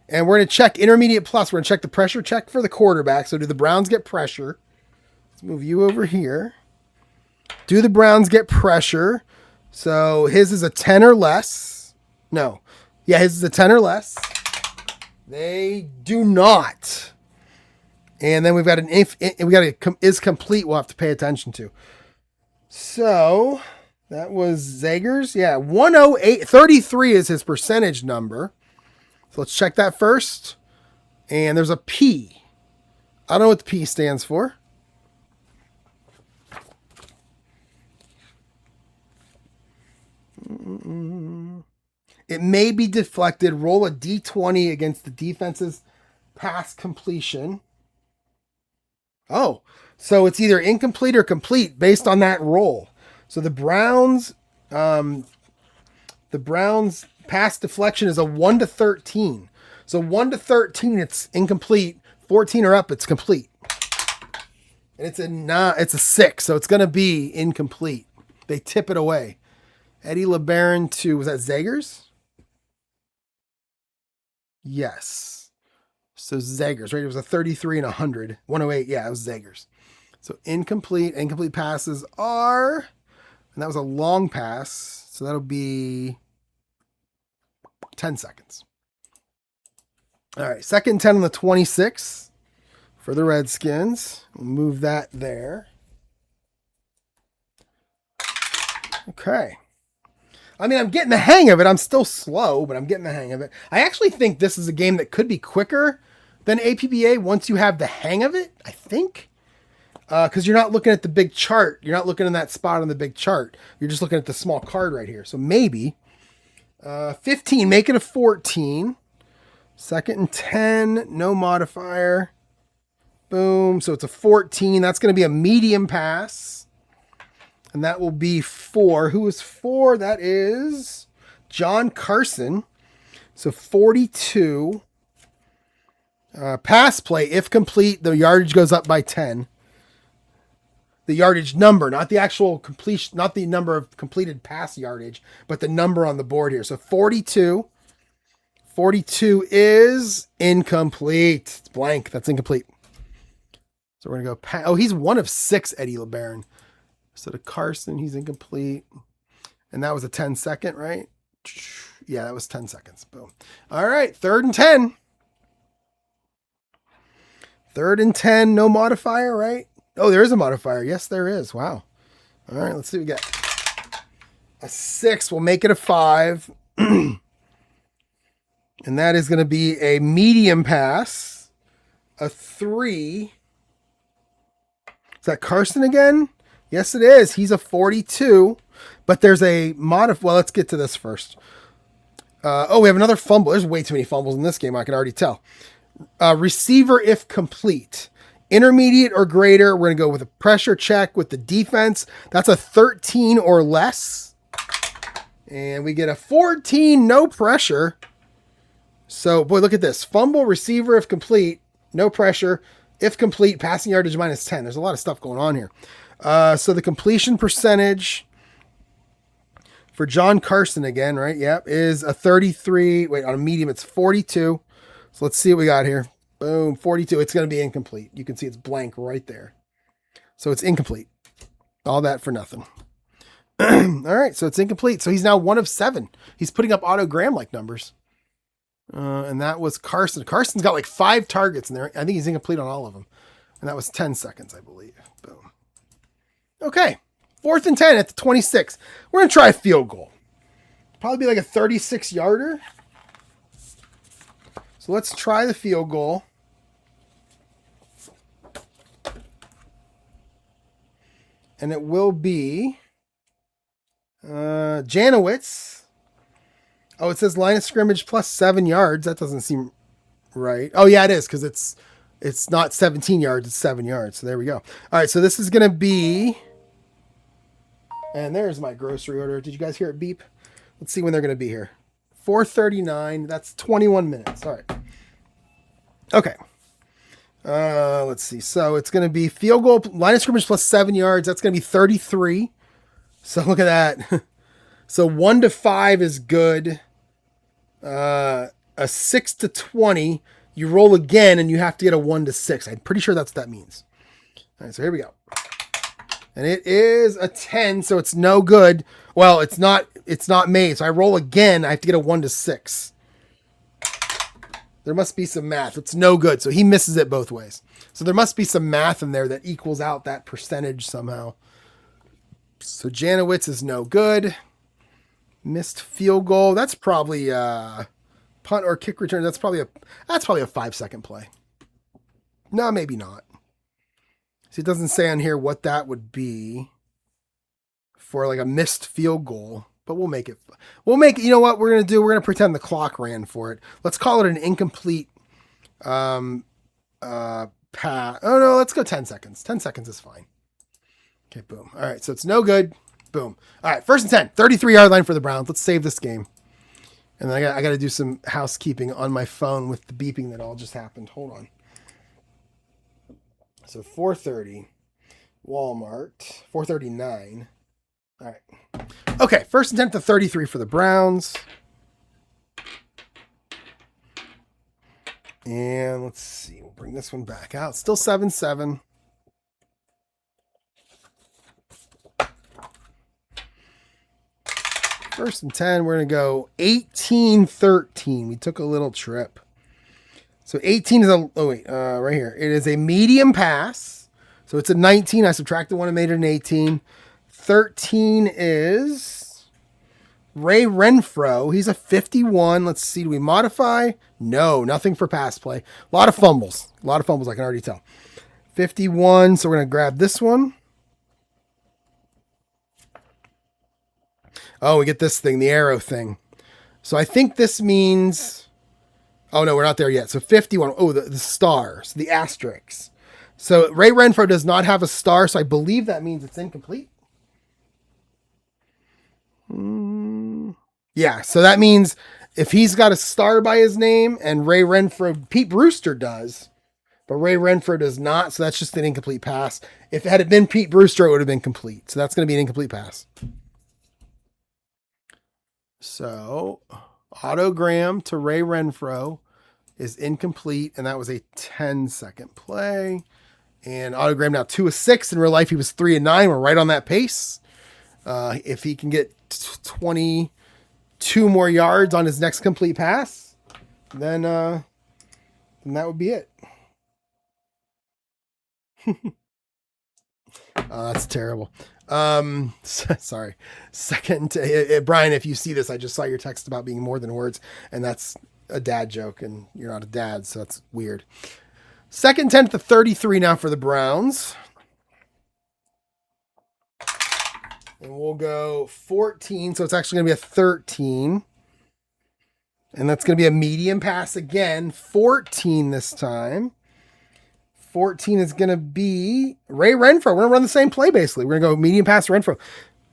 Speaker 1: And we're going to check intermediate plus. We're going to check the pressure check for the quarterback. So do the Browns get pressure? Let's move you over here. Do the Browns get pressure? So his is a 10 or less. No. Yeah, his is a 10 or less. They do not. And then we've got is complete we'll have to pay attention to. So that was Zegers. Yeah, 108. 33 is his percentage number. So let's check that first. And there's a P. I don't know what the P stands for. It may be deflected. Roll a D20 against the defense's pass completion. Oh, so it's either incomplete or complete based on that roll. So the Browns pass deflection is a 1-13. So 1 to 13, it's incomplete. 14 or up, it's complete. And it's a 6, so it's going to be incomplete. They tip it away. Eddie LeBaron to, was that Zagers? Yes. So Zagers, right? It was a 33 and 100. 108, yeah, it was Zagers. So incomplete. Incomplete passes are, and that was a long pass. So that'll be 10 seconds. All right, 2nd and 10 on the 26 for the Redskins. We'll move that there. Okay. I mean, I'm getting the hang of it. I'm still slow, but I'm getting the hang of it. I actually think this is a game that could be quicker than APBA once you have the hang of it, I think. Because you're not looking at the big chart. You're not looking in that spot on the big chart. You're just looking at the small card right here. So maybe 15, make it a 14. 2nd and 10, no modifier. Boom. So it's a 14. That's going to be a medium pass. And that will be 4. Who is 4? That is John Carson. So 42. Pass play, if complete, the yardage goes up by 10. The yardage number, not the actual completion, not the number of completed pass yardage, but the number on the board here. So 42. 42 is incomplete. It's blank. That's incomplete. So we're going to go. Oh, he's 1 of 6, Eddie LeBaron. So to Carson, he's incomplete. And that was a 10-second, right? Yeah, that was 10 seconds. Boom. All right, 3rd and 10. 3rd and 10, no modifier, right? Oh, there is a modifier. Yes, there is. Wow. All right, let's see what we got. A 6. We'll make it a 5. And that is going to be a medium pass. A 3. Is that Carson again? Yes, it is. He's a 42. But there's a well, let's get to this first. Oh, we have another fumble. There's way too many fumbles in this game. I can already tell. Receiver if complete. Intermediate or greater. We're going to go with a pressure check with the defense. That's a 13 or less. And we get a 14, no pressure. So, boy, look at this. Fumble, receiver if complete, no pressure. If complete, passing yardage minus 10. There's a lot of stuff going on here. So the completion percentage for John Carson again, right? Yep, is a 33. Wait, on a medium, it's 42. So let's see what we got here. Boom, 42. It's going to be incomplete. You can see it's blank right there. So it's incomplete. All that for nothing. All right, so it's incomplete. So he's now 1 of 7. He's putting up autogram-like numbers. And that was Carson. Carson's got like 5 targets in there. I think he's incomplete on all of them. And that was 10 seconds, I believe. Boom. Okay, 4th and 10 at the 26. We're going to try a field goal. Probably be like a 36-yarder. So let's try the field goal. And it will be Janowitz. Oh, it says line of scrimmage plus 7 yards. That doesn't seem right. Oh, yeah, it is, because it's not 17 yards. It's 7 yards. So there we go. All right, so this is going to be... And there's my grocery order. Did you guys hear it beep? Let's see when they're going to be here. 4:39. That's 21 minutes. All right. Okay. Let's see. So it's going to be field goal, line of scrimmage plus 7 yards. That's going to be 33. So look at that. So 1 to 5 is good. A 6 to 20. You roll again and you have to get a 1 to 6. I'm pretty sure that's what that means. All right. So here we go. And it is a 10, so it's no good. Well, it's not made. So I roll again. I have to get a 1 to 6. There must be some math. It's no good. So he misses it both ways. So there must be some math in there that equals out that percentage somehow. So Janowitz is no good. Missed field goal. That's probably punt or kick return. That's probably a 5-second play. No, maybe not. See, it doesn't say on here what that would be for like a missed field goal, but we'll make it. You know what we're going to do? We're going to pretend the clock ran for it. Let's call it an incomplete pass. Oh no, let's go 10 seconds. 10 seconds is fine. Okay, boom. All right, so it's no good. Boom. All right, 1st and 10, 33-yard line for the Browns. Let's save this game. And then I got to do some housekeeping on my phone with the beeping that all just happened. Hold on. So 4:30, Walmart, 4:39. All right. Okay, 1st and 10 to 33 for the Browns. And let's see. We'll bring this one back out. Still 7-7. First and 10, we're going to go 18-13. We took a little trip. So 18 is right here. It is a medium pass. So it's a 19. I subtracted one and made it an 18. 13 is Ray Renfro. He's a 51. Let's see. Do we modify? No, nothing for pass play. A lot of fumbles. I can already tell. 51. So we're going to grab this one. Oh, we get this thing, the arrow thing. So I think this means... Oh, no, we're not there yet. So 51. Oh, the stars, the asterisks. So Ray Renfro does not have a star, so I believe that means it's incomplete. Yeah, so that means if he's got a star by his name and Ray Renfro, Pete Brewster does, but Ray Renfro does not, so that's just an incomplete pass. If it had been Pete Brewster, it would have been complete. So that's going to be an incomplete pass. So, autogram to Ray Renfro is incomplete, and that was a 10-second play. And autogram now 2 of 6. In real life, he was 3 of 9. We're right on that pace. If he can get 22 more yards on his next complete pass, then that would be it. That's terrible. Sorry. Second, Brian, if you see this, I just saw your text about being more than words, and that's a dad joke, and you're not a dad, so that's weird. 2nd 10 to 33 now for the Browns. And we'll go 14, so it's actually going to be a 13. And that's going to be a medium pass again. 14 this time. 14 is going to be Ray Renfro. We're going to run the same play, basically. We're going to go medium pass to Renfro.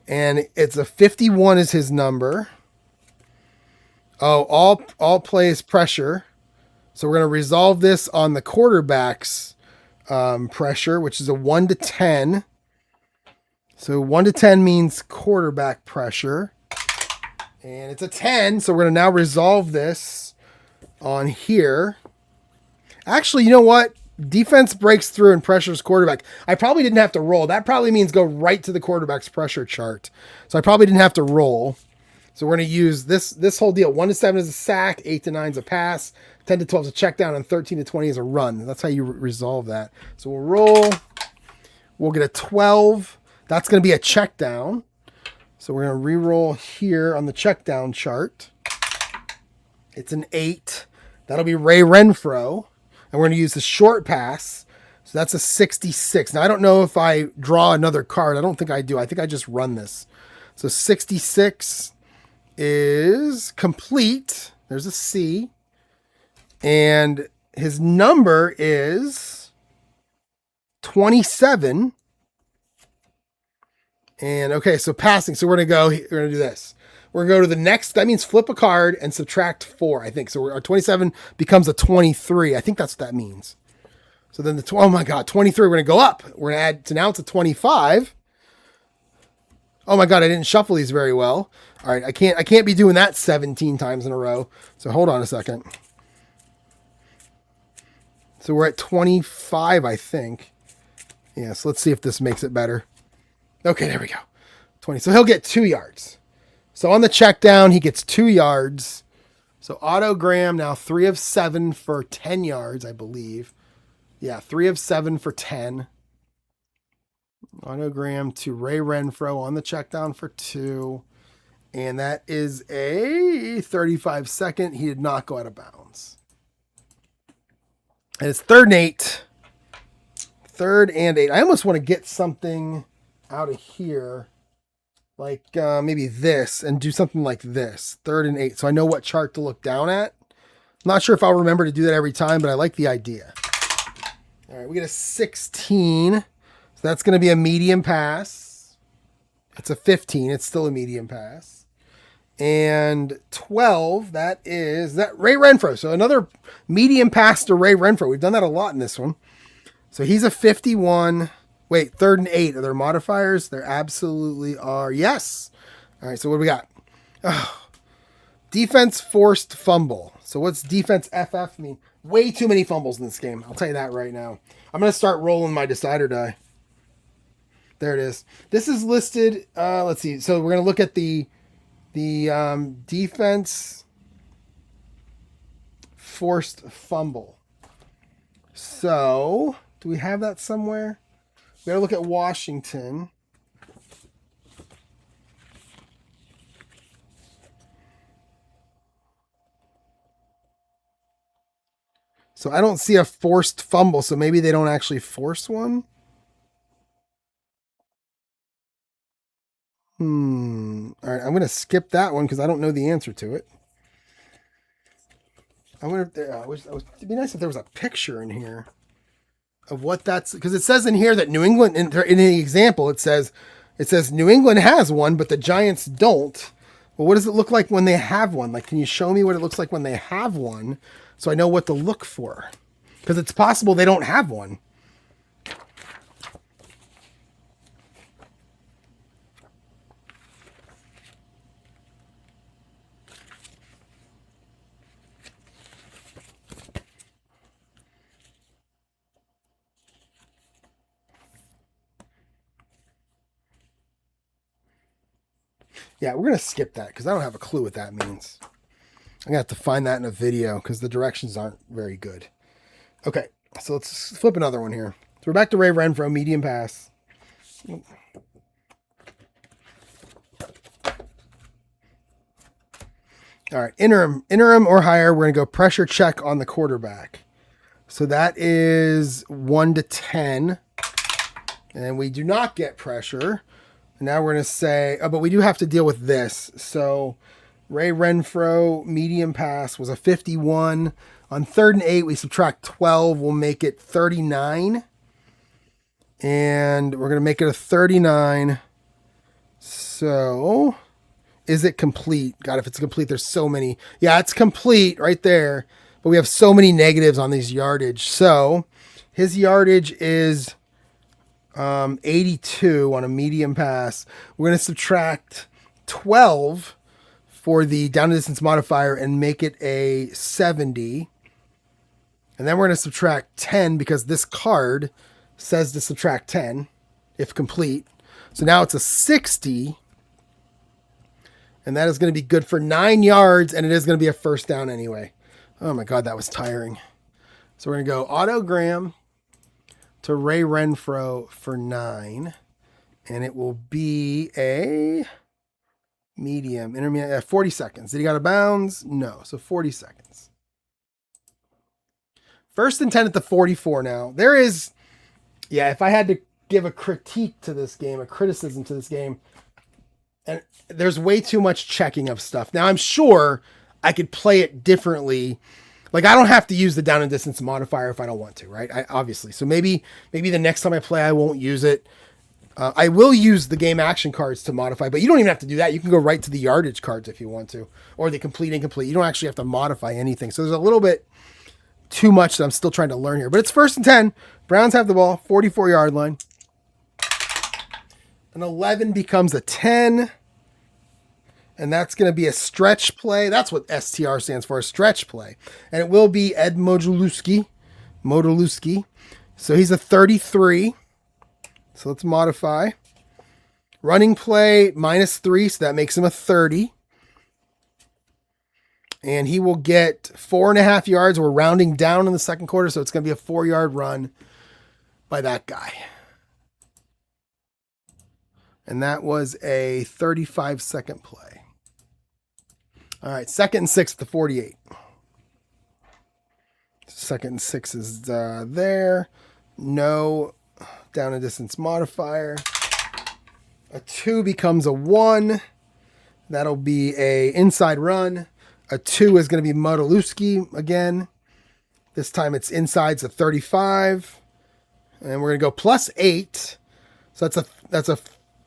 Speaker 1: And it's a 51 is his number. Oh, all play is pressure. So we're going to resolve this on the quarterback's pressure, which is a 1 to 10. So 1 to 10 means quarterback pressure. And it's a 10, so we're going to now resolve this on here. Actually, you know what? Defense breaks through and pressures quarterback. I probably didn't have to roll. That probably means go right to the quarterback's pressure chart. So I probably didn't have to roll. So we're going to use this whole deal. 1 to 7 is a sack, 8 to 9 is a pass, 10 to 12 is a check down, and 13 to 20 is a run. That's how you resolve that. So we'll roll. We'll get a 12. That's going to be a check down. So we're going to re-roll here on the check down chart. It's an 8. That'll be Ray Renfro. And we're going to use the short pass. So that's a 66. Now, I don't know if I draw another card. I don't think I do. I think I just run this. So 66 is complete. There's a C. And his number is 27. And okay, so passing. So we're going to do this. We're going to go to the next. That means flip a card and subtract 4, I think. So our 27 becomes a 23. I think that's what that means. So then oh my God, 23, we're going to go up. We're going to add, so now it's a 25. Oh my God, I didn't shuffle these very well. All right, I can't be doing that 17 times in a row. So hold on a second. So we're at 25, I think. Yeah, so let's see if this makes it better. Okay, there we go. 20. So he'll get 2 yards. So on the check down, he gets 2 yards. So autogram now 3 of 7 for 10 yards, I believe. Yeah, 3 of 7 for 10. Autogram to Ray Renfro on the check down for 2. And that is a 35-second. He did not go out of bounds. And it's 3rd and 8. 3rd and 8. I almost want to get something out of here. Like maybe this and do something like this. 3rd and 8. So I know what chart to look down at. I'm not sure if I'll remember to do that every time, but I like the idea. All right, we get a 16. So that's going to be a medium pass. It's a 15. It's still a medium pass. And 12, that Ray Renfro. So another medium pass to Ray Renfro. We've done that a lot in this one. So he's a 51. Wait, 3rd and 8. Are there modifiers? There absolutely are. Yes. All right, so what do we got? Oh, defense forced fumble. So what's defense FF mean? Way too many fumbles in this game. I'll tell you that right now. I'm going to start rolling my decider die. There it is. This is listed. Let's see. So we're going to look at the defense forced fumble. So do we have that somewhere? We got to look at Washington. So I don't see a forced fumble, so maybe they don't actually force one. All right, I'm going to skip that one because I don't know the answer to it. I wonder if there, it'd be nice if there was a picture in here of what that's, because it says in here that New England, in the example, it says New England has one, but the Giants don't. Well, what does it look like when they have one? Like, can you show me what it looks like when they have one so I know what to look for? Because it's possible they don't have one. Yeah, we're going to skip that because I don't have a clue what that means. I'm going to have to find that in a video because the directions aren't very good. Okay, so let's flip another one here. So we're back to Ray Renfro, medium pass. All right, interim or higher. We're going to go pressure check on the quarterback. So that is 1 to 10. And we do not get pressure. Now we're going to say, but we do have to deal with this. So Ray Renfro, medium pass, was a 51. On 3rd and 8, we subtract 12. We'll make it 39. And we're going to make it a 39. So is it complete? God, if it's complete, there's so many. Yeah, it's complete right there. But we have so many negatives on these yardage. So his yardage is 82 on a medium pass. We're going to subtract 12 for the down distance modifier and make it a 70. And then we're going to subtract 10 because this card says to subtract 10 if complete. So now it's a 60. And that is going to be good for 9 yards, and it is going to be a first down anyway. Oh my God, that was tiring. So we're going to go autogram to Ray Renfro for 9. And it will be a medium, intermediate, 40 seconds. Did he got a bounds? No, so 40 seconds. 1st and 10 at the 44 now. There is, yeah, if I had to give a critique to this game, a criticism to this game, and there's way too much checking of stuff. Now, I'm sure I could play it differently. Like, I don't have to use the down and distance modifier if I don't want to, right? Obviously. So maybe the next time I play, I won't use it. I will use the game action cards to modify, but you don't even have to do that. You can go right to the yardage cards if you want to, or the complete, incomplete. You don't actually have to modify anything. So there's a little bit too much that I'm still trying to learn here. But it's 1st and 10. Browns have the ball, 44-yard line. An 11 becomes a 10. And that's going to be a stretch play. That's what STR stands for, a stretch play. And it will be Ed Modulewski. So he's a 33. So let's modify. Running play, -3, so that makes him a 30. And he will get 4.5 yards. We're rounding down in the second quarter, so it's going to be a 4-yard run by that guy. And that was a 35-second play. All right, 2nd and 6 at the 48. 2nd and 6 is there. No down and distance modifier. A 2 becomes a 1. That'll be a inside run. A 2 is going to be Modulewski again. This time it's inside's a 35. And we're going to go +8. So that's a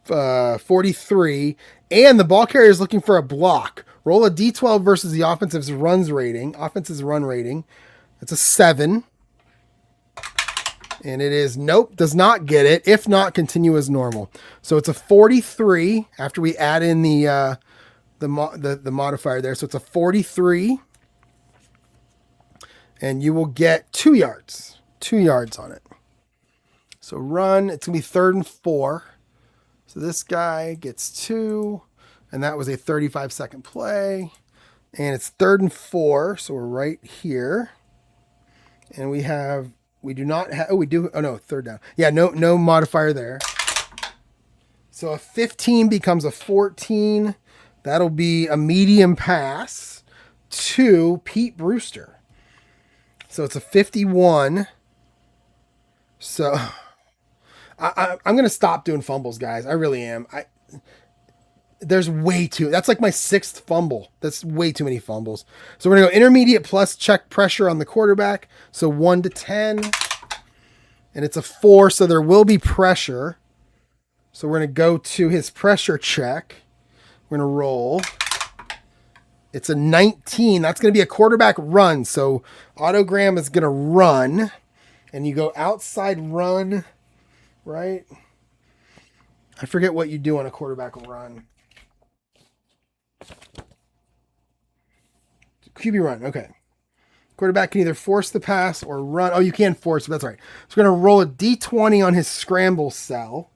Speaker 1: 43, and the ball carrier is looking for a block. Roll a d12 versus the offensive's runs rating. Offense's run rating. It's a 7. And it is, nope, does not get it. If not, continue as normal. So it's a 43 after we add in the modifier there. So it's a 43. And you will get 2 yards. 2 yards on it. So run, it's going to be 3rd and 4. So this guy gets 2. And that was a 35-second play. And it's 3rd and 4. So we're right here. And we do not have, we do, oh no, 3rd down. Yeah, no modifier there. So a 15 becomes a 14. That'll be a medium pass to Pete Brewster. So it's a 51. So I'm going to stop doing fumbles, guys. I really am. There's way too, that's like my 6th fumble. That's way too many fumbles. So we're going to go intermediate plus check pressure on the quarterback. So 1 to 10. And it's a 4, so there will be pressure. So we're going to go to his pressure check. We're going to roll. It's a 19. That's going to be a quarterback run. So Autogram is going to run. And you go outside run, right? I forget what you do on a quarterback run. QB run, okay. Quarterback can either force the pass or run. Oh, you can force it. That's right. So we're going to roll a d20 on his scramble cell.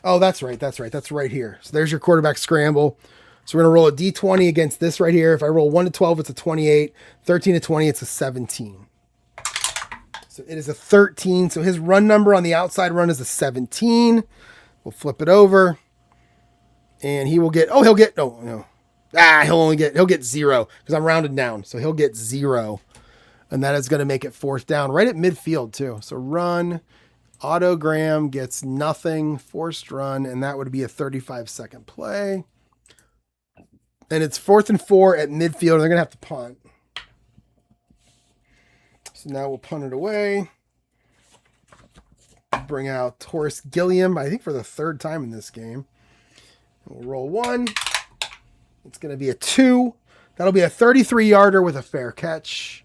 Speaker 1: Oh, that's right. That's right. That's right here. So there's your quarterback scramble. So we're going to roll a d20 against this right here. If I roll 1 to 12, it's a 28. 13 to 20, it's a 17. So it is a 13. So his run number on the outside run is a 17. We'll flip it over. And he will get, he'll get 0 because I'm rounded down. So he'll get 0. And that is going to make it 4th down right at midfield too. So run, Autogram gets nothing, forced run, and that would be a 35-second play. And it's 4th and 4 at midfield. They're going to have to punt. So now we'll punt it away. Bring out Horace Gilliam, I think for the 3rd time in this game. We'll roll 1. It's going to be a 2. That'll be a 33-yarder with a fair catch.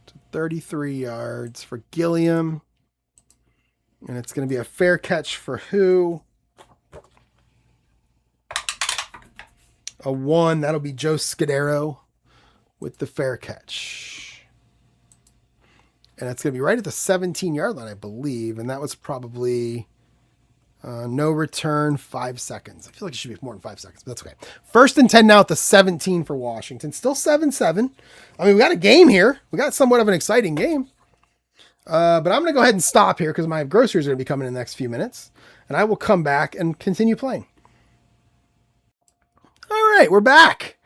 Speaker 1: So 33 yards for Gilliam. And it's going to be a fair catch for who? A 1. That'll be Joe Scudero with the fair catch. And it's going to be right at the 17-yard line, I believe. And that was probably no return, 5 seconds. I feel like it should be more than 5 seconds, but that's okay. 1st and 10 now at the 17 for Washington. Still 7-7. I mean, we got a game here. We got somewhat of an exciting game. But I'm going to go ahead and stop here because my groceries are going to be coming in the next few minutes. And I will come back and continue playing. All right, we're back.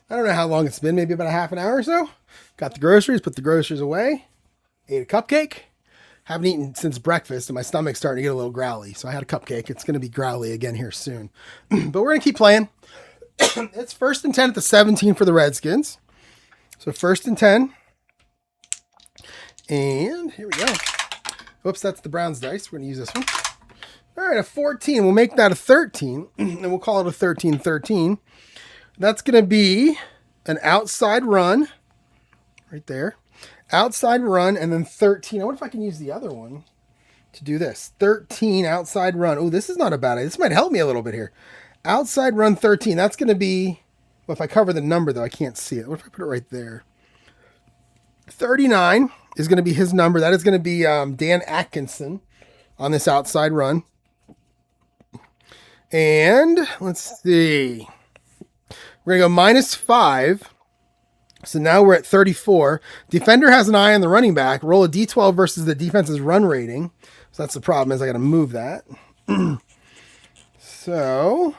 Speaker 1: I don't know how long it's been, maybe about a half an hour or so. Got the groceries, put the groceries away. Ate a cupcake. Haven't eaten since breakfast, and my stomach's starting to get a little growly. So I had a cupcake. It's going to be growly again here soon. But we're going to keep playing. It's 1st and 10 at the 17 for the Redskins. So 1st and 10. And here we go. Oops, that's the Browns dice. We're going to use this one. All right, a 14. We'll make that a 13, and we'll call it a 13-13. That's going to be an outside run right there. Outside run, and then 13. I wonder if I can use the other one to do this. 13 outside run. Oh, this is not a bad idea. This might help me a little bit here. Outside run 13. That's going to be, well, if I cover the number, though, I can't see it. What if I put it right there? 39 is going to be his number. That is going to be Dan Atkinson on this outside run. And let's see. We're going to go -5. So now we're at 34. Defender has an eye on the running back. Roll a d12 versus the defense's run rating. So that's the problem is I got to move that. So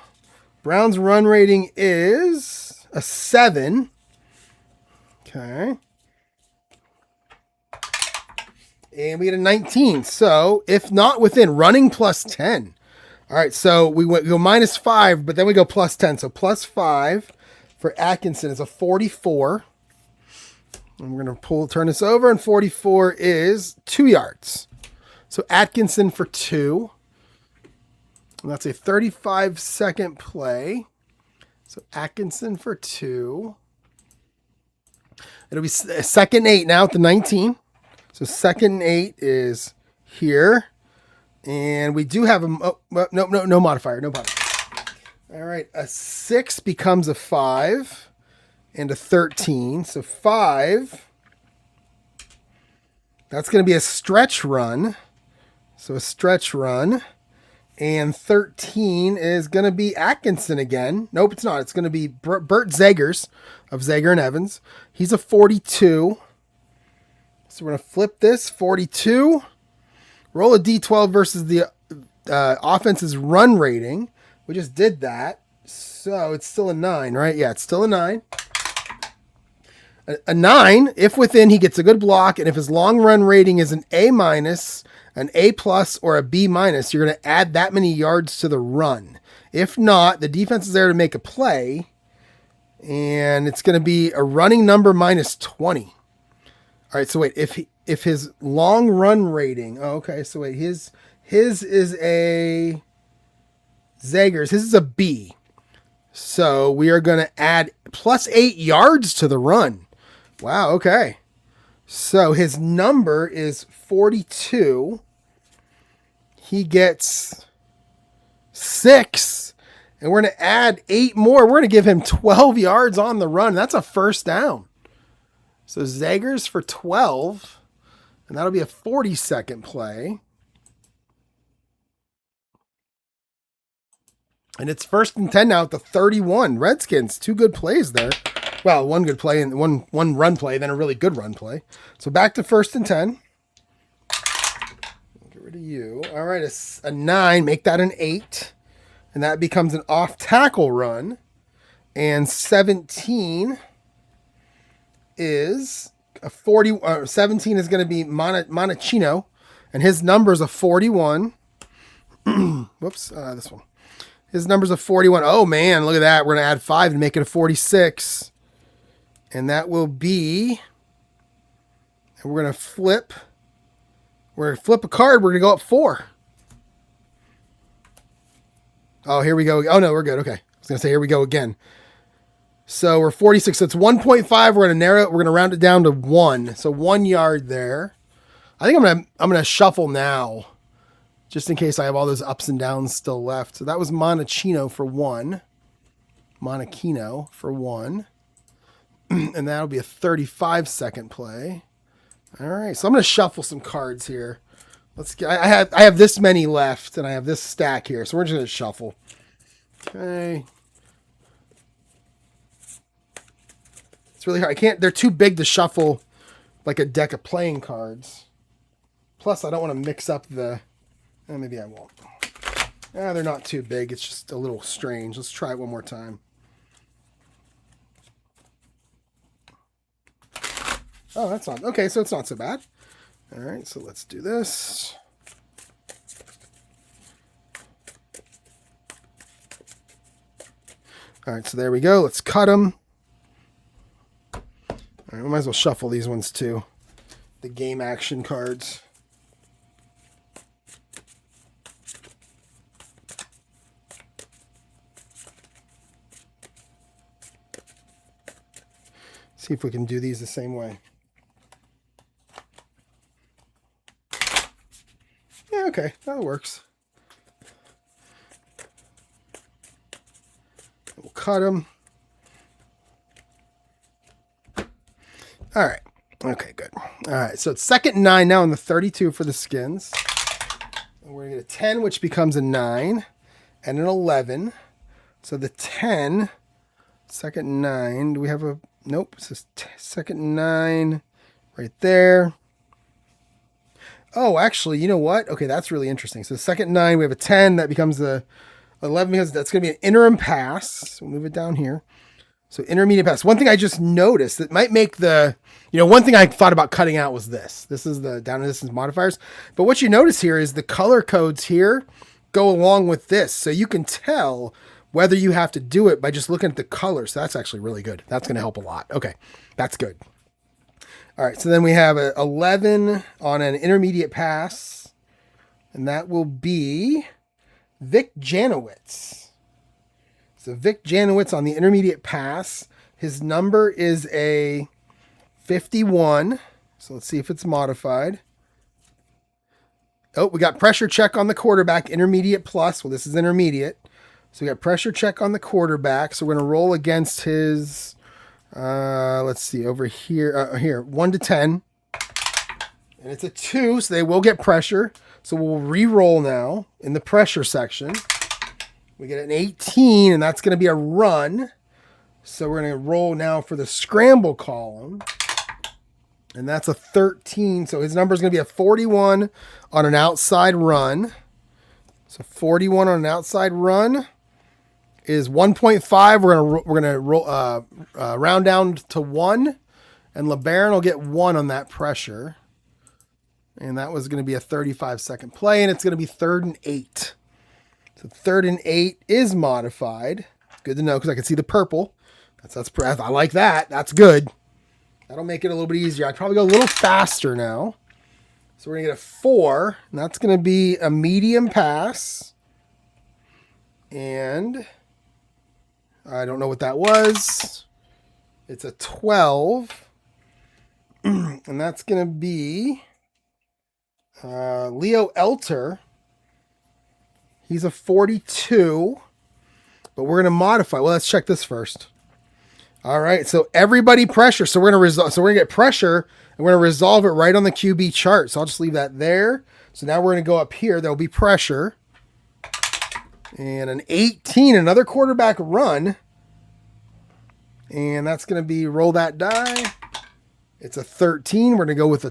Speaker 1: Brown's run rating is a 7. Okay. And we get a 19. So if not within running plus 10. All right. So we go -5, but then we go plus 10. So +5 for Atkinson is a 44. And we're going to turn this over, and 44 is 2 yards. So Atkinson for 2. And that's a 35-second play. So Atkinson for 2. It'll be 2nd and 8 now at the 19. So 2nd and 8 is here. And we do have a... no modifier. No modifier. All right. A 6 becomes a 5 and a 13. So 5. That's going to be a stretch run. So a stretch run. And 13 is going to be Atkinson again. Nope, it's not. It's going to be Bert Zegers of Zager and Evans. He's a 42. So we're going to flip this. 42. Roll a D12 versus the offense's run rating. We just did that. So it's still a 9, right? Yeah, it's still a 9. A 9, if within, he gets a good block. And if his long run rating is an A-, an A+, or a B-, you're going to add that many yards to the run. If not, the defense is there to make a play, and it's going to be a running number minus 20. All right, so wait, if his long run rating, so wait, his is a Zagers, his is a B. So we are going to add plus 8 yards to the run. Wow, okay. So his number is 42. He gets 6. And we're going to add 8 more. We're going to give him 12 yards on the run. That's a first down. So Zagers for 12. And that'll be a 40-second play. And it's 1st and 10 now at the 31. Redskins, 2 good plays there. Well, 1 good play and one run play, then a really good run play. So back to 1st and 10. Get rid of you. All right, a 9. Make that an 8. And that becomes an off-tackle run. And 17 is a 40. 17 is going to be Monachino. And his number is a 41. Whoops, this one. His number's a 41. Oh, man, look at that. We're going to add 5 and make it a 46. And that will be, and we're going to flip. We're going to flip a card. We're going to go up 4. Oh, here we go. Oh, no, we're good. Okay. I was going to say, here we go again. So we're 46. So it's 1.5. We're going to narrow it. We're going to round it down to 1. So 1 yard there. I think I'm going to shuffle now, just in case I have all those ups and downs still left. So that was Monachino for 1. Monachino for 1. And that'll be a 35-second play. All right, so I'm going to shuffle some cards here. Let's get. I have this many left, and I have this stack here, so we're just going to shuffle. Okay. It's really hard. I can't. They're too big to shuffle like a deck of playing cards. Plus, I don't want to mix up the. Maybe I won't. They're not too big. It's just a little strange. Let's try it one more time. Oh, that's not... Okay, so it's not so bad. All right, so let's do this. All right, so there we go. Let's cut them. All right, we might as well shuffle these ones too. The game action cards. See if we can do these the same way. Yeah, okay, that works. We'll cut them. All right. Okay, good. All right, so it's 2nd and 9 now in the 32 for the Skins. And we're going to get a 10, which becomes a 9, and an 11. So the 10, 2nd and 9, do we have a... Nope, it says 2nd and 9 right there. Oh, actually, you know what? Okay, that's really interesting. So 2nd and 9, we have a 10. That becomes the 11 because that's going to be an interim pass. So we'll move it down here. So intermediate pass. One thing I just noticed that might make the, one thing I thought about cutting out was this. This is the down and distance modifiers. But what you notice here is the color codes here go along with this. So you can tell whether you have to do it by just looking at the colors. So that's actually really good. That's going to help a lot. Okay, that's good. All right, so then we have a 11 on an intermediate pass. And that will be Vic Janowitz. So Vic Janowitz on the intermediate pass. His number is a 51. So let's see if it's modified. Oh, we got pressure check on the quarterback, intermediate plus. Well, this is intermediate. So we got pressure check on the quarterback. So we're going to roll against his, let's see, over here, here, 1 to 10. And it's a 2, so they will get pressure. So we'll re-roll now in the pressure section. We get an 18, and that's going to be a run. So we're going to roll now for the scramble column. And that's a 13. So his number is going to be a 41 on an outside run. So 41 on an outside run is 1.5. We're gonna roll, round down to 1, and LeBaron will get 1 on that pressure. And that was going to be a 35-second play, and it's going to be 3rd and 8. So 3rd and 8 is modified. Good to know because I can see the purple. I like that. That's good. That'll make it a little bit easier. I'd probably go a little faster now. So we're going to get a 4, and that's going to be a medium pass. And I don't know what that was. It's a 12. And that's going to be Leo Elter. He's a 42. But we're going to modify. Well, let's check this first. All right, so everybody pressure. So we're gonna get pressure, and we're gonna resolve it right on the QB chart. So I'll just leave that there. So now we're gonna go up here. There'll be pressure, and an 18, another quarterback run, and that's gonna be roll that die. It's a 13. We're gonna go with a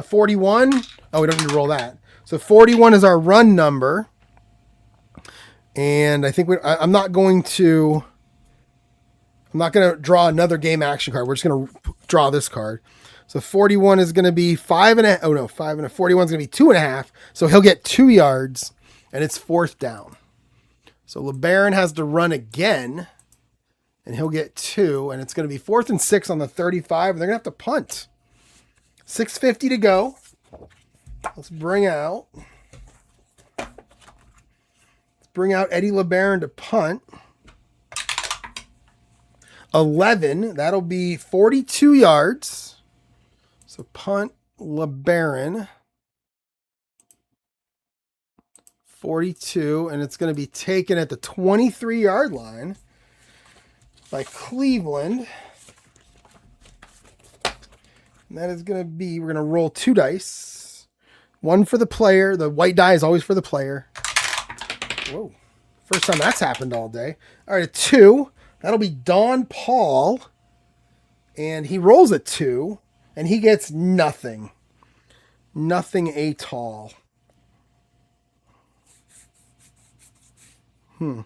Speaker 1: 41. Oh, we don't need to roll that. So 41 is our run number, and I think I'm not going to draw another game action card. We're just going to draw this card. So 41 is going to be 5 and a, oh no, 5 and a, 41 is going to be 2.5. So he'll get 2 yards, and it's 4th down. So LeBaron has to run again, and he'll get 2, and it's going to be 4th and 6 on the 35, and they're going to have to punt. 6:50 to go. Let's bring out Eddie LeBaron to punt. 11, that'll be 42 yards. So punt LeBaron. 42, and it's going to be taken at the 23-yard line by Cleveland. And that is going to be, we're going to roll 2 dice. 1 for the player. The white die is always for the player. Whoa. First time that's happened all day. All right, a 2. That'll be Don Paul, and he rolls a 2, and he gets nothing. Nothing at all. All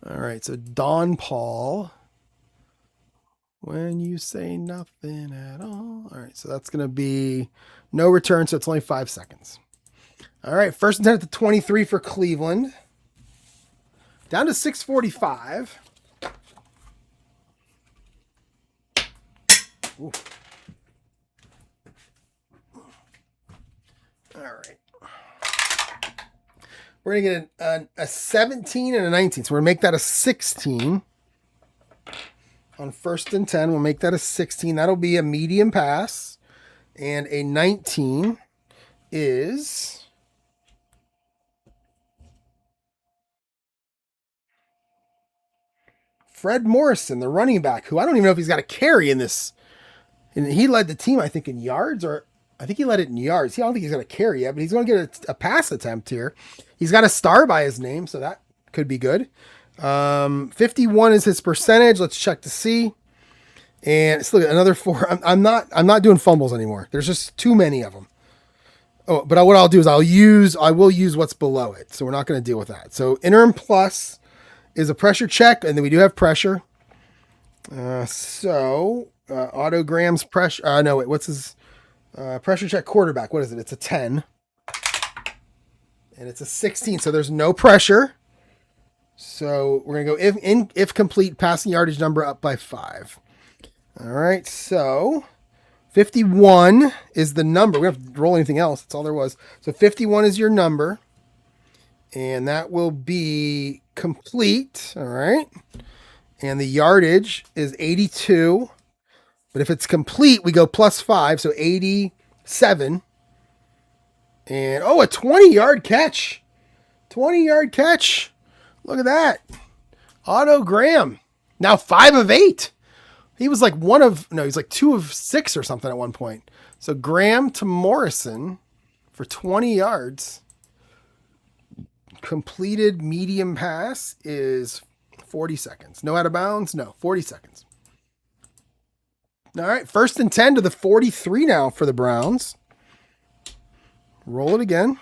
Speaker 1: right, so Don Paul, when you say nothing at all. All right, so that's going to be no return, so it's only 5 seconds. All right, 1st and 10 at the 23 for Cleveland. Down to 6:45. Ooh. All right. We're going to get a 17 and a 19. So we're going to make that a 16. On 1st and 10, we'll make that a 16. That'll be a medium pass. And a 19 is Fred Morrison, the running back, who I don't even know if he's got a carry in this. And he led the team, I think, in yards, or I think he led it in yards. I don't think he's going to carry yet, but he's going to get a pass attempt here. He's got a star by his name, so that could be good. 51 is his percentage. Let's check to see. And let's look at another 4. I'm not doing fumbles anymore. There's just too many of them. Oh, but what I'll do is I will use what's below it. So we're not going to deal with that. So interim plus is a pressure check, and then we do have pressure. Autograms pressure. No, wait, what's his pressure check quarterback? What is it? It's a 10. And it's a 16, so there's no pressure. So we're going to go if complete, passing yardage number up by 5. All right, so 51 is the number. We don't have to roll anything else. That's all there was. So 51 is your number. And that will be complete. All right. And the yardage is 82. But if it's complete, we go +5. So 87. And, oh, a 20-yard catch. 20-yard catch. Look at that. Otto Graham. Now 5 of 8. He was like he's like 2 of 6 or something at one point. So Graham to Morrison for 20 yards. Completed medium pass is 40 seconds. No out of bounds? No, 40 seconds. All right, 1st and 10 to the 43 now for the Browns. Roll it again.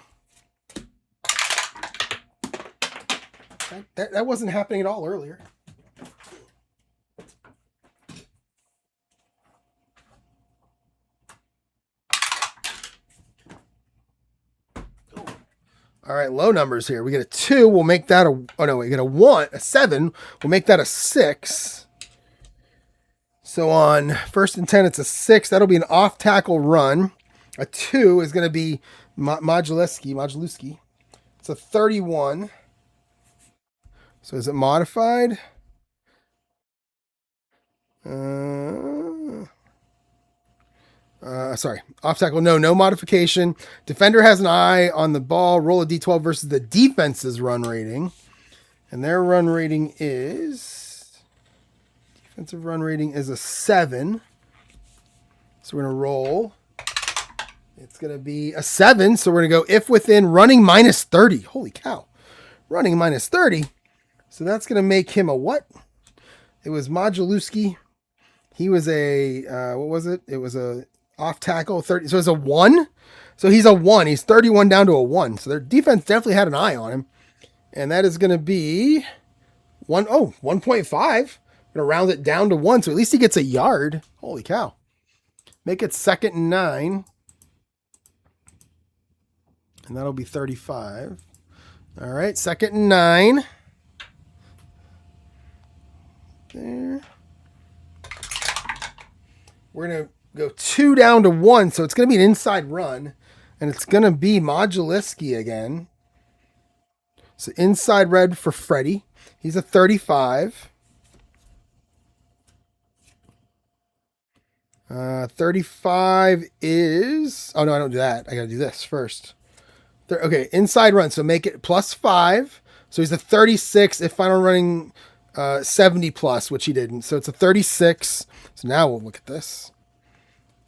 Speaker 1: That wasn't happening at all earlier. All right, low numbers here. We get a 2, we'll make that we get a 1, a 7, we'll make that a 6. So on 1st and 10, it's a 6. That'll be an off-tackle run. A 2 is going to be Modulewski. It's a 31. So is it modified? Sorry, off tackle. No modification. Defender has an eye on the ball. Roll a D12 versus the defense's run rating. And their run rating is, defensive run rating is a 7. So we're going to roll. It's going to be a 7. So we're going to go if within running -30. Holy cow. Running -30. So that's going to make him a what? It was Modulewski. He was a, what was it? It was a off tackle 30. So it's a 1. So he's a 1. He's 31 down to a 1. So their defense definitely had an eye on him. And that is going to be 1.5. Going to round it down to 1. So at least he gets a yard. Holy cow. Make it 2nd and 9. And that'll be 35. All right. 2nd and 9. There. We're going to go 2 down to 1. So it's going to be an inside run. And it's going to be Modulewski again. So inside red for Freddie. He's a 35. 35 is... Oh, no, I don't do that. I got to do this first. Okay, inside run. So make it +5. So he's a 36 if final running 70 plus, which he didn't. So it's a 36. So now we'll look at this.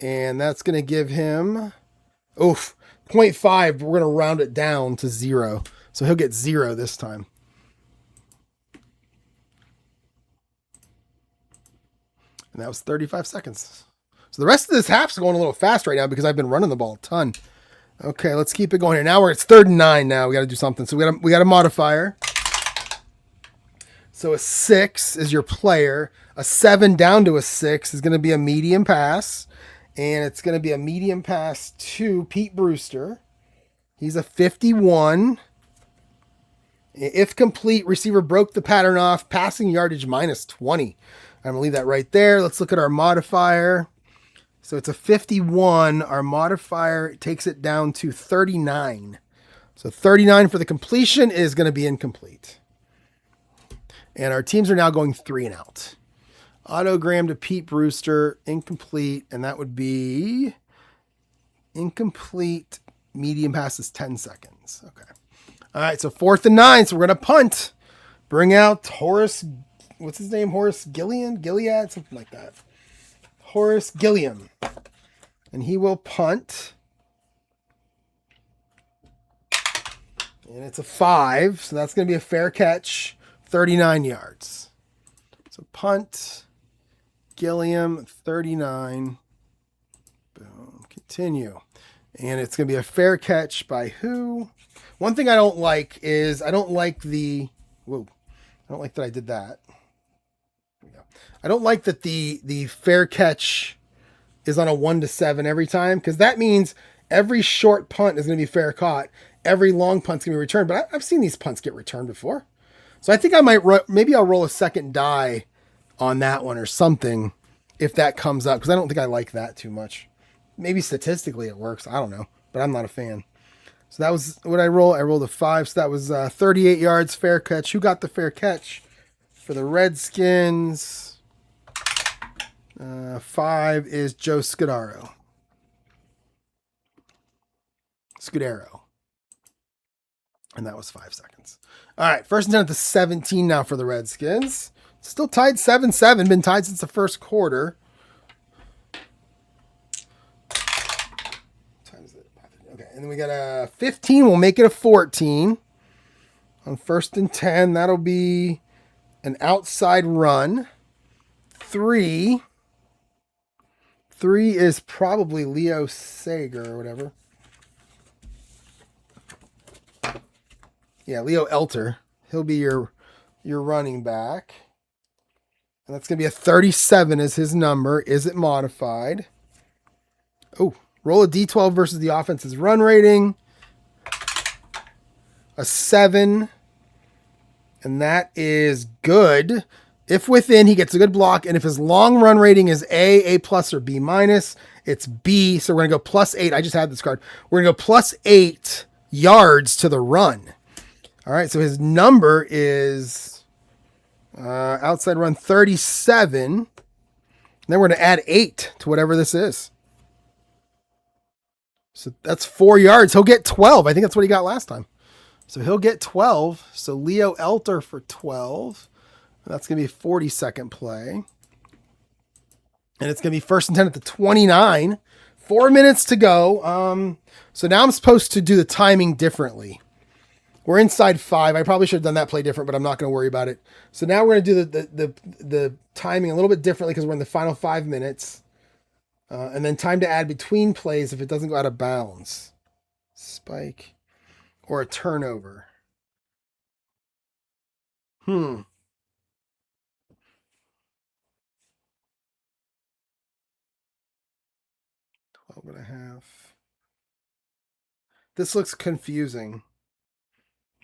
Speaker 1: And that's going to give him... 0.5. We're going to round it down to 0. So he'll get 0 this time. And that was 35 seconds. So the rest of this half's going a little fast right now because I've been running the ball a ton. Okay, let's keep it going here. Now it's 3rd and 9 now. We got to do something. So we got a modifier. So a 6 is your player. A 7 down to a 6 is going to be a medium pass. And it's going to be a medium pass to Pete Brewster. He's a 51. If complete, receiver broke the pattern off. Passing yardage -20. I'm going to leave that right there. Let's look at our modifier. So it's a 51. Our modifier takes it down to 39. So 39 for the completion is going to be incomplete. And our teams are now going 3 and out. Otto Graham to Pete Brewster, incomplete. And that would be incomplete. Medium pass is 10 seconds. Okay. All right. So 4th and 9. So we're going to punt. Bring out Horace. What's his name? Horace Gilead, something like that. Horace Gilliam. And he will punt. And it's a 5. So that's going to be a fair catch. 39 yards. So punt. Gilliam, 39. Boom. Continue. And it's going to be a fair catch by who? One thing I don't like is I don't like the... Whoa. I don't like that I did that. I don't like that the fair catch is on a 1 to 7 every time, because that means every short punt is going to be fair caught. Every long punt's going to be returned. But I've seen these punts get returned before. So I think I might, maybe I'll roll a second die on that one or something if that comes up, because I don't think I like that too much. Maybe statistically it works. I don't know, but I'm not a fan. So that was what I rolled. I rolled a 5, so that was 38 yards, fair catch. Who got the fair catch for the Redskins? 5 is Joe Scudero. And that was 5 seconds. All right, first and 10 at the 17 now for the Redskins. Still tied 7-7. Been tied since the first quarter. Okay, and then we got a 15. We'll make it a 14. On first and 10, that'll be an outside run. 3 is probably Leo Sager or whatever. Yeah, Leo Elter. He'll be your running back. And that's going to be a 37 is his number. Is it modified? Oh, roll a D12 versus the offense's run rating. A 7. And that is good. If within, he gets a good block. And if his long run rating is A plus, or B minus, it's B. So we're going to go plus 8. I just had this card. We're going to go plus 8 yards to the run. All right, so his number is outside run 37. And then we're going to add 8 to whatever this is. So that's 4 yards. He'll get 12. I think that's what he got last time. So he'll get 12. So Leo Elter for 12. That's going to be a 40-second play. And it's going to be first and 10 at the 29. 4 minutes to go. So now I'm supposed to do the timing differently. We're inside 5. I probably should have done that play different, but I'm not going to worry about it. So now we're going to do the timing a little bit differently because we're in the final 5 minutes. And then time to add between plays if it doesn't go out of bounds. Spike or a turnover. 12 and a half. This looks confusing.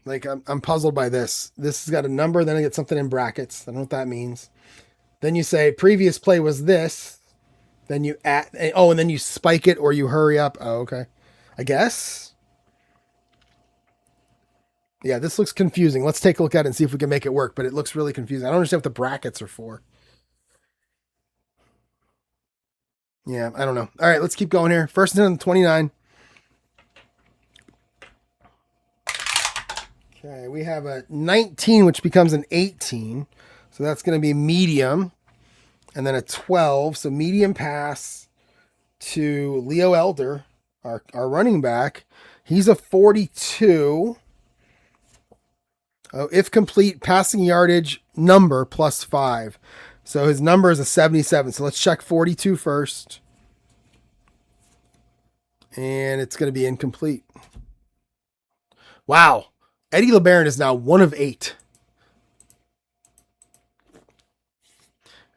Speaker 1: Like, I'm puzzled by this. This has got a number, then I get something in brackets. I don't know what that means. Then you say previous play was this. Then you add, and then you spike it or you hurry up. Oh, okay. I guess. Yeah, this looks confusing. Let's take a look at it and see if we can make it work, but it looks really confusing. I don't understand what the brackets are for. Yeah, I don't know. All right, let's keep going here. First and 10 on the 29. Okay, we have a 19, which becomes an 18. So that's going to be medium. And then a 12. So medium pass to Leo Elder, our running back. He's a 42. Oh, if complete, passing yardage number plus 5. So his number is a 77. So let's check 42 first. And it's going to be incomplete. Wow. Eddie LeBaron is now 1 of 8.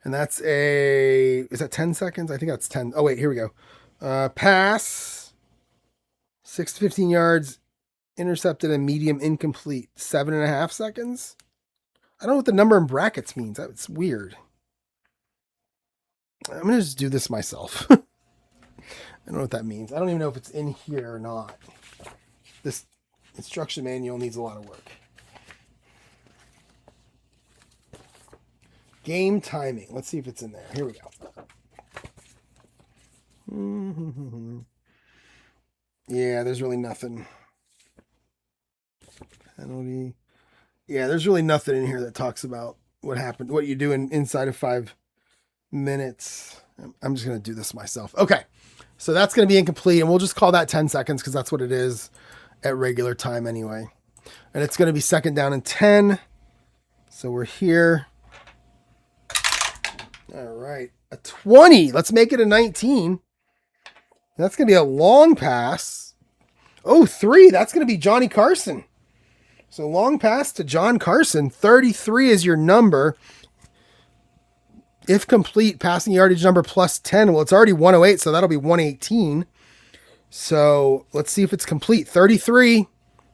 Speaker 1: And that's is that 10 seconds? I think that's 10. Oh, wait, here we go. Pass. 6 to 15 yards. Intercepted and medium incomplete. 7.5 seconds. I don't know what the number in brackets means. That's weird. I'm going to just do this myself. I don't know what that means. I don't even know if it's in here or not. This instruction manual needs a lot of work. Game timing. Let's see if it's in there. Here we go. Yeah, there's really nothing. Penalty. Yeah, there's really nothing in here that talks about what happened, what you do inside of 5 minutes. I'm just going to do this myself. Okay. So that's going to be incomplete, and we'll just call that 10 seconds because that's what it is at regular time anyway. And it's going to be second down and 10. So we're here. All right. A 20. Let's make it a 19. That's going to be a long pass. Oh, 3. That's going to be Johnny Carson. So long pass to John Carson. 33 is your number. If complete, passing yardage number plus 10. Well, it's already 108, so that'll be 118. So let's see if it's complete. 33.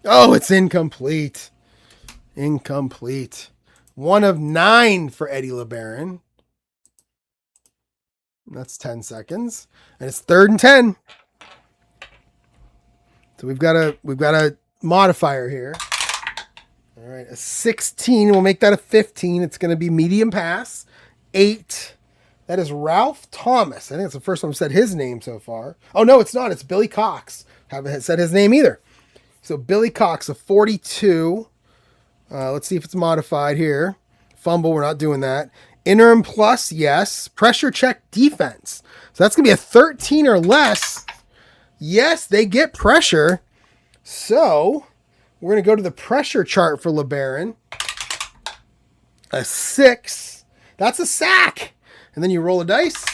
Speaker 1: Oh, it's incomplete. Incomplete. 1 of 9 for Eddie LeBaron. That's 10 seconds. And it's 3rd and 10. So we've got a modifier here. All right, a 16. We'll make that a 15. It's going to be medium pass. 8. That is Ralph Thomas. I think that's the first time I've said his name so far. Oh, no, it's not. It's Billy Cox. Haven't said his name either. So Billy Cox, a 42. Let's see if it's modified here. Fumble, we're not doing that. Interim plus, yes. Pressure check defense. So that's going to be a 13 or less. Yes, they get pressure. So we're going to go to the pressure chart for LeBaron. A 6. That's a sack. And then you roll a dice.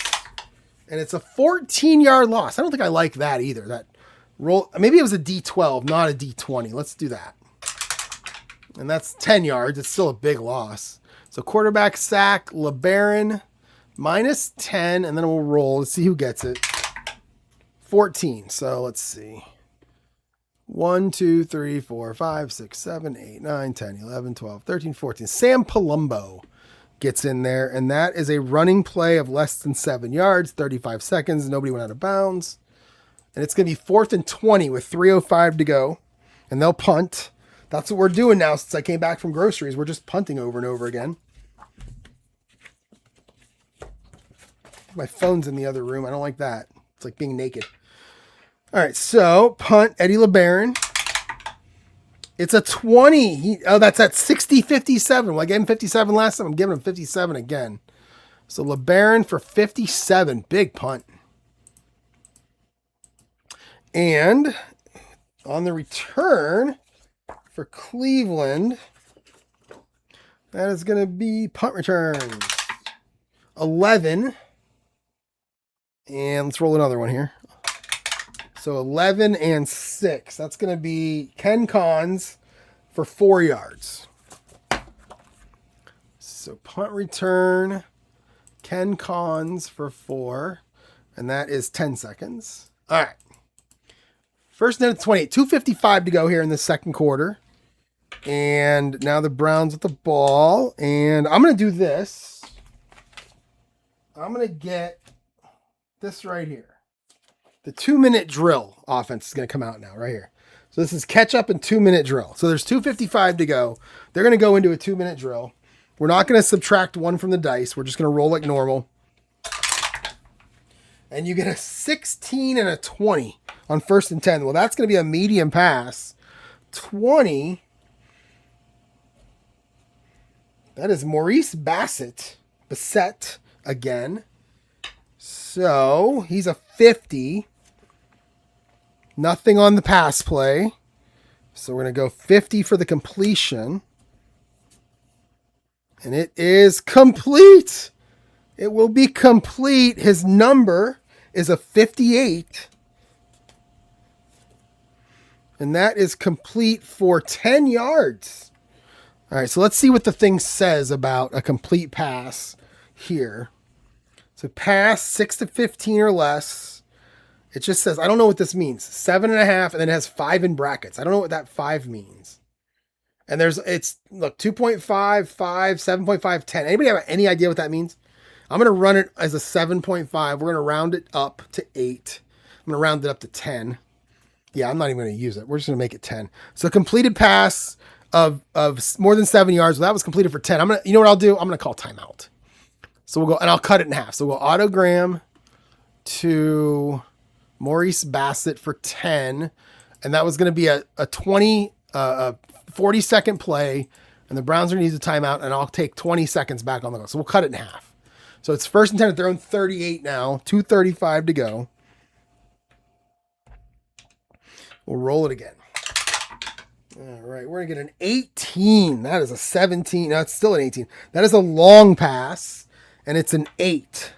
Speaker 1: And it's a 14-yard loss. I don't think I like that either. That roll. Maybe it was a D12, not a D20. Let's do that. And that's 10 yards. It's still a big loss. So quarterback sack, LeBaron, minus 10. And then we'll roll. Let's see who gets it. 14. So let's see. 1, 2, 3, 4, 5, 6, 7, 8, 9, 10, 11, 12, 13, 14. Sam Palumbo gets in there. And that is a running play of less than 7 yards, 35 seconds. Nobody went out of bounds. And it's going to be 4th and 20 with 3:05 to go. And they'll punt. That's what we're doing now since I came back from groceries. We're just punting over and over again. My phone's in the other room. I don't like that. It's like being naked. All right, so punt, Eddie LeBaron. It's a 20. That's at 60-57. Well, I gave him 57 last time. I'm giving him 57 again. So LeBaron for 57. Big punt. And on the return for Cleveland, that is going to be punt returns. 11. And let's roll another one here. So 11 and 6. That's going to be Ken Cons for 4 yards. So punt return, Ken Cons for 4. And that is 10 seconds. All right. First and 28. 2:55 to go here in the second quarter. And now the Browns with the ball. And I'm going to do this. I'm going to get this right here. The 2-minute drill offense is going to come out now, right here. So this is catch up and 2-minute drill. So there's 2:55 to go. They're going to go into a 2-minute drill. We're not going to subtract 1 from the dice. We're just going to roll like normal. And you get a 16 and a 20 on 1st and 10. Well, that's going to be a medium pass. 20. That is Maurice Bassett again. So he's a 50. Nothing on the pass play. So we're going to go 50 for the completion. And it is complete. It will be complete. His number is a 58. And that is complete for 10 yards. All right, so let's see what the thing says about a complete pass here. So pass 6 to 15 or less. It just says, I don't know what this means. 7.5, and then it has 5 in brackets. I don't know what that 5 means. And look, 2.5, 5, 7.5, 10. Anybody have any idea what that means? I'm going to run it as a 7.5. We're going to round it up to 8. I'm going to round it up to 10. Yeah, I'm not even going to use it. We're just going to make it 10. So completed pass of more than 7 yards. Well, that was completed for 10. You know what I'll do? I'm going to call timeout. So we'll go, and I'll cut it in half. So we'll autogram to Maurice Bassett for 10. And that was going to be a 40-second play. And the Browns are going to use a timeout. And I'll take 20 seconds back on the go. So we'll cut it in half. So it's 1st and 10 at their own 38 now. 2:35 to go. We'll roll it again. All right. We're going to get an 18. That is a 17. No, it's still an 18. That is a long pass. And it's an 8.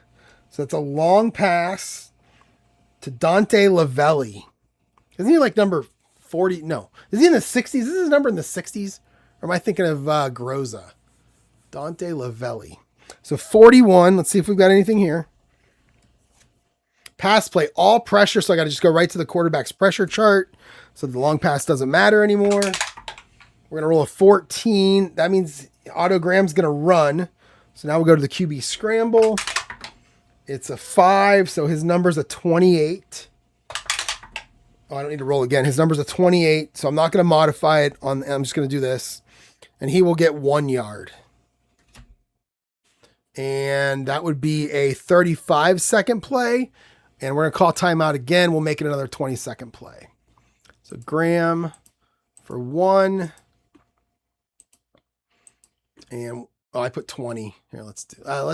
Speaker 1: So it's a long pass to Dante Lavelli. Isn't he like number 40? No. Is he in the 60s? Is his number in the 60s? Or am I thinking of Groza? Dante Lavelli. So 41. Let's see if we've got anything here. Pass play, all pressure. So I got to just go right to the quarterback's pressure chart. So the long pass doesn't matter anymore. We're going to roll a 14. That means autogram's going to run. So now we'll go to the QB scramble. It's a 5, so his number's a 28. Oh, I don't need to roll again. His number's a 28, so I'm not going to modify it. I'm just going to do this. And he will get 1 yard. And that would be a 35-second play. And we're going to call timeout again. We'll make it another 20-second play. So Graham for 1. And I put 20 here. Let's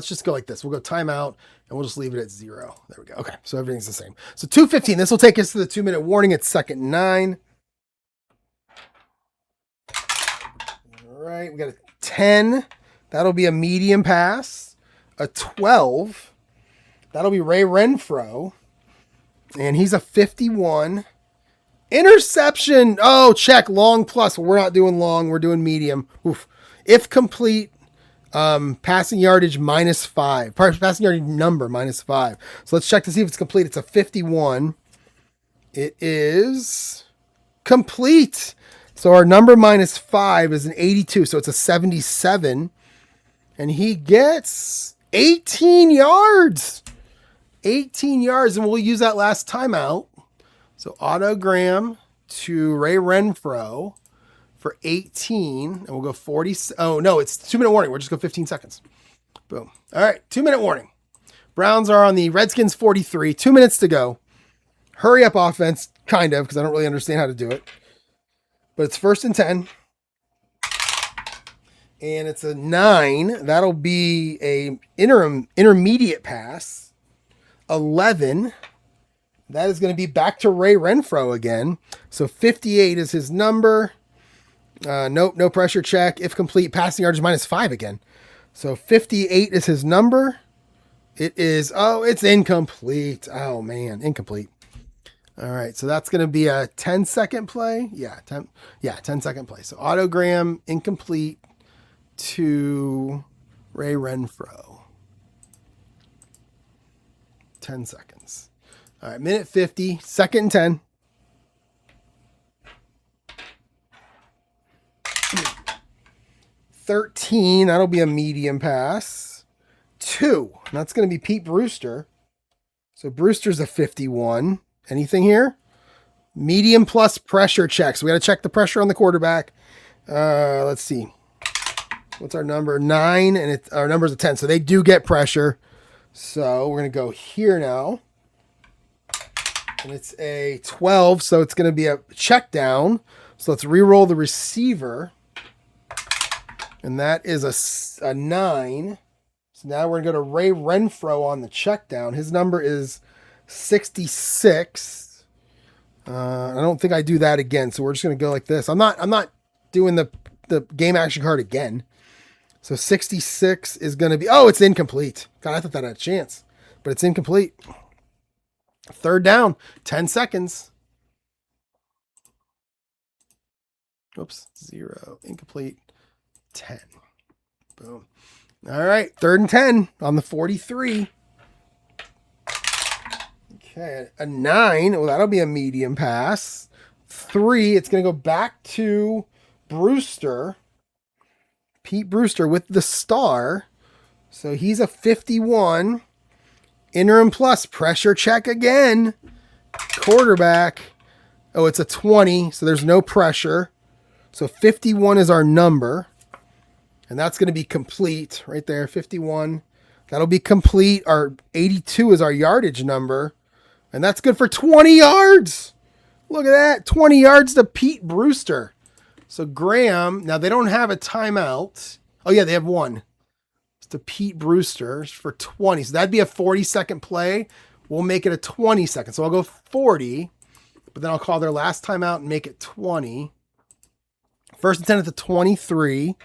Speaker 1: just go like this. We'll go timeout and we'll just leave it at 0. There we go. Okay. So everything's the same. So 2:15. This will take us to the 2-minute warning. It's 2nd and 9. All right. We got a 10. That'll be a medium pass. A 12. That'll be Ray Renfro. And he's a 51. Interception. Oh, check. Long plus. Well, we're not doing long. We're doing medium. Oof. If complete, passing yardage -5. Passing yardage number -5. So let's check to see if it's complete. It's a 51. It is complete. So our number -5 is an 82. So it's a 77. And he gets 18 yards. 18 yards. And we'll use that last timeout. So autogram to Ray Renfro for 18. And we'll go 40. Oh, no, it's 2-minute warning. We'll just go 15 seconds. Boom. All right, 2-minute warning. Browns are on the Redskins 43. 2 minutes to go. Hurry up offense, kind of, because I don't really understand how to do it. But it's 1st and 10. And it's a 9. That'll be a intermediate pass. 11. That is going to be back to Ray Renfro again. So 58 is his number. Nope, no pressure check. If complete, passing yardage -5 again. So 58 is his number. It is, it's incomplete. Oh, man, incomplete. All right, so that's going to be a 10-second play. Yeah, 10-second play. So autogram incomplete to Ray Renfro. 10 seconds. All right, minute 50, 2nd and 10. $13, that'll be a medium pass. 2, and that's going to be Pete Brewster. So Brewster's a 51. Anything here? Medium plus pressure check. So we got to check the pressure on the quarterback. Let's see. What's our number? 9, and our number's a 10. So they do get pressure. So we're going to go here now. And it's a 12, so it's going to be a check down. So let's re-roll the receiver. And that is a 9. So now we're going to go to Ray Renfro on the check down. His number is 66. I don't think I do that again, so we're just going to go like this. I'm not doing the game action card again. So 66 is going to be, it's incomplete. God, I thought that had a chance, but it's incomplete. 3rd down, 10 seconds. Oops, 0, incomplete, 10. Boom. All right, 3rd and 10 on the 43. Okay, a 9. Well, that'll be a medium pass. 3, it's going to go back to Brewster. Pete Brewster with the star. So he's a 51. Interim plus pressure check again. Quarterback. Oh, it's a 20, so there's no pressure. So 51 is our number. And that's going to be complete right there, 51. That'll be complete. Our 82 is our yardage number. And that's good for 20 yards. Look at that. 20 yards to Pete Brewster. So Graham, now they don't have a timeout. Oh, yeah, they have one. It's to Pete Brewster for 20. So that'd be a 40-second play. We'll make it a 20-second. So I'll go 40, but then I'll call their last timeout and make it 20. 1st and 10 at the 23.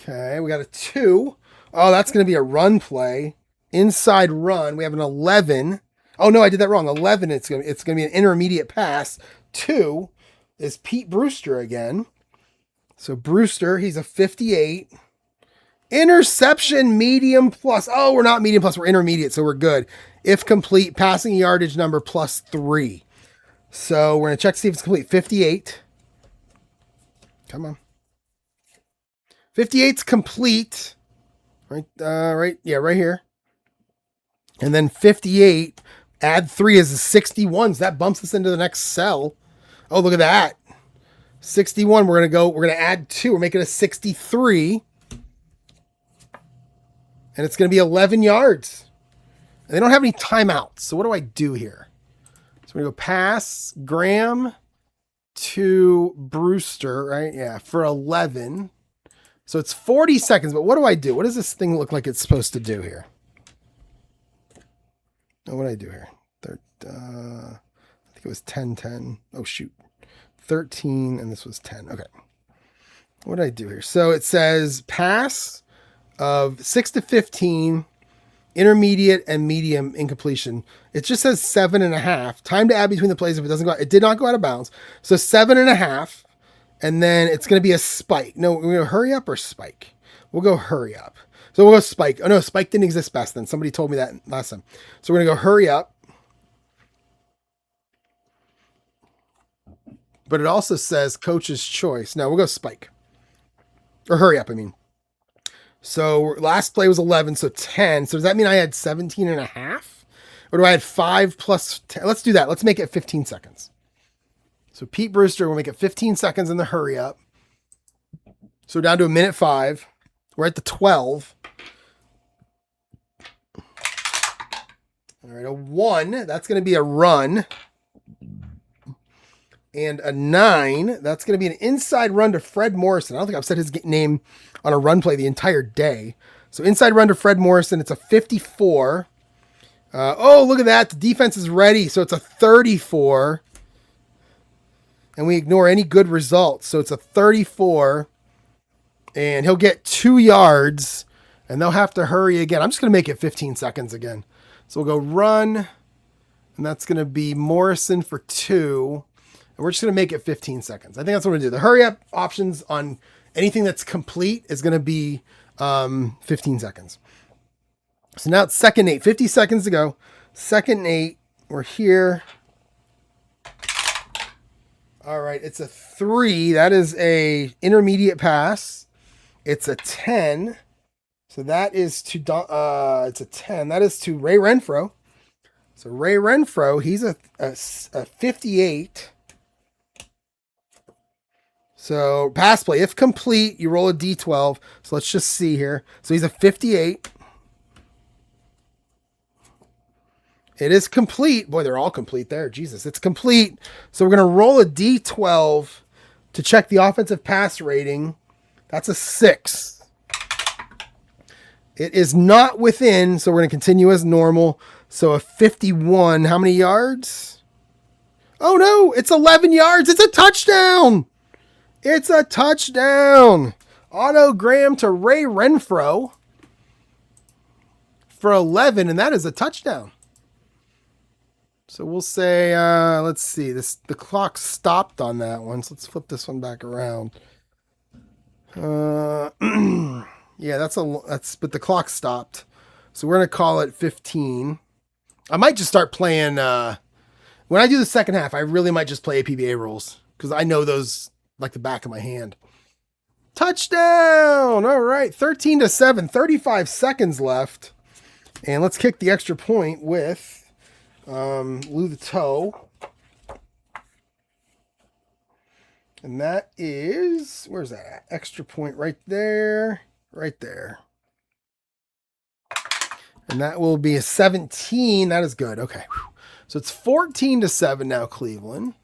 Speaker 1: Okay, we got a 2. Oh, that's going to be a run play. Inside run. We have an 11. Oh, no, I did that wrong. 11, it's going to be an intermediate pass. 2 is Pete Brewster again. So Brewster, he's a 58. Interception, medium plus. Oh, we're not medium plus. We're intermediate, so we're good. If complete, passing yardage number +3. So we're going to check to see if it's complete. 58. Come on. 58's complete. Right, right here. And then 58, add 3 is 61. So that bumps us into the next cell. Oh, look at that. 61, we're going to add 2. We're making a 63. And it's going to be 11 yards. And they don't have any timeouts. So what do I do here? So we're going to go pass Graham to Brewster, right? Yeah, for 11. So it's 40 seconds. But what do I do? What does this thing look like it's supposed to do here? Oh, what did I do here? I think it was 10-10. Oh, shoot. 13, and this was 10. Okay. What did I do here? So it says pass of 6 to 15, intermediate and medium incompletion. It just says 7.5. Time to add between the plays if it doesn't go out. It did not go out of bounds. So 7.5, and then it's going to be a spike. No, we're going to hurry up or spike. We'll go hurry up. So we'll go spike. Oh no, spike didn't exist best then. Somebody told me that last time. So we're going to go hurry up. But it also says coach's choice. No, we'll go spike. Or hurry up, I mean. So last play was 11, so 10. So does that mean I had 17.5? Or do I had 5 plus 10? Let's do that. Let's make it 15 seconds. So Pete Brewster will make it 15 seconds in the hurry up. So down to 1:05. We're at the 12. All right, a 1. That's going to be a run. And a 9, that's going to be an inside run to Fred Morrison. I don't think I've said his name on a run play the entire day. So inside run to Fred Morrison. It's a 54. Oh, look at that. The defense is ready. So it's a 34. And we ignore any good results. So it's a 34. And he'll get 2 yards. And they'll have to hurry again. I'm just going to make it 15 seconds again. So we'll go run. And that's going to be Morrison for 2. And we're just going to make it 15 seconds. I think that's what we're going to do. The hurry up options on anything that's complete is going to be 15 seconds. So now it's 2nd 8, 50 seconds to go. 2nd 8, we're here. All right, it's a 3. That is a intermediate pass. It's a 10. So that is to, it's a 10. That is to Ray Renfro. So Ray Renfro, he's a 58. So pass play, if complete, you roll a D12. So let's just see here. So he's a 58. It is complete. Boy, they're all complete there. Jesus, it's complete. So we're going to roll a D12 to check the offensive pass rating. That's a 6. It is not within, so we're going to continue as normal. So a 51, how many yards? Oh no, it's 11 yards. It's a touchdown. It's a touchdown. Autogram to Ray Renfro for 11, and that is a touchdown. So we'll say, let's see, the clock stopped on that one. So let's flip this one back around. Yeah, but the clock stopped. So we're going to call it 15. I might just start playing, when I do the second half, I really might just play APBA rules because I know those like the back of my hand. Touchdown! All right, 13-7, 35 seconds left. And let's kick the extra point with Lou the Toe. And that is, where's that at? Extra point right there. Right there. And that will be a 17. That is good. Okay. So it's 14-7 now, Cleveland.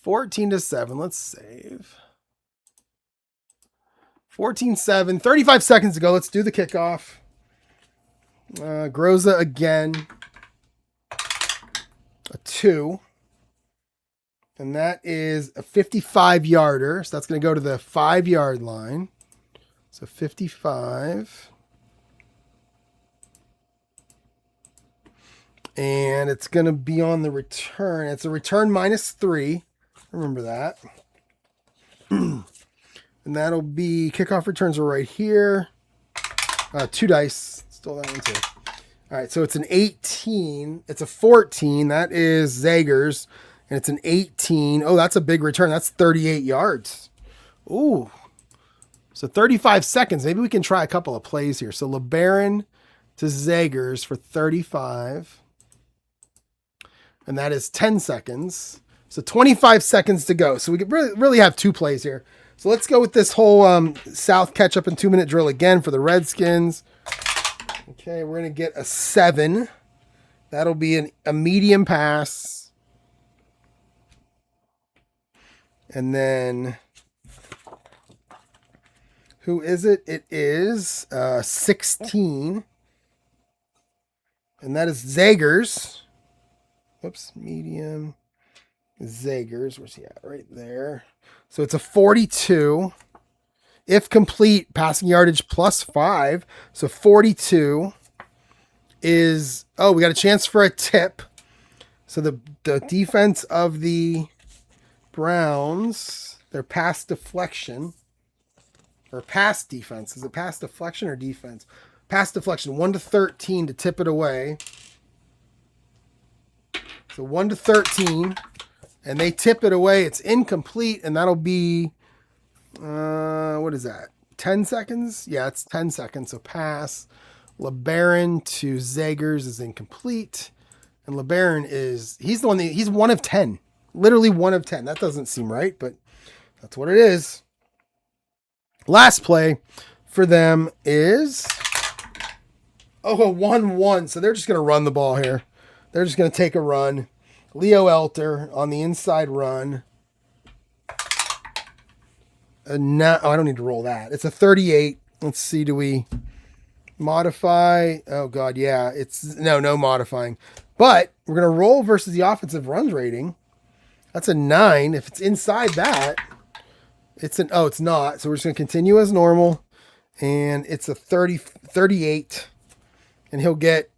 Speaker 1: 14-7. Let's save. 14-7. 35 seconds to go. Let's do the kickoff. Groza again. A 2. And that is a 55-yarder. So that's going to go to the 5-yard line. So 55. And it's going to be on the return. It's a return -3. Remember that. And that'll be kickoff returns are right here. 2 dice. Stole that one too. All right, so it's an 18. It's a 14. That is Zagers. And it's an 18. Oh, that's a big return. That's 38 yards. Ooh. So 35 seconds. Maybe we can try a couple of plays here. So LeBaron to Zagers for 35. And that is 10 seconds. So 25 seconds to go. So we could really have 2 plays here. So let's go with this whole South catch-up and 2-minute drill again for the Redskins. Okay, we're going to get a 7. That'll be a medium pass. And then, who is it? It is 16. And that is Zagers. Whoops, medium. Zagers, where's he at? Right there. So it's a 42. If complete, passing yardage +5. So 42 is, oh, we got a chance for a tip. So the defense of the Browns, their pass deflection, or pass defense. Is it pass deflection or defense? Pass deflection, 1-13 to tip it away. So 1-13, and they tip it away. It's incomplete, and that'll be, what is that? 10 seconds? Yeah, it's 10 seconds. So pass. LeBaron to Zagers is incomplete. And LeBaron he's the one he's 1 of 10. Literally 1 of 10. That doesn't seem right, but that's what it is. Last play for them is, a 1-1. So they're just going to run the ball here. They're just going to take a run. Leo Elter on the inside run. No, I don't need to roll that. It's a 38. Let's see. Do we modify? Oh, God, yeah. It's no modifying. But we're going to roll versus the offensive runs rating. That's a 9. If it's inside that, it's it's not. So we're just going to continue as normal. And it's a 38. And he'll get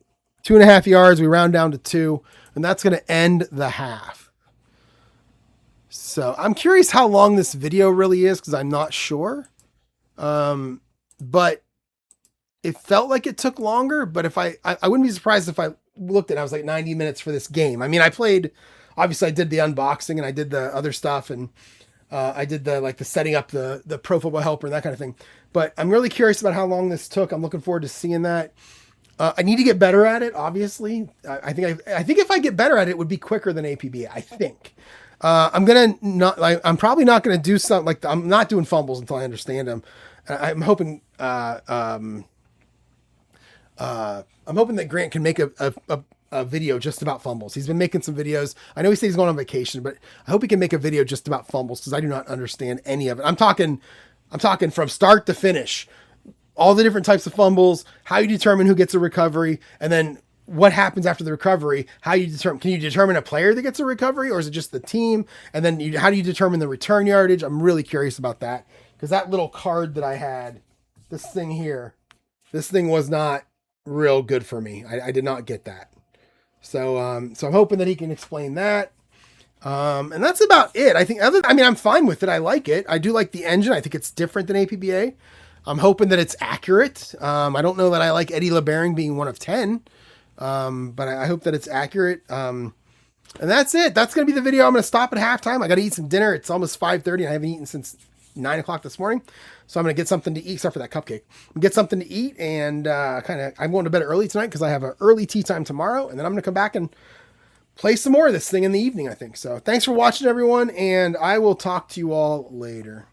Speaker 1: 2.5 yards. We round down to 2. And that's going to end the half. So I'm curious how long this video really is, because I'm not sure. But it felt like it took longer. But if I wouldn't be surprised if I looked at it, I was like 90 minutes for this game. I mean, obviously I did the unboxing and I did the other stuff, and I did the setting up the Pro Football Helper and that kind of thing. But I'm really curious about how long this took. I'm looking forward to seeing that. I need to get better at it, obviously. I think if I get better at it, it would be quicker than APB. I think. I'm probably not gonna do something like I'm not doing fumbles until I understand them. I'm hoping that Grant can make a video just about fumbles. He's been making some videos. I know he said he's going on vacation, but I hope he can make a video just about fumbles, because I do not understand any of it. I'm talking from start to finish. All the different types of fumbles, how you determine who gets a recovery, and then what happens after the recovery, can you determine a player that gets a recovery, or is it just the team? And then how do you determine the return yardage? I'm really curious about that, because that little card that I had, this thing was not real good for me. I did not get that. So I'm hoping that he can explain that. And that's about it. I'm fine with it. I like it. I do like the engine. I think it's different than APBA. I'm hoping that it's accurate. I don't know that I like Eddie LeBaron being 1 of 10. But I hope that it's accurate. And that's it. That's going to be the video. I'm going to stop at halftime. I got to eat some dinner. It's almost 5:30 and I haven't eaten since 9 o'clock this morning. So I'm going to get something to eat, except for that cupcake. Get something to eat, and I'm going to bed early tonight because I have an early tea time tomorrow. And then I'm going to come back and play some more of this thing in the evening, I think. So thanks for watching, everyone. And I will talk to you all later.